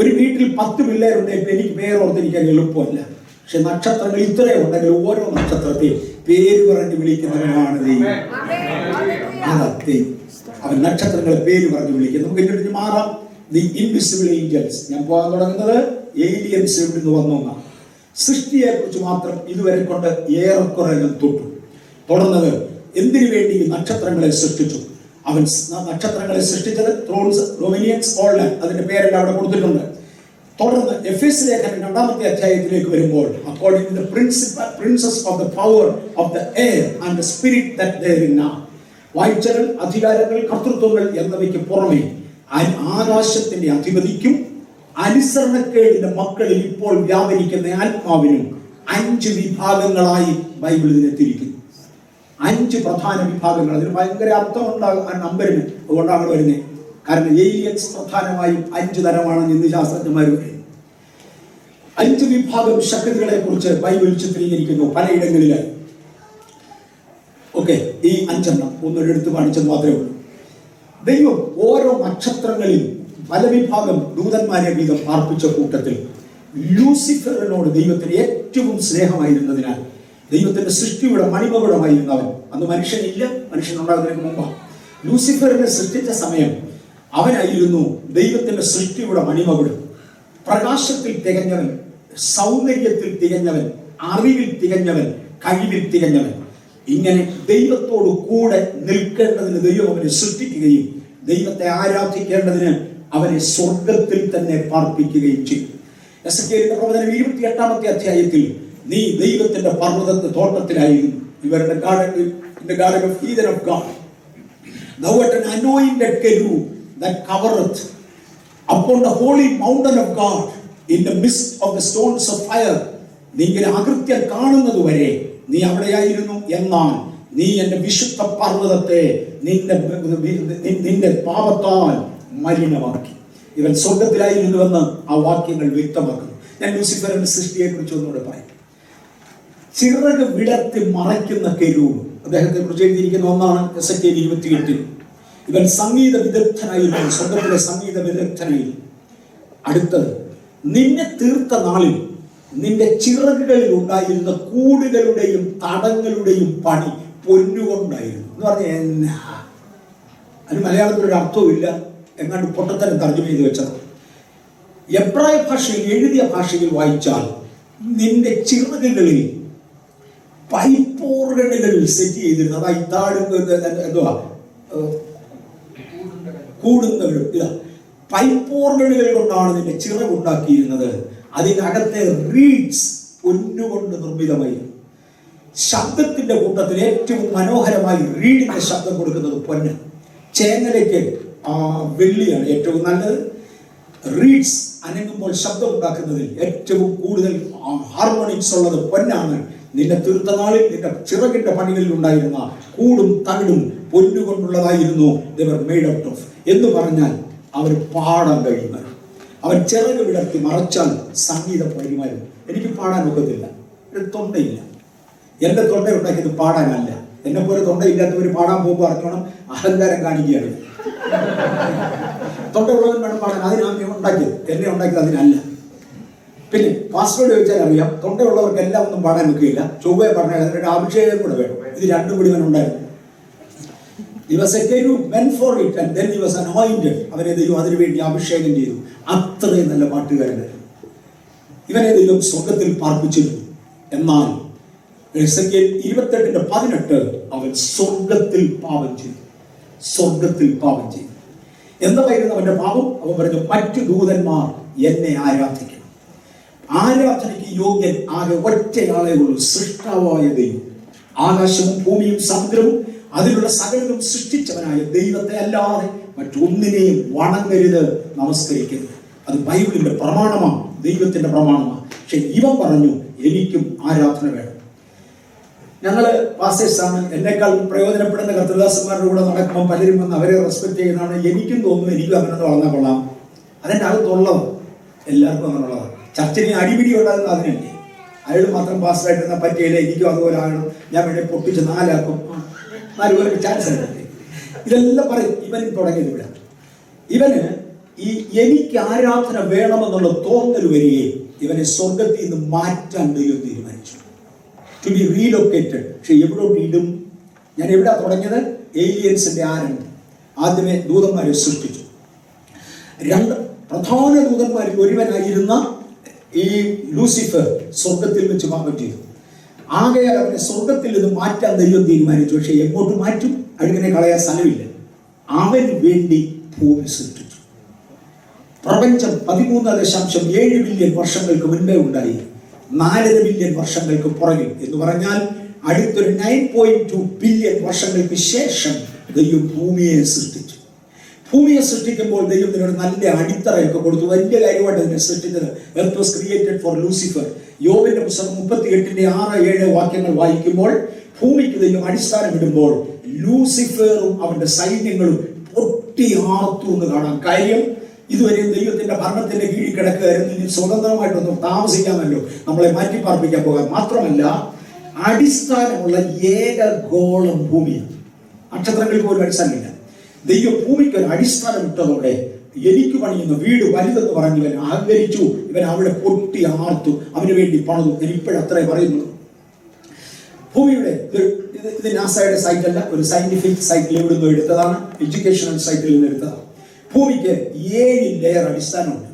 ഒരു വീട്ടിൽ 10 പിള്ളേരുണ്ടെങ്കിൽ എനിക്ക് പേരോർത്തിരിക്കാൻ എളുപ്പമല്ല. പക്ഷെ നക്ഷത്രങ്ങൾ ഇത്രയും ഉണ്ടെങ്കിൽ ഓരോ നക്ഷത്രത്തെയും പേര് പറഞ്ഞ് വിളിക്കുന്നവനാണ് ദൈവം. അവൻ നക്ഷത്രങ്ങളെ പേര് പറഞ്ഞ് വിളിക്കും. നമുക്ക് ഇങ്ങോട്ട് മാറാം. The invisible angels. ഞാൻ പോകാൻ തുടങ്ങുന്നത് ഏലിയൻസ് എവിടെ നിന്ന് വന്നോന്നാണ്. സൃഷ്ടിയെ കുറിച്ച് മാത്രം ഇതുവരെ കൊണ്ട് ഏറെക്കുറെ തൊട്ടു. തുടർന്നത് എന്തിനു വേണ്ടി നക്ഷത്രങ്ങളെ സൃഷ്ടിച്ചു? അവൻ നക്ഷത്രങ്ങളെ സൃഷ്ടിച്ചത് ത്രോൺസ്, ഡൊമിനിയൻസ്, ഓൾഡ്, അതിന്റെ പേരെല്ലാം അവിടെ കൊടുത്തിട്ടുണ്ട്. തുടർന്ന് എഫേസ്യ ലേഖനം 2-ാമത്തെ അധ്യായത്തിലേക്ക് വരുമ്പോൾ according to the princes of the power of the air and the spirit that there in നാ, വാഴ്ചകൾ, അധികാരങ്ങൾ, കർത്തൃത്വങ്ങൾ എന്നിവയ്ക്ക് പുറമെ ആകാശത്തിന്റെ അധിപതിക്കും അനുസരണക്കേടിന്റെ മക്കളിൽ ഇപ്പോൾ വ്യാപരിക്കുന്ന ആത്മാവിനും 5 വിഭാഗങ്ങളായി ബൈബിൾ ഇതിനെത്തിയിരിക്കുന്നു. 5 പ്രധാന വിഭാഗങ്ങൾ. അതിന് ഭയങ്കര അർത്ഥമുണ്ടാകും ആ നമ്പറിന്. അതുകൊണ്ടാണ് വരുന്നത്. കാരണം ഏലിയൻസ് പ്രധാനമായും 5 തരമാണെന്ന് ഇന്ന് ശാസ്ത്രജ്ഞന്മാർ പറയുന്നു. 5 വിഭാഗം ശക്തികളെ കുറിച്ച് ബൈബിൾ ചിത്രീകരിക്കുന്നു പലയിടങ്ങളിലായി. ഓക്കെ, ഈ 5 എണ്ണം ഒന്നെടുത്ത് കാണിച്ചത് മാത്രമേ ഉള്ളൂ. ദൈവം ഓരോ നക്ഷത്രങ്ങളിൽ പല വിഭാഗം ദൂതന്മാരെ വീതം പാർപ്പിച്ച കൂട്ടത്തിൽ ലൂസിഫറിനോട് ദൈവത്തിന് ഏറ്റവും സ്നേഹമായിരുന്നതിനാൽ ദൈവത്തിന്റെ സൃഷ്ടിയുടെ മണിമകുടമായിരുന്നവൻ. അന്ന് മനുഷ്യനില്ല, മനുഷ്യൻ ഉണ്ടാകുന്നതിന് മുമ്പാണ്. ലൂസിഫറിനെ സൃഷ്ടിച്ച സമയം അവനായിരുന്നു ദൈവത്തിന്റെ സൃഷ്ടിയുടെ മണിമകുടം. പ്രകാശത്തിൽ തികഞ്ഞവൻ, സൗന്ദര്യത്തിൽ തികഞ്ഞവൻ, അറിവിൽ തികഞ്ഞവൻ, കഴിവിൽ തികഞ്ഞവൻ. ഇങ്ങനെ ദൈവത്തോട് കൂടെ നിൽക്കേണ്ടതിന് ദൈവം അവനെ സൃഷ്ടിക്കുകയും ദൈവത്തെ ആരാധിക്കേണ്ടതിന് അവനെ സ്വർഗത്തിൽ തന്നെ പാർപ്പിക്കുകയും ചെയ്തു. എസെക്കിയേലിന്റെ പ്രവചനം 28-ാമത്തെ അധ്യായത്തിൽ നീ ദൈവത്തിന്റെ പർവ്വതത്തിന്റെ തോട്ടത്തിലായിരുന്നു. ഇവരുടെ garden of Eden of God. Thou art an anointed cherub that covereth upon the holy mountain of God in the midst of the stones of fire. നീ ഇങ്ങനെ അകൃത്യം കാണുന്നത് വരെ നീ അവിടെയായിരുന്നു. എന്നാൽ നീ എന്റെ വിശുദ്ധ പർവ്വതത്തെ നിന്റെ പാപത്താൽ മലിനമാക്കി. ഇവൻ സ്വർഗത്തിലായിരുന്നുവെന്ന് ആ വാക്യങ്ങൾ വ്യക്തമാക്കുന്നു. ഞാൻ ലൂസിഫറിന്റെ സൃഷ്ടിയെ കുറിച്ച് ഒന്നുകൂടെ പറയാം. ചിറക് വിടർത്തി മറയ്ക്കുന്ന കെരൂബ്, അദ്ദേഹത്തെ കുറിച്ച് എഴുതിയിരിക്കുന്ന ഒന്നാണ് എസെക്കിയേൽ 28. ഇവൻ സംഗീത വിദഗ്ധനായിരുന്നു, സ്വർഗത്തിലെ സംഗീത വിദഗ്ധനായിരുന്നു. അടുത്തത്, നിന്നെ തീർത്ത നാളിൽ നിന്റെ ചിറകുകളിൽ ഉണ്ടായിരുന്ന കൂടുകളുടെയും തടങ്ങളുടെയും പണി പൊന്നുകൊണ്ടായിരുന്നു എന്ന് പറഞ്ഞ എന്നാ, അതിന് മലയാളത്തിലൊരു അർത്ഥവും ഇല്ല. എങ്ങാണ്ട് പൊട്ടത്തരം തർജ്ജമ ചെയ്ത് വെച്ചത്. എബ്രായ ഭാഷയിൽ, എഴുതിയ ഭാഷയിൽ വായിച്ചാൽ നിന്റെ ചിറകുകളിൽ പൈപ്പോർഗണുകൾ സെറ്റ് ചെയ്തിരുന്നു. അതാ ഇതാടും എന്തുവാ കൂടുന്നവരും ഇതാ പൈപ്പോർഗണുകൾ കൊണ്ടാണ് നിന്റെ ചിറകുണ്ടാക്കിയിരുന്നത്. അതിനകത്തെ റീഡ്സ് പൊന്നുകൊണ്ട് നിർമ്മിതമായിരുന്നു. ശബ്ദത്തിന്റെ കൂട്ടത്തിൽ ഏറ്റവും മനോഹരമായി റീഡിന്റെ ശബ്ദം കൊടുക്കുന്നത് പൊന്ന്. ചേങ്ങലയ്ക്ക് വെള്ളിയാണ് ഏറ്റവും നല്ലത്. റീഡ്സ് അനങ്ങുമ്പോൾ ശബ്ദം ഉണ്ടാക്കുന്നതിൽ ഏറ്റവും കൂടുതൽ ഹാർമോണിക്സ് ഉള്ളത് പൊന്നാണ്. നിന്റെ തീർത്ഥനാളിൽ നിന്റെ ചിറകിന്റെ പണികളിൽ ഉണ്ടായിരുന്ന കൂടും തകിടും പൊന്നുകൊണ്ടുള്ളതായിരുന്നു. they were made out of എന്ന് പറഞ്ഞാൽ അവർ പാടാൻ കഴിയുമായിരുന്നു. അവൻ ചിറക് വിടർത്തി മറച്ചാൽ സംഗീതം പഠിക്കുമായിരുന്നു. എനിക്ക് പാടാൻ ഒക്കത്തില്ല, ഒരു തൊണ്ടയില്ല. എന്റെ തൊണ്ട ഉണ്ടാക്കിയത് പാടാനല്ല. എന്നെ പോലെ തൊണ്ടയില്ലാത്തവർ പാടാൻ പോകുമ്പോൾ അറിഞ്ഞോണം അഹങ്കാരം കാണിക്കുകയാണ്. തൊണ്ട ഉള്ളവൻ വേണം പാടാൻ. അതിനാണ് ഉണ്ടാക്കിയത്. എന്നെ ഉണ്ടാക്കിയത് അതിനല്ല. പിന്നെ പാസ്റ്ററോട് ചോദിച്ചാൽ അറിയാം, തൊണ്ടയുള്ളവർക്ക് എല്ലാം ഒന്നും പാടാൻ നിൽക്കുകയില്ല. ചൊവ്വയെ പറഞ്ഞാൽ അതിനൊരു അഭിഷേകം കൂടെ വേണം. ഇത് രണ്ടും കൂടി അവനുണ്ടായിരുന്നു. He was a cherub meant for it and then he was anointed. അവനെ ദൈവം അതിനു വേണ്ടി അഭിഷേകം ചെയ്തു. അത്രയും നല്ല പാട്ടുകാരനായിരുന്നു. ഇവനെ ദൈവം സ്വർഗത്തിൽ പാർപ്പിച്ചിരുന്നു. എന്നാൽ 28:18 അവൻ സ്വർഗത്തിൽ പാപം ചെയ്തു. സ്വർഗത്തിൽ പാപം ചെയ്തു. എന്തായിരുന്നു അവന്റെ പാപം? അവൻ പറഞ്ഞു, മറ്റു ദൂതന്മാർ എന്നെ ആരാധിക്കണം. ആരാധനയ്ക്ക് യോഗ്യൻ ആകെ ഒറ്റയാളേ ഉള്ളൂ, സൃഷ്ടാവായ ദൈവം. ആകാശവും ഭൂമിയും സമുദ്രവും അതിലുള്ള സകലതും സൃഷ്ടിച്ചവനായ ദൈവത്തെ അല്ലാതെ മറ്റൊന്നിനെയും വണങ്ങരുത്, നമസ്കരിക്കരുത്. അത് ബൈബിളിന്റെ പ്രമാണമാണ്, ദൈവത്തിന്റെ പ്രമാണമാണ്. പക്ഷെ ഇവൻ പറഞ്ഞു, എനിക്കും ആരാധന വേണം. ഞങ്ങള് പാസ്റ്റേഴ്സാണ്. എന്നെക്കാൾ പ്രയോജനപ്പെടുന്ന കർത്തൃദാസന്മാരുടെ കൂടെ നടക്കുമ്പോൾ പലരും വന്ന് അവരെ റെസ്പെക്ട് ചെയ്യുന്നതാണ്. എനിക്കും തോന്നുന്നു എനിക്കും അങ്ങനെ വളർന്നാൽ കൊള്ളാം. അതെന്റെ അകത്തുള്ളത്. എല്ലാവർക്കും അങ്ങനെയുള്ളതാണ്. ചർച്ചിന് അടിപിടി ഉണ്ടാകുന്ന അതിനല്ലേ. അയാൾ മാത്രം പാസ്റ്ററായിട്ടിരുന്ന പറ്റിയില്ല, എനിക്കും അതുപോലെ ആകണം, ഞാൻ വേണേൽ പൊട്ടിച്ച് 4 ആക്കും, 4 പേർക്ക് ചാൻസ് എടുക്കട്ടെ. ഇതെല്ലാം പറയും. ഇവൻ തുടങ്ങിയത് ഇവിടെ. ഇവന് ഈ എനിക്ക് ആരാധന വേണമെന്നുള്ള തോന്നൽ വരികയും ഇവനെ സ്വർഗത്തിൽ നിന്ന് മാറ്റാൻ ദൈവം തീരുമാനിച്ചു. To be relocated. പക്ഷെ എവിടോട്ട് ഇടും? ഞാൻ എവിടെ തുടങ്ങിയത്? ഏലിയൻസിന്റെ ആരംഭം. ആദ്യമേ ദൂതന്മാരെ സൃഷ്ടിച്ചു. 2 പ്രധാന ദൂതന്മാരിൽ ഒരുവനായിരുന്ന ഈ ലൂസിഫർ സ്വർഗത്തിൽ വെച്ച് പാപം ചെയ്തു. ആകയാൽ അവനെ സ്വർഗത്തിൽ നിന്ന് മാറ്റാൻ ദൈവം തീരുമാനിച്ചു. പക്ഷെ എങ്ങോട്ട് മാറ്റും? അഴുകിനെ കളയാൻ സ്ഥലമില്ല. അവന് വേണ്ടി ഭൂമി സൃഷ്ടിച്ചു. പ്രപഞ്ചം 13.7 ബില്യൺ വർഷങ്ങൾക്ക് മുൻപേ ഉണ്ടായി. 4.5 ബില്യൺ വർഷങ്ങൾക്ക് പുറകിൽ എന്ന് പറഞ്ഞാൽ അടുത്തൊരു 9.2 ബില്യൺ വർഷങ്ങൾക്ക് ശേഷം ദൈവം ഭൂമിയെ സൃഷ്ടിച്ചു. ഭൂമിയെ സൃഷ്ടിക്കുമ്പോൾ ദൈവം ഇതിനൊരു നല്ല അടിത്തറയൊക്കെ കൊടുത്തു. വലിയ കാര്യമായിട്ട് അതിനെ സൃഷ്ടിച്ചത്. Earth was created for Lucifer. യോബിന്റെ പുസ്തകം 38:6-7 വാക്യങ്ങൾ വായിക്കുമ്പോൾ ഭൂമിക്ക് ദൈവം അടിസ്ഥാനം ഇടുമ്പോൾ ലൂസിഫറും അവന്റെ സൈന്യങ്ങളും പൊട്ടി ആർത്തു എന്ന് കാണാം. കാര്യം ഇതുവരെയും ദൈവത്തിന്റെ ഭരണത്തിന്റെ കീഴിൽ കിടക്കുകയായിരുന്നു. ഇനി സ്വതന്ത്രമായിട്ടൊന്നും താമസിക്കാമല്ലോ, നമ്മളെ മാറ്റിപ്പാർപ്പിക്കാൻ പോകാൻ. മാത്രമല്ല അടിസ്ഥാനമുള്ള ഏക ഗോളം ഭൂമിയാണ്. നക്ഷത്രങ്ങൾക്ക് പോലും അടിസ്ഥാനമില്ല. ദൈവം ഭൂമിക്ക് ഒരു അടിസ്ഥാനം ഇട്ടതോടെ എനിക്ക് പണിയുന്ന വീട് വലുതെന്ന് പറഞ്ഞ് ഇവൻ അഹങ്കരിച്ചു. ഇവൻ അവിടെ പൊട്ടി ആർത്തു, അവന് വേണ്ടി പണിതു. ഇപ്പോഴത്രേ പറയുന്നു. ഭൂമിയുടെ ഇത് നാസയുടെ സൈറ്റല്ല, ഒരു സയന്റിഫിക് സൈറ്റിൽ ഇവിടുന്ന് എടുത്തതാണ്, എഡ്യൂക്കേഷണൽ സൈറ്റിൽ നിന്ന് എടുത്തതാണ്. ഭൂമിക്ക് 7 ലെയർ അടിസ്ഥാനമുണ്ട്.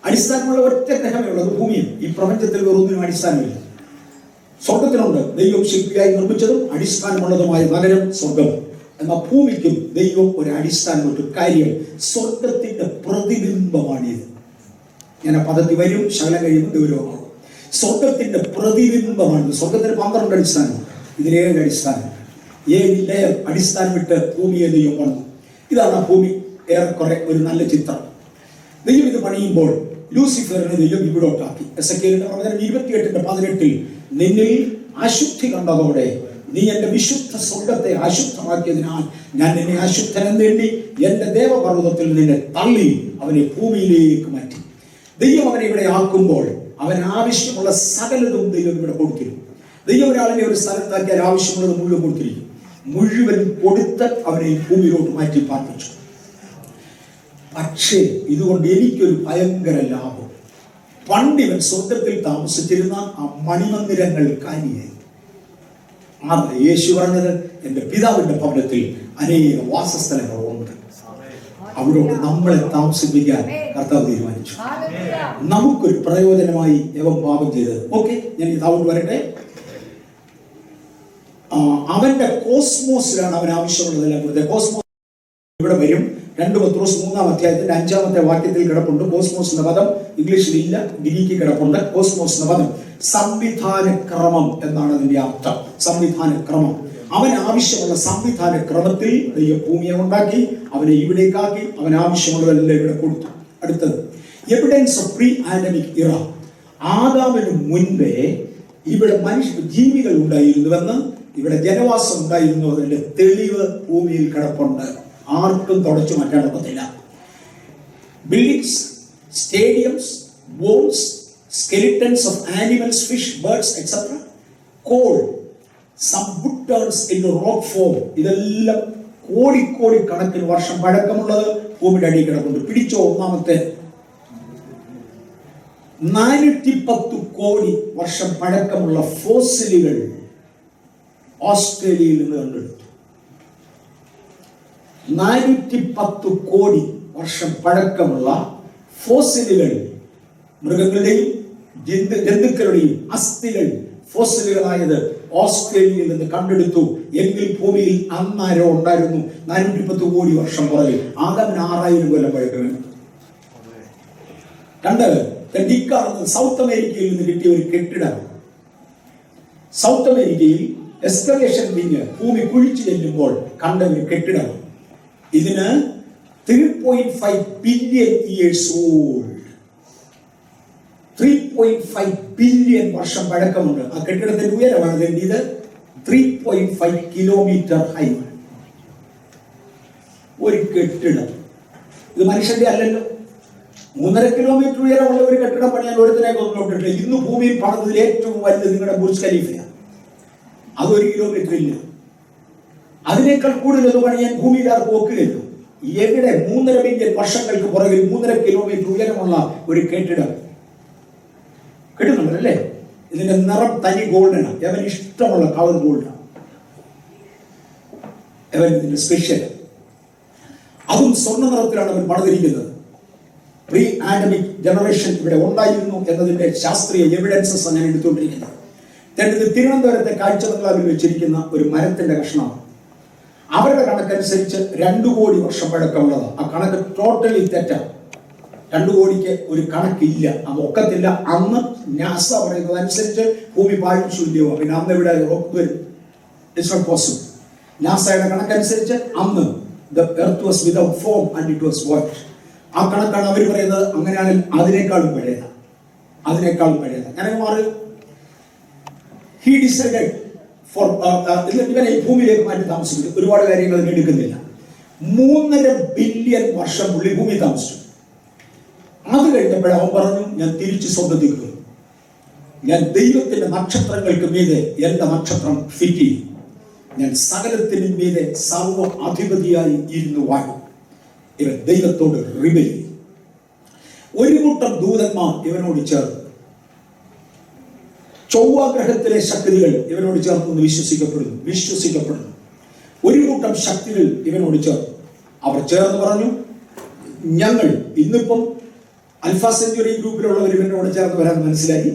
അടിസ്ഥാനമുള്ള ഒറ്റ ഗ്രഹമേ ഉള്ളത് ഭൂമിയും. ഈ പ്രപഞ്ചത്തിൽ വേറൊന്നിനും അടിസ്ഥാനമില്ല. സ്വർഗത്തിനുണ്ട് ദൈവം ശില്പിയായി നിർമ്മിച്ചതും അടിസ്ഥാനമുള്ളതുമായ നഗരം സ്വർഗം. എന്നാൽ ഭൂമിക്കും ദൈവം ഒരു അടിസ്ഥാനമുണ്ട്. കാര്യം സ്വർഗത്തിന്റെ പ്രതിബിംബമാണിത്. ഞാൻ ആ പദ്ധതി വരും, ശകലം കഴിയുമ്പോൾ ഗൗരവമാണ്. സ്വർഗത്തിന്റെ പ്രതിബിംബമാണ്. സ്വർഗത്തിന് 12 അടിസ്ഥാനം, ഇതിന് 7 അടിസ്ഥാനം. 7 ലെയർ അടിസ്ഥാനം വിട്ട് ഭൂമിയെ ദൈവം പണിതു. ഇതാണ് ഭൂമി ഏറെക്കുറെ ഒരു നല്ല ചിത്രം. ദൈവം ഇത് പണിയുമ്പോൾ ലൂസിഫറിനെ ദൈവം ഇവിടോട്ടാക്കി. എസെക്കിയേലിന്റെ പ്രവചനം 28:18 നിന്നിൽ അശുദ്ധി കണ്ടതോടെ നീ എന്റെ വിശുദ്ധ സ്വർഗത്തെ അശുദ്ധമാക്കിയതിനാൽ ഞാൻ നിന്നെ അശുദ്ധനെന്നേണ്ടി എന്റെ ദേവപർവ്വതത്തിൽ നിന്നെ തള്ളി അവനെ ഭൂമിയിലേക്ക് മാറ്റി. ദൈവം അവനെ ഇവിടെ ആക്കുമ്പോൾ അവൻ ആവശ്യമുള്ള സകലതും ദൈവം ഇവിടെ കൊടുത്തിരുന്നു. ദൈവം ഒരാളിനെ ഒരു സ്ഥലത്താക്കിയാൽ ആവശ്യമുള്ളത് മുഴുവൻ കൊടുത്തിരിക്കും. മുഴുവൻ കൊടുത്ത് അവനെ ഭൂമിയിലോട്ട് മാറ്റി പാർപ്പിച്ചു. പക്ഷേ ഇതുകൊണ്ട് എനിക്കൊരു ഭയങ്കര ലാഭം. പണ്ടിവൻ സ്വർഗത്തിൽ താമസിച്ചിരുന്ന ആ മണിമന്ദിരങ്ങൾ കാലിയായി. യേശു പറഞ്ഞത്, എന്റെ പിതാവിന്റെ ഭവനത്തിൽ അനേക വാസസ്ഥലങ്ങൾ ഉണ്ട്. അവിടോട്ട് നമ്മളെ താമസിപ്പിക്കാൻ കർത്താവ് തീരുമാനിച്ചു. നമുക്കൊരു പ്രയോജനമായി യവൻ പാപം ചെയ്തത്. ഓക്കെ, ഞാൻ ഇതാവോട്ട് വരട്ടെ. അവന്റെ കോസ്മോസിലാണ് അവൻ ആവശ്യമുള്ളതെല്ലാം കൊടുത്തത്. കോസ്മോസ് ഇവിടെ വരും. 2 പത്രോസ് 3-ാം അധ്യായത്തിന്റെ 5-ാമത്തെ വാക്യത്തിൽ കിടപ്പുണ്ട്. കോസ്മോസ് എന്ന പദം ഇംഗ്ലീഷിൽ ഇല്ല, ഗ്രീക്ക് കിടപ്പുണ്ട്. കോസ്മോസ് എന്ന പദം സംവിധാന ക്രമം എന്നാണ് അതിന്റെ അർത്ഥം. സംവിധാന ക്രമം. അവൻ ആവശ്യമുള്ള സംവിധാന ക്രമത്തിൽ ദൈവം ഭൂമിയെ ഉണ്ടാക്കി, അവനെ ഇവിടേക്കാക്കി, അവൻ ആവശ്യമുള്ളതെല്ലാം ഇവിടെ കൊടുത്തു. അടുത്തത് എവിഡൻസ് ഓഫ് പ്രീ ആഡമിക് ഇറ. ആദാമിന് മുൻപേ ഇവിടെ ജീവികൾ ഉണ്ടായിരുന്നുവെന്ന്, ഇവിടെ ജനവാസം ഉണ്ടായിരുന്നു, അതിന്റെ തെളിവ് ഭൂമിയിൽ കിടപ്പുണ്ട്. ആർക്കും തുടച്ചു മാറ്റാൻ ഒക്കത്തില്ല. Buildings, stadiums, walls, skeletons of animals, fish, birds, etc. Coal, some wood turns into rock form. ഇതെല്ലാം കോടി കണക്കിന് വർഷം പഴക്കമുള്ളത് ഭൂമിയുടെ അടിയിൽ കിടപ്പുണ്ട്. പിടിച്ചോ, ഒന്നാമത്തെ 410 കോടി വർഷം പഴക്കമുള്ള ഫോസിലുകൾ ഓസ്ട്രേലിയയിൽ നിന്ന് കണ്ടെടുത്തു. 410 കോടി വർഷം പഴക്കമുള്ള ഫോസിലുകൾ, മൃഗങ്ങളുടെയും ജന്തുക്കളുടെയും അസ്ഥികൾ ഫോസിലുകളായത് ഓസ്ട്രേലിയയിൽ നിന്ന് കണ്ടെടുത്തു. എങ്കിൽ ഭൂമിയിൽ അന്നാരോ ഉണ്ടായിരുന്നു 410 കോടി വർഷം പുറകിൽ. ആദാമിന് 6000 കൊല്ലം പഴക്കം. സൗത്ത് അമേരിക്കയിൽ നിന്ന് കിട്ടിയ ഒരു കെട്ടിടം. സൗത്ത് അമേരിക്കയിൽ എസ്കലേഷൻ വിങ് ഭൂമി കുഴിച്ചു ചെല്ലുമ്പോൾ കണ്ട ഒരു കെട്ടിടം. ഇതിന് 3.5 ബില്യൺ ഇയേഴ്സ് ഓൾഡ്. 3.5 ബില്യൺ വർഷം പഴക്കമുണ്ട്. ആ കെട്ടിടത്തിന്റെ ഉയരമാണ് ഇത് 3.5 കിലോമീറ്റർ ഹൈ. ഒരു കെട്ടിടം. ഇത് മനുഷ്യന്റെ അല്ലല്ലോ. 3.5 കിലോമീറ്റർ ഉയരമുള്ള ഒരു കെട്ടിടം പണിയാൻ ഒരുത്തിനെ കൊണ്ടിട്ടില്ല. ഇന്ന് ഭൂമിയിൽ പണിതതിൽ ഏറ്റവും വലുത് നിങ്ങളുടെ ബുർജ് ഖലീഫയാണ്. അത് 1 കിലോമീറ്റർ ഇല്ല. അതിനേക്കാൾ കൂടുതൽ ഇത് പണിയാൻ ഭൂമിയിൽ ആർക്കും ഒക്കുകയില്ല. എവിടെ 3.5 ബില്യൺ വർഷങ്ങൾക്ക് പുറകിൽ 3.5 കിലോമീറ്റർ ഉയരമുള്ള ഒരു കെട്ടിടം കിട്ടുന്നുണ്ടല്ലേ? ഇതിന്റെ നിറം തനി ഗോൾഡാണ്. അവന് ഇഷ്ടമുള്ള കളർ ഗോൾഡാണ്. അവൻ ഇതിന്റെ സ്പെഷ്യൽ. അതും സ്വർണ്ണ നിറത്തിലാണ് അവൻ പണിതിരിക്കുന്നത്. പ്രീ ആഡമിക് ജനറേഷൻ ഇവിടെ ഉണ്ടായിരുന്നു എന്നതിന്റെ ശാസ്ത്രീയ എവിഡൻസസ് ഞാൻ എടുത്തുകൊണ്ടിരിക്കുന്നത്. തിരുവനന്തപുരത്തെ കാഴ്ച ബംഗ്ലാവിൽ വെച്ചിരിക്കുന്ന ഒരു മരത്തിന്റെ കഷ്ണമാണ്. അവരുടെ കണക്കനുസരിച്ച് 2 കോടി വർഷം പഴക്കമുള്ളതാണ്. ആ കണക്ക് ടോട്ടലി തെറ്റാണ്. 2 കോടിക്ക് ഒരു കണക്കില്ല, അത് ഒക്കത്തില്ല. അന്ന് നാസ പറയുന്നത് അനുസരിച്ച് ഭൂമി പാഴും ശൂന്യവും. പിന്നെ അന്ന് ഇവിടെ വരും. It's not possible. നാസയുടെ കണക്കനുസരിച്ച് അന്ന് the earth was without form and it was void. ആ കണക്കാണ് അവർ പറയുന്നത്. അങ്ങനെയാണെങ്കിൽ അതിനേക്കാളും പഴയതാണ്. അങ്ങനെ മാറി he decided for ഇവനെ ഈ ഭൂമിയിലേക്ക് മാറ്റി താമസിക്കുന്നു. ഒരുപാട് കാര്യങ്ങൾ എടുക്കുന്നില്ല. 3.5 ബില്യൺ വർഷം പുള്ളി ഭൂമി താമസിച്ചു. അത് കഴിഞ്ഞപ്പോൾ അവൻ പറഞ്ഞു, ഞാൻ തിരിച്ച് സ്വർഗ്ഗത്തിൽ കയറും. ഞാൻ ദൈവത്തിന്റെ നക്ഷത്രങ്ങൾക്ക് മീതെ എന്റെ നക്ഷത്രം ഫിറ്റ് ചെയ്യും. ഞാൻ സകലത്തിനും മീതെ സർവ്വ അധിപതിയായി ഇരുന്നു വാഴും. ഇവൻ ദൈവത്തോട് റിബൽ ചെയ്യും. ഒരു കൂട്ടം ദൂതന്മാർ ഇവനോട് ചേർന്നു. ചൊവ്വാഗ്രഹത്തിലെ ശക്തികൾ ഇവനോട് ചേർന്ന് വിശ്വസിക്കപ്പെടുന്നു. ഒരു കൂട്ടം ശക്തികൾ ഇവനോട് ചേർന്നു. അവർ ചേർന്ന് പറഞ്ഞു, ഞങ്ങൾ ഇന്നിപ്പം അൽഫാ സെഞ്ചുറി ഗ്രൂപ്പിലുള്ളവർ ഇവനോട് ചേർന്ന് വരാൻ മനസ്സിലായി.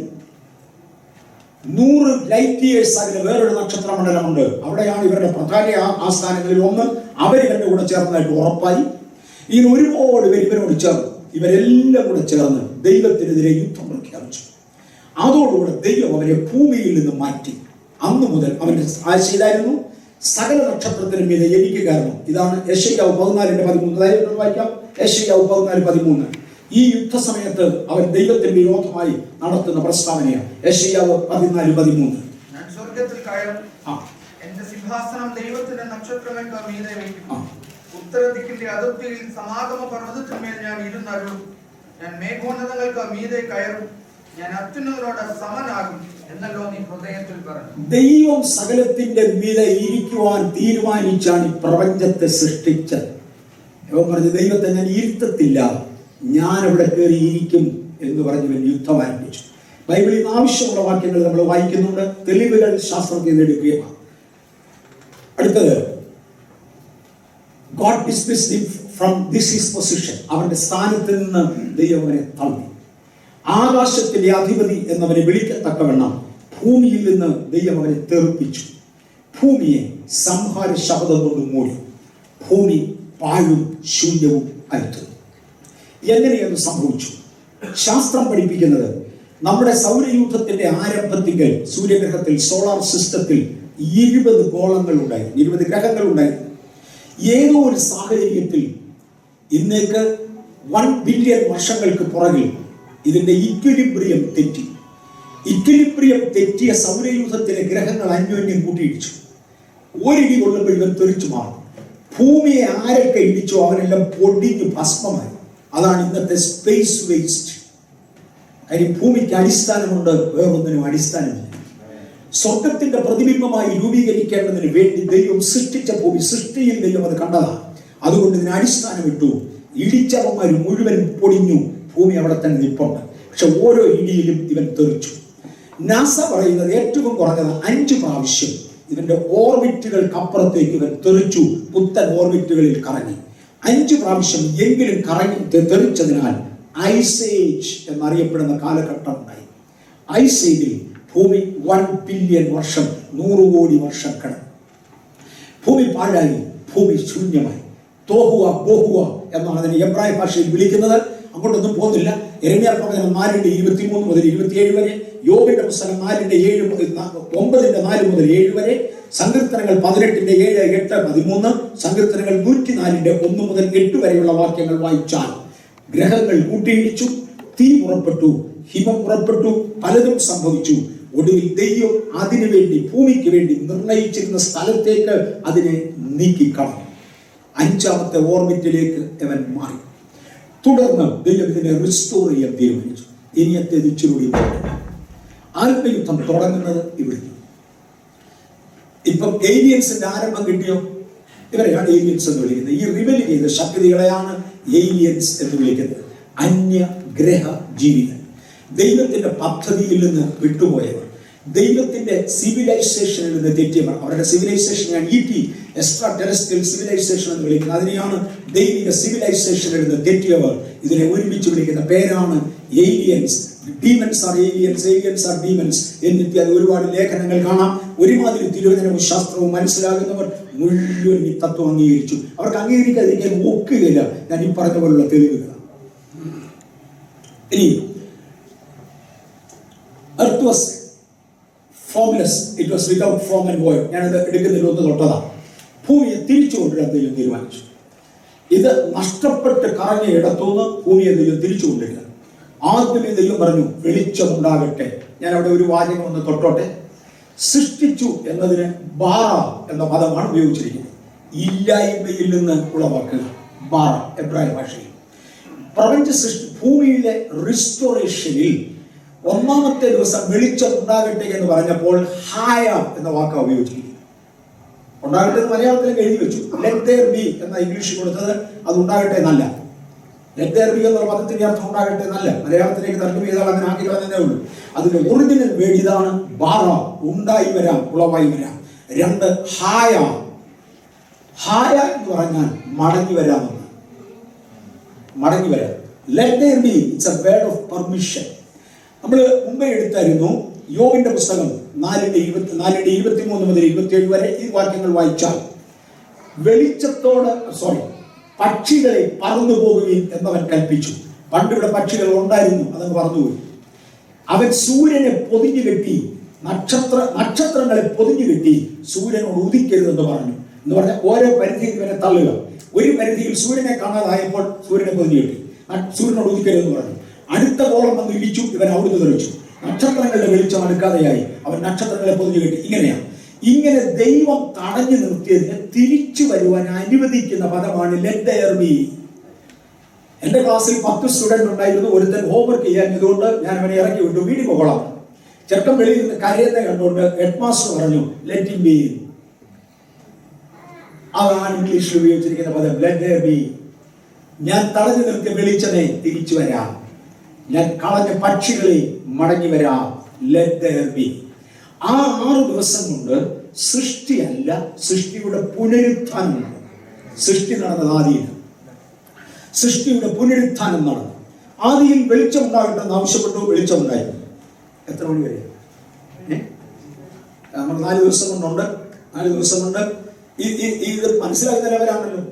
100 ലൈറ്റ് ഇയേഴ്സ് അകലെ വേറൊരു നക്ഷത്ര മണ്ഡലമുണ്ട്. അവിടെയാണ് ഇവരുടെ പ്രധാന ആസ്ഥാനങ്ങളിൽ ഒന്ന്. അവരിവരുടെ കൂടെ ചേർന്നതായിട്ട് ഉറപ്പായി. ഇങ്ങനെ ഒരുപാട് പേര് ഇവരോട് ചേർന്നു. ഇവരെല്ലാം കൂടെ ചേർന്ന് ദൈവത്തിനെതിരെ യുദ്ധം പ്രഖ്യാപിച്ചു. അതോടുകൂടെ ദൈവം അവരെ ഭൂമിയിൽ നിന്ന് മാറ്റി. അന്നു മുതൽ അവന്റെ ആശയിലായിരുന്നു, സകല നക്ഷത്രത്തിനും മീതെ എനിക്ക് കാരണം. ഇതാണ് യെശയ്യാവ് 14:13. വായിക്കാം. യെശയ്യാവ് 14:13. ഈ യുദ്ധസമയത്ത് അവൻ ദൈവത്തിന് വിരോധമായി നടത്തുന്ന പ്രസ്താവനയാണ്. യെശയ്യാവ് 14:13. ഞാൻ സ്വർഗ്ഗത്തിൽ കയറും, എന്റെ സിംഹാസനം ദൈവത്തിന്റെ നക്ഷത്രങ്ങൾക്ക് മീതെ വയ്ക്കും. ഉത്തരദിക്കിന്റെ അതിർത്തിയിൽ സമാഗമ പർവ്വതത്തിന്മേൽ ഞാൻ ഇരുന്നരുളും. ഞാൻ മേഘോന്നതങ്ങൾക്ക് മീതെ കയറും. ഞാൻ അത്യുന്നതനോട് സമനാകും എന്നല്ലോ നീ ഹൃദയത്തിൽ പറഞ്ഞു. ദൈവം സകലത്തിന്റെ മീതെ ഇരിക്കുവാൻ തീരുമാനിച്ചാണ് ഈ പ്രപഞ്ചത്തെ സൃഷ്ടിച്ചത്. അവൻ പറഞ്ഞു, ദൈവത്തെ ഞാൻ ഇരുത്തത്തില്ല, ഞാൻ അവിടെ കയറി ഇരിക്കും എന്ന് പറഞ്ഞ് യുദ്ധം ആരംഭിച്ചു. ബൈബിളിൽ ആവശ്യമുള്ള വാക്യങ്ങൾ നമ്മൾ വായിക്കുന്നുണ്ട്. തെളിവുകൾ ശാസ്ത്രത്തിൽ എടുക്കുകയാണ്. അടുത്തത്, God dismissed him from his position. അവന്റെ സ്ഥാനത്ത് നിന്ന് ദൈവം അവനെ തള്ളി. ആകാശത്തിന്റെ അധിപതി എന്നവനെ വിളിക്കത്തക്കവണ്ണം ഭൂമിയിൽ നിന്ന് ദൈവം അവനെ തെറിപ്പിച്ചു. ഭൂമിയെ സംഹാര ശബ്ദം കൊണ്ട് മൂടി. ഭൂമി പാഴും ശൂന്യവും ആയിത്തീർന്നു. എങ്ങനെയെന്ന് സംഭവിച്ചു? ശാസ്ത്രം പഠിപ്പിക്കുന്നത് നമ്മുടെ സൗരയൂഥത്തിന്റെ ആരംഭത്തിൽ സൂര്യഗ്രഹത്തിൽ, സോളാർ സിസ്റ്റത്തിൽ 20 ഗോളങ്ങൾ ഉണ്ടായിരുന്നു, 20 ഗ്രഹങ്ങൾ ഉണ്ടായിരുന്നു. ഏതോ ഒരു സാഹചര്യത്തിൽ ഇന്നേക്ക് 1 ബില്യൺ വർഷങ്ങൾക്ക് പുറകിൽ ഇതിന്റെ ഇക്വിലിബ്രിയം തെറ്റി. ഇക്വിലിബ്രിയം തെറ്റിയ സൗരയൂഥത്തിലെ ഗ്രഹങ്ങൾ അന്യോന്യം കൂട്ടിയിടിച്ചു. ഒരിടി കൊള്ളുമ്പോൾ ഇവൻ തെറിച്ചു മാറും. ഭൂമിയെ ആരൊക്കെ ഇടിച്ചോ അവരെല്ലാം പൊടിഞ്ഞു ഭസ്മമായി. അതാണ് ഇന്നത്തെ സ്പേസ് വേസ്റ്റ്. കാര്യം ഭൂമിക്ക് അടിസ്ഥാനമുണ്ട്, വേറൊന്നിനും അടിസ്ഥാനമില്ല. സ്വർഗത്തിന്റെ പ്രതിബിംബമായി രൂപീകരിക്കേണ്ടതിന് വേണ്ടി ദൈവം സൃഷ്ടിച്ച ഭൂമി, സൃഷ്ടിയിൽ ദൈവം അത് കണ്ടതാണ്. അതുകൊണ്ട് ഇതിന് അടിസ്ഥാനം ഇട്ടു. ഇടിച്ചവന്മാർ മുഴുവൻ പൊടിഞ്ഞു, ഭൂമി അവിടെ തന്നെ നിൽപ്പുണ്ട്. പക്ഷെ ഓരോ ഇടിയിലും ഇവൻ തെറിച്ചു. നാസ പറയുന്നത് ഏറ്റവും കുറഞ്ഞത് 5 പ്രാവശ്യം ഇതിന്റെ ഓർബിറ്റുകൾക്ക് അപ്പുറത്തേക്ക് ഇവൻ തെറിച്ചു. പുത്തൻ ഓർബിറ്റുകളിൽ കറങ്ങി 5 പ്രാവശ്യം എങ്കിലും കറങ്ങി തെറിച്ചതിനാൽ ഐസ് ഏജ് എന്നറിയപ്പെടുന്ന കാലഘട്ടം ഉണ്ടായി. ഐസ് ഏജിൽ ഭൂമി 1 ബില്യൺ വർഷം, 100 കോടി വർഷം കിടന്നു. ഭൂമി പാഴായി, ഭൂമി ശൂന്യമായി. തോഹുവ ബോഹുവ എന്നാണ് അതിനെ എബ്രായ ഭാഷയിൽ വിളിക്കുന്നത്. അങ്ങോട്ടൊന്നും പോകുന്നില്ല. യെരമ്യാ പ്രവചനം 4:23 മുതൽ 27 വരെ, യോബിന്റെ പുസ്തകം 9:4 മുതൽ 7 വരെ, സങ്കീർത്തനങ്ങൾ 18:7, 8, 13, സങ്കീർത്തനങ്ങൾ 104:1 മുതൽ 8 വരെയുള്ള വാക്യങ്ങൾ വായിച്ചാൽ ഗ്രഹങ്ങൾ കൂട്ടിയിടിച്ചു, തീ പുറപ്പെട്ടു, ഹിമം പുറപ്പെട്ടു, പലതും സംഭവിച്ചു. ഒടുവിൽ ദൈവം അതിനു വേണ്ടി, ഭൂമിക്ക് വേണ്ടി നിർണയിച്ചിരുന്ന സ്ഥലത്തേക്ക് അതിനെ നീക്കിക്കളഞ്ഞു. 5ാമത്തെ ഓർബിറ്റിലേക്ക് അവൻ മാറി. തുടർന്ന് ദൈവം ഇതിനെ റിസ്റ്റോർ ചെയ്യാൻ തീരുമാനിച്ചു. ഇനിയത്തെ ഇച്ചിരി ആത്മയുദ്ധം തുടങ്ങുന്നത് ഇവിടെ. ഇപ്പം ഏലിയൻസിന്റെ ആരംഭം കിട്ടിയോ? ഇവരെയാണ് ഏലിയൻസ് എന്ന് വിളിക്കുന്നത്. ഈ റിബൽ ചെയ്ത ശക്തികളെയാണ് ഏലിയൻസ് എന്ന് വിളിക്കുന്നത്. അന്യഗ്രഹ ജീവികൾ, ദൈവത്തിന്റെ പദ്ധതിയിൽ നിന്ന് വിട്ടുപോയവർ, ദൈവത്തിന്റെ സിവിലൈസേഷനിൽ നിന്ന് തെറ്റിയവർ. അവരുടെ സിവിലൈസേഷനെയാണ് എക്സ്ട്രാ ടെറസ്ട്രിയൽ സിവിലൈസേഷൻ എന്ന് വിളിക്കുന്നത്. അതിനെയാണ് ദൈവിക സിവിലൈസേഷനിൽ നിന്ന് തെറ്റിയവർ. ഇതിനെ ഒരുമിച്ച് വിളിക്കുന്ന പേരാണ് aliens. Demons are aliens, aliens are demons എന്നിത്യാദി ഒരുപാട് ലേഖനങ്ങൾ കാണാം. ഒരുമാതിരി തിരുവചനവും ശാസ്ത്രവും മനസ്സിലാകുന്നവർ മുഴുവൻ ഈ തത്വം അംഗീകരിച്ചു. അവർക്ക് അംഗീകരിക്കാതിരിക്കാൻ ഒക്കുകയില്ല. ഞാൻ ഈ പറഞ്ഞ പോലുള്ള തെളിവുകളാണ്. ഇനി earth was formless, it was without form and void. ഞാനത് എടുക്കുന്നതിൽ ഒന്ന് തൊട്ടതാണ്. ഭൂമിയെ തിരിച്ചു കൊണ്ടുവരാൻ ദൈവം തീരുമാനിച്ചു. ഇത് നഷ്ടപ്പെട്ട് കറങ്ങിയ ഇടത്തുനിന്ന് ഭൂമിയെ ദൈവം തിരിച്ചു കൊണ്ടുവരിക. ആദ്യമേ ദൈവം പറഞ്ഞു വെളിച്ചമുണ്ടാകട്ടെ. ഞാൻ അവിടെ ഒരു വാചകം ഒന്ന് തൊട്ടോട്ടെ. സൃഷ്ടിച്ചു എന്നതിന് ബാറ എന്ന പദമാണ് ഉപയോഗിച്ചിരിക്കുന്നത്. ഇല്ലായ്മയിൽ നിന്ന് ഉളവാക്കുക, ബാറ എബ്രായ ഭാഷയിൽ. പ്രപഞ്ച സൃഷ്ടി, ഭൂമിയിലെ റിസ്റ്റോറേഷനിൽ 1ാമത്തെ ദിവസം വെളിച്ചം ഉണ്ടാകട്ടെ എന്ന് പറഞ്ഞപ്പോൾ ഹായ എന്ന വാക്കാണ് ഉപയോഗിച്ചിരിക്കുന്നത്. ഉണ്ടാകട്ടെ എന്ന് മലയാളത്തിലേക്ക് എഴുതി വെച്ചു. ലെറ്റ് ദേർ ബി എന്ന ഇംഗ്ലീഷിൽ കൊടുത്തത് അത് ഉണ്ടാകട്ടെ എന്നല്ല. ലെറ്റ് ദേർ ബി എന്നുള്ള പദത്തിന്റെ അർത്ഥം ഉണ്ടാകട്ടെ എന്നല്ല. മലയാളത്തിലേക്ക് തർജ്ജമ ചെയ്താൽ അങ്ങനെ ആക്കി കളഞ്ഞതേ ഉള്ളൂ. അതിന്റെ ഒറിജിനൽ വേർഡ് ഇതാണ്, ബാറ, ഉണ്ടായി വരാം, ഉളവായി വരാം. 2 ഹായ. ഹായ എന്ന് പറഞ്ഞാൽ മടങ്ങി വരാമെന്ന്. മടങ്ങി വരാം. Let there B, it's A word of permission. നമ്മൾ മുമ്പേ എടുത്തായിരുന്നു യോബിന്റെ പുസ്തകം 4:23 മുതൽ 27 വരെ. ഈ വാക്യങ്ങൾ വായിച്ചാൽ പക്ഷികളെ പറന്നു പോകുകയും എന്നവൻ കൽപ്പിച്ചു. പണ്ടിവിടെ പക്ഷികൾ ഉണ്ടായിരുന്നു, അതങ്ങ് പറന്നുപോയി. അവൻ സൂര്യനെ പൊതിഞ്ഞു കെട്ടി, നക്ഷത്രങ്ങളെ പൊതിഞ്ഞു കെട്ടി സൂര്യനോട് ഉദിക്കരുതെന്ന് പറഞ്ഞു. എന്ന് പറഞ്ഞാൽ ഓരോ പരിധിയിൽ ഇവനെ തള്ളുക. ഒരു പരിധിയിൽ സൂര്യനെ കാണാതായപ്പോൾ സൂര്യനെ പൊതിഞ്ഞു കെട്ടി, സൂര്യനോട് ഉദിക്കരുതെന്ന് പറഞ്ഞു. അടുത്ത കോളം വന്ന് ഇടിച്ചു, ഇവൻ അവിടുന്ന് തെറിച്ചു. നക്ഷത്രങ്ങളുടെ വെളിച്ചം അടുക്കാതെയായി, അവൻ നക്ഷത്രങ്ങളെ പൊതിഞ്ഞു കെട്ടി. ഇങ്ങനെ ദൈവം തടഞ്ഞു നിർത്തിയതിന് തിരിച്ചു വരുവാൻ അനുവദിക്കുന്ന പദമാണ് ലെറ്റ് ദെയർ ബി. എന്റെ ക്ലാസ്സിൽ 10 സ്റ്റുഡന്റ് ഉണ്ടായിരുന്നു. ഒരുത്തൻ ഹോംവർക്ക് ചെയ്യാൻ ഇതുകൊണ്ട് ഞാൻ അവനെ ഇറക്കി വിട്ടു, വീട്ടിൽ പോകണം. ചെറുക്കം വെളിയിൽ നിന്ന് കരയുന്ന കണ്ടുകൊണ്ട് ഹെഡ് മാസ്റ്റർ പറഞ്ഞു ലെറ്റ് ഹിം ബി. അതാണ് ഇംഗ്ലീഷിൽ ഉപയോഗിച്ചിരിക്കുന്ന പദം ലെറ്റ് ദെയർ ബി. ഞാൻ തടഞ്ഞു നിർത്തിയ വെളിച്ചമേ തിരിച്ചു വരാം, ഞാൻ കളഞ്ഞ പക്ഷികളെ മടങ്ങി വരാം. Let there be. ആ 6 ദിവസം കൊണ്ട് സൃഷ്ടിയല്ല, സൃഷ്ടിയുടെ പുനരുത്ഥാനമാണ്. സൃഷ്ടി നടന്നത് ആദിയിൽ, സൃഷ്ടിയുടെ പുനരുത്ഥാനം നടന്നു. ആദിയിൽ വെളിച്ചം ഉണ്ടാകട്ടെ എന്ന് ആവശ്യപ്പെട്ടു, വെളിച്ചം ഉണ്ടായിരുന്നു. എത്ര മണി വരെ? നമ്മൾ 4 ദിവസം കൊണ്ടുണ്ട്. 4 ദിവസം കൊണ്ട് ഇത് മനസ്സിലാക്കുന്ന ലെവലാണല്ലോ.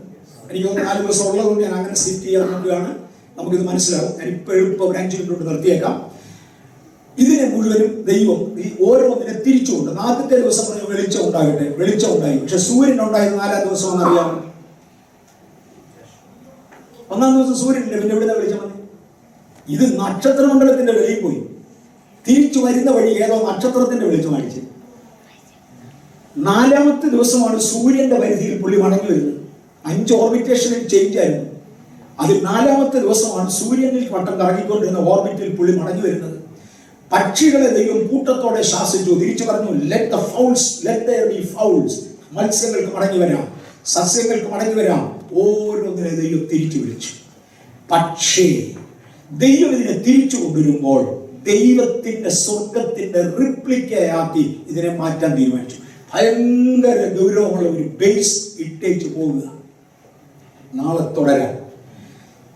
എനിക്ക് തോന്നുന്നു 4 ദിവസം ഉള്ളതുകൊണ്ട് ഞാൻ അങ്ങനെ സെറ്റ് ചെയ്യാൻ നോക്കുകയാണ്. നമുക്കിത് മനസ്സിലാവും. ഞാൻ ഇപ്പോൾ എളുപ്പം ഒരു 5 മിനിറ്റ് കൊണ്ട് നിർത്തിയേക്കാം. ഇതിനെ മുഴുവനും ദൈവം ഈ ഓരോന്നിനെ തിരിച്ചുകൊണ്ട്, ആദ്യത്തെ ദിവസം പറഞ്ഞു വെളിച്ചം ഉണ്ടാകട്ടെ, വെളിച്ചം ഉണ്ടായി. പക്ഷെ സൂര്യൻ ഉണ്ടായത് 4-ാം ദിവസം അറിയാമോ? 1-ാം ദിവസം സൂര്യനില്ല, പിന്നെ എവിടുന്ന വെളിച്ചം വന്നു? ഇത് നക്ഷത്രമണ്ഡലത്തിന്റെ വെളിയിൽ പോയി. തിരിച്ചു വരുന്ന വഴി ഏതോ നക്ഷത്രത്തിന്റെ വെളിച്ചം അടിച്ച്. 4-ാമത്തെ ദിവസമാണ് സൂര്യന്റെ പരിധിയിൽ പുള്ളി മടങ്ങി വരുന്നത്. 5 ഓർബിറ്റേഷനിൽ ചേഞ്ച് ആയിരുന്നു. അതിൽ 4-ാമത്തെ ദിവസമാണ് സൂര്യനിൽ വട്ടം കറങ്ങിക്കൊണ്ടിരുന്ന ഓർബിറ്റിൽ പുള്ളി മടങ്ങി വരുന്നത്. പക്ഷികളെ ദൈവം കൂട്ടത്തോടെ ശാസിച്ചു, തിരിച്ചു പറഞ്ഞു, let the fowls let there be fowls. മത്സ്യങ്ങൾക്ക് മടങ്ങി വരാം, സസ്യങ്ങൾക്ക് മടങ്ങി വരാം. ഓരോന്നിനെ ദൈവം തിരിച്ചു വിളിച്ചു. പക്ഷേ ദൈവം ഇതിനെ തിരിച്ചു കൊണ്ടുവരുമ്പോൾ ദൈവത്തിന്റെ സ്വർഗത്തിന്റെ റിപ്ലിക്കയാക്കി ഇതിനെ മാറ്റാൻ തീരുമാനിച്ചു. ഭയങ്കര ഗൗരവമുള്ള ഒരു ബേസ് ഇട്ടേച്ച് പോവുക. നാളെ തുടരാൻ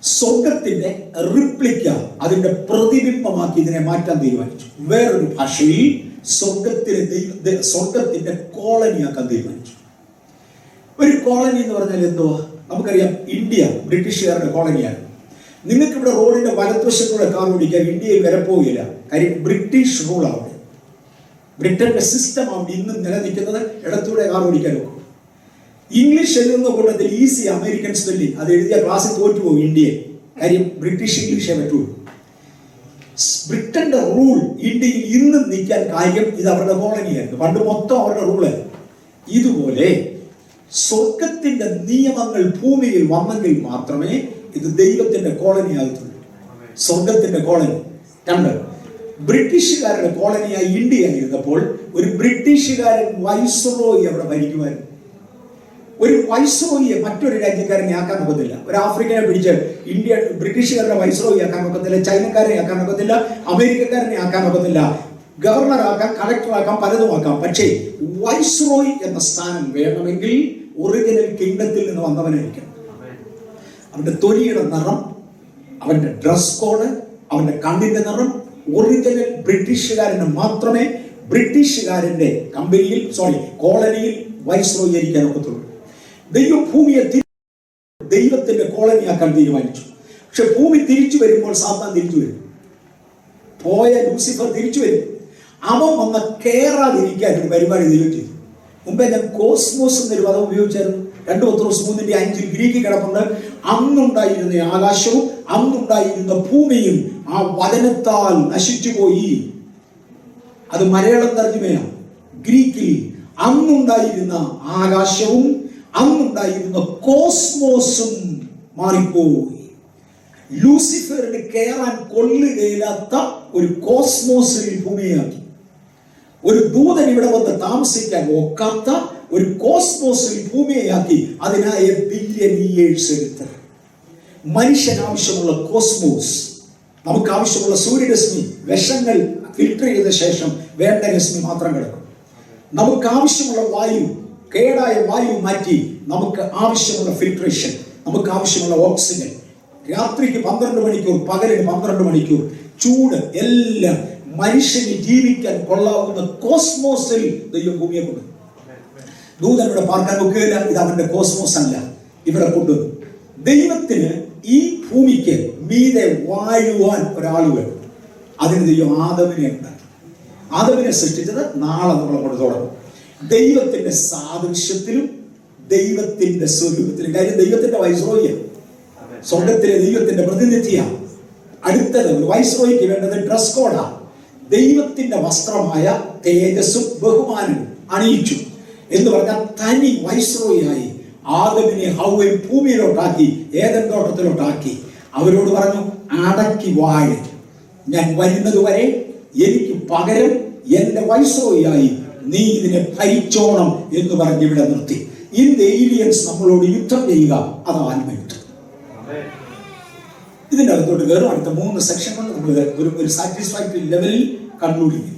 സ്വർഗത്തിന്റെ റിപ്ലിക്ക, അതിന്റെ പ്രതിബിംബമാക്കി ഇതിനെ മാറ്റാൻ തീരുമാനിച്ചു. വേറൊരു ഭാഷയിൽ സ്വർഗത്തിന്റെ കോളനിയാക്കാൻ തീരുമാനിച്ചു. ഒരു കോളനി എന്ന് പറഞ്ഞാൽ എന്തുവാ? നമുക്കറിയാം, ഇന്ത്യ ബ്രിട്ടീഷുകാരുടെ കോളനിയാണ്. നിങ്ങൾക്ക് ഇവിടെ റോഡിന്റെ വലതുവശത്തൂടെ കാർ ഓടിക്കാൻ ഇന്ത്യയിൽ വരെ പോവുകയില്ല. കാര്യം ബ്രിട്ടീഷ് റൂൾ അവിടെ, ബ്രിട്ടന്റെ സിസ്റ്റം അവിടെ ഇന്നും നിലനിൽക്കുന്നത്. ഇടത്തൂടെ കാർ ഓടിക്കാൻ നോക്കും. ഇംഗ്ലീഷ് എഴുതുന്ന കൂട്ടത്തിൽ ഈസി അമേരിക്കൻ സ്പെല്ലിംഗ്, അത് എഴുതിയ ക്ലാസ്സിൽ തോറ്റുപോകും ഇന്ത്യയെ. കാര്യം ബ്രിട്ടീഷ് ഇംഗ്ലീഷേ പറ്റുള്ളൂ. ബ്രിട്ടന്റെ റൂൾ ഇന്ത്യയിൽ ഇന്നും നിൽക്കാൻ കാര്യം ഇത് അവരുടെ കോളനിയായിരുന്നു. പണ്ട് മൊത്തം അവരുടെ റൂളായിരുന്നു. ഇതുപോലെ സ്വർഗത്തിന്റെ നിയമങ്ങൾ ഭൂമിയിൽ വന്നെങ്കിൽ മാത്രമേ ഇത് ദൈവത്തിന്റെ കോളനി ആകത്തുള്ളൂ. സ്വർഗത്തിന്റെ കോളനി. 2, ബ്രിട്ടീഷുകാരുടെ കോളനിയായി ഇന്ത്യ ആയിരുന്നപ്പോൾ ഒരു ബ്രിട്ടീഷുകാരൻ വൈസ്രോയി അവിടെ ഭരിക്കുമായിരുന്നു. ഒരു വൈസ്രോയിയെ മറ്റൊരു രാജ്യക്കാരനെ ആക്കാൻ ഒക്കത്തില്ല. ഒരു ആഫ്രിക്കനെ പിടിച്ച് ഇന്ത്യ ബ്രിട്ടീഷുകാരുടെ വൈസ്രോയി ആക്കാൻ ഒക്കത്തില്ല, ചൈനക്കാരനെ ആക്കാൻ ഒക്കത്തില്ല, അമേരിക്കക്കാരനെ ആക്കാൻ ഒക്കത്തില്ല. ഗവർണറാക്കാം, കളക്ടറാക്കാം, പലതും ആക്കാം. പക്ഷേ വൈസ്രോയി എന്ന സ്ഥാനം വേണമെങ്കിൽ ഒറിജിനൽ കിങ്ഡത്തിൽ നിന്ന് വന്നവനായിരിക്കണം. അവന്റെ തൊലിയുടെ നിറം, അവന്റെ ഡ്രസ് കോഡ്, അവന്റെ കണ്ണിന്റെ നിറം ഒറിജിനൽ ബ്രിട്ടീഷുകാരന് മാത്രമേ ബ്രിട്ടീഷുകാരന്റെ കോളനിയിൽ വൈസ്രോയി ആയിരിക്കാൻ ഒക്കത്തുള്ളൂ. ദൈവം ഭൂമിയെ ദൈവത്തിന്റെ കോളനിയാക്കാൻ തീരുമാനിച്ചു. പക്ഷെ ഭൂമി തിരിച്ചു വരുമ്പോൾ സാത്താൻ തിരിച്ചു വരും. പോയ ലൂസിഫർ തിരിച്ചു വരും. അവൻ വന്ന കേറാതിരിക്കാൻ ഒരു പരിപാടി ദൈവം ചെയ്തു. മുമ്പേ ഞാൻ കോസ്മോസ് എന്നൊരു പദം ഉപയോഗിച്ചായിരുന്നു. 2 പത്രോസ് 3:5 ഗ്രീക്ക് കിടപ്പുണ്ട്. അന്നുണ്ടായിരുന്ന ആകാശവും അന്നുണ്ടായിരുന്ന ഭൂമിയും ആ വചനത്താൽ നശിച്ചുപോയി. അത് മലയാളം തർജ്ജമയാണ്. ഗ്രീക്കിൽ അന്നുണ്ടായിരുന്ന ആകാശവും അന്നുണ്ടായിരുന്ന കോസ്മോസും മാറിപ്പോയി. ലൂസിഫറിന് കയറാൻ കൊള്ളുകയില്ലാത്ത ഒരു കോസ്മോസിൽ ഭൂമിയാക്കി. ഒരു ദൂതൻ ഇവിടെ വന്ന് താമസിക്കാൻ ഒക്കാത്ത ഒരു കോസ്മോസിൽ ഭൂമിയാക്കി. അതിനായ ബില്യൺ ഇയേഴ്സ് എടുത്ത് മനുഷ്യൻ ആവശ്യമുള്ള കോസ്മോസ്, നമുക്ക് ആവശ്യമുള്ള സൂര്യരശ്മി, വിഷങ്ങൾ ഫിൽട്ടർ ചെയ്ത ശേഷം വേണ്ട രശ്മി മാത്രം കിടക്കും. നമുക്ക് ആവശ്യമുള്ള വായു, കേടായ വായു മാറ്റി നമുക്ക് ആവശ്യമുള്ള ഫിൽട്രേഷൻ, നമുക്ക് ആവശ്യമുള്ള ഓക്സിജൻ, രാത്രിക്ക് 12 മണിക്കൂർ, പകലിന് 12 മണിക്കൂർ, ചൂട്, എല്ലാം മനുഷ്യന് ജീവിക്കാൻ കൊള്ളാവുന്ന കോസ്മോസിൽ ദൈവം ഭൂമിയെ കൊണ്ടുവന്നു. ദൂതൻ ഇവിടെ പാർക്കാൻ ഒക്കുകയില്ല. ഇത് അവന്റെ കോസ്മോസ് അല്ല, ഇവിടെ കൊണ്ടുവന്നു. ദൈവത്തിന് ഈ ഭൂമിക്ക് മീതെ വാഴുവാൻ ഒരാൾ വേണം. അതിന് ദൈവം ആദമിനെ ഉണ്ടാക്കി. ആദമിനെ സൃഷ്ടിച്ചത് നാളെ നമ്മളെ കൊണ്ട് തുടങ്ങും. ദൈവത്തിന്റെ സാദൃശ്യത്തിലും ദൈവത്തിന്റെ സ്വരൂപത്തിലും. കാര്യം ദൈവത്തിന്റെ വൈസ്രോയിയാണ്, സ്വർഗത്തിലെ ദൈവത്തിന്റെ പ്രതിനിധിയാണ്. അടുത്തത് ഒരു വൈസ്രോയിക്ക് വേണ്ടത് ഡ്രസ് കോഡാണ്. ദൈവത്തിന്റെ വസ്ത്രമായ തേജസ്സും ബഹുമാനവും അണിയിച്ചു എന്ന് പറഞ്ഞാൽ തനി വൈസ്രോയിയായി ആദമിനെ ഹവ്വയും ഭൂമിയിലോട്ടാക്കി, ഏദൻ തോട്ടത്തിലോട്ടാക്കി. അവരോട് പറഞ്ഞു, അടക്കി വാഴ്, ഞാൻ വരുന്നത് വരെ എനിക്ക് പകരം എന്റെ വൈസ്രോയിയായി നീ ഇതിനെ ഭരിച്ചോണം എന്ന് പറഞ്ഞ് ഇവിടെ നിർത്തി. ഇൻ ദ ഏലിയൻസ് നമ്മളോട് യുദ്ധം ചെയ്യുക, അതാണ് ആത്മയുദ്ധം. ഇതിന്റെ അകത്തോട്ട് കയറും. അടുത്ത 3 സെക്ഷൻ കൊണ്ട് നമ്മൾ ഒരു സാറ്റിസ്ഫാക്ടറി ലെവലിൽ കൺക്ലൂഡ് ചെയ്യും.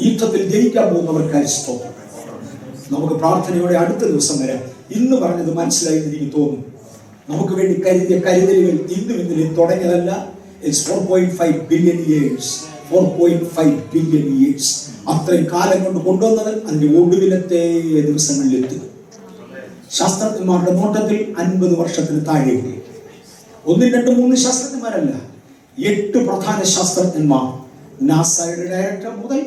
യുദ്ധത്തിൽ ജയിക്കാൻ പോകുന്നവർക്കായി സ്തോത്രം. നമുക്ക് പ്രാർത്ഥനയോടെ അടുത്ത ദിവസം വരാം. ഇന്ന് പറഞ്ഞത് മനസ്സിലായി എന്ന് എനിക്ക് തോന്നുന്നു. നമുക്ക് വേണ്ടി കരുതിയ കരുതലുകൾ ഇന്നും ഇന്നലെ തുടങ്ങിയതല്ല. It's 4.5 billion years 4.5 billion years. അത്രയും കാലം കൊണ്ട് കൊണ്ടുവന്നത് അതിന്റെ ഒടുവിലത്തെ ദിവസങ്ങളിലെത്തുക. ശാസ്ത്രജ്ഞന്മാരുടെ നോട്ടത്തിൽ 50 വർഷത്തിന് താഴേക്ക്. 1, 2, 3 ശാസ്ത്രജ്ഞന്മാരല്ല, 8 പ്രധാന ശാസ്ത്രജ്ഞന്മാർ, നാസയുടെ ഡയറക്ടർ മുതൽ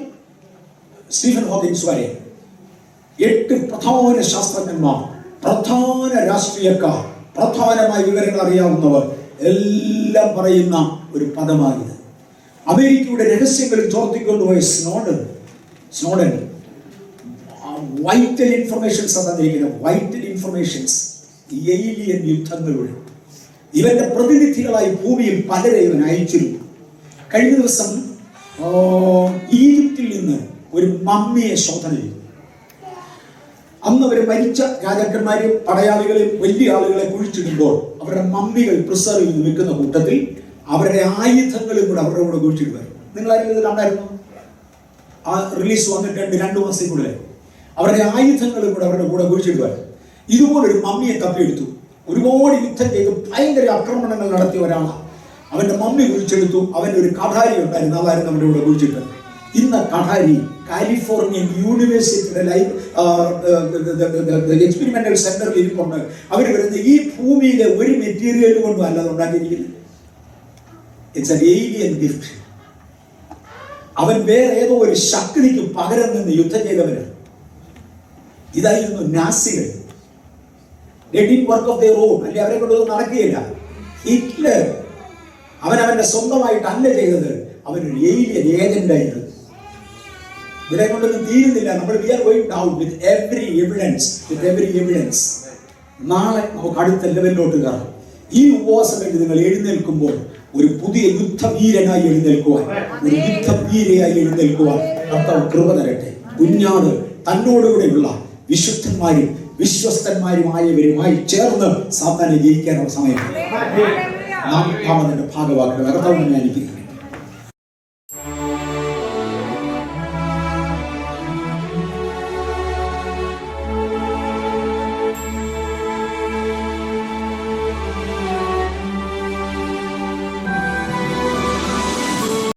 സ്റ്റീഫൻ ഹോക്കിൻസ് വരെ 8 പ്രധാന ശാസ്ത്രജ്ഞന്മാർ, പ്രധാന രാഷ്ട്രീയക്കാർ, പ്രധാനമായ വിവരങ്ങൾ അറിയാവുന്നവർ എല്ലാം പറയുന്ന ഒരു പദമാണിത്. അമേരിക്കയുടെ രഹസ്യങ്ങൾ ചോർത്തിക്കൊണ്ടുപോയ സ്നോഡൻ വൈറ്റൽ ഇൻഫർമേഷൻസ് തന്നിരിക്കുന്നത്. വൈറ്റൽ ഇൻഫർമേഷൻസ് ഏലിയൻ യുദ്ധങ്ങളുടെ ഇവന്റെ പ്രതിനിധികളായി ഭൂമിയിൽ പലരെ ഇവൻ അയച്ചിരുന്നു. കഴിഞ്ഞ ദിവസം ഈജിപ്തിൽ നിന്ന് ഒരു മമ്മിയെ ശോധന ചെയ്തു. അന്ന് അവർ മരിച്ച രാജാക്കന്മാരെയും പടയാളികളെയും വലിയ ആളുകളെ കുഴിച്ചിടുമ്പോൾ അവരുടെ മമ്മികൾ പ്രിസർവ് ചെയ്ത് വെക്കുന്ന കൂട്ടത്തിൽ അവരുടെ ആയുധങ്ങളും കൂടെ അവരുടെ കൂടെ കുഴിച്ചിടുമായിരുന്നു. നിങ്ങൾ ആരെങ്കിലും ഇത് കണ്ടായിരുന്നു? ആ റിലീസ് വന്നിട്ട് 2 മാസത്തിനുള്ളിൽ അവരുടെ ആയുധങ്ങളും കൂടെ അവരുടെ കൂടെ കുഴിച്ചിടുമായിരുന്നു. ഇതുപോലൊരു മമ്മിയെ തപ്പിയെടുത്തു. ഒരുപാട് യുദ്ധം ചെയ്ത് ഭയങ്കര ആക്രമണങ്ങൾ നടത്തിയ ഒരാളാണ്. അവന്റെ മമ്മി കുഴിച്ചെടുത്തു. അവൻ്റെ ഒരു കഠാരി ഉണ്ടായിരുന്നു, അതായിരുന്നു അവൻ്റെ കൂടെ കുഴിച്ചിട്ടത്. ഇന്ന് കഠാരി കാലിഫോർണിയൻ യൂണിവേഴ്സിറ്റിയുടെ എക്സ്പെരിമെന്റൽ സെന്ററിൽ ഇരിപ്പുണ്ട്. അവർ വരുന്നത് ഈ ഭൂമിയിലെ ഒരു മെറ്റീരിയൽ കൊണ്ടും അല്ലാതെ ഉണ്ടാക്കിയിരിക്കുന്നത്. It's an alien gift. അവൻ വേറെ ഏതോ ഒരു ശക്തിക്ക് പകരം നിന്ന് യുദ്ധം ചെയ്തവന്. ഇതായിരുന്നു നാസികൾ. They did work of their own. അല്ലെ, അവരെ കൊണ്ടൊന്നും നടക്കുകയില്ല. ഹിറ്റ്ലർ അവനവന്റെ സ്വന്തമായിട്ടല്ല ചെയ്തത്, അവനൊരു ഏലിയൻ ഏജന്റ് ആയിരുന്നു. ഇവിടെ കൊണ്ടൊന്നും തീരുന്നില്ല. നമ്മൾ we are going down with every evidence. നാളെ നമുക്ക് അടുത്ത ലെവലിലോട്ട് കയറാം. ഈ ഉപവാസം കഴിഞ്ഞ് നിങ്ങൾ എഴുന്നേൽക്കുമ്പോൾ ഒരു പുതിയ യുദ്ധവീരനായി എഴുന്നേൽക്കുവാൻ, ഒരു യുദ്ധവീരയായി എഴുന്നേൽക്കുവാൻ കർത്താവ് കൃപ തരട്ടെ. കുഞ്ഞാട് തന്നോടുകൂടെയുള്ള വിശുദ്ധന്മാരും വിശ്വസ്തന്മാരുമായവരുമായി ചേർന്ന് സാത്താനെ ജയിക്കാനുള്ള സമയം നാം അതിന്റെ ഭാഗവാക്കുക. കർത്താവ് ഞാൻ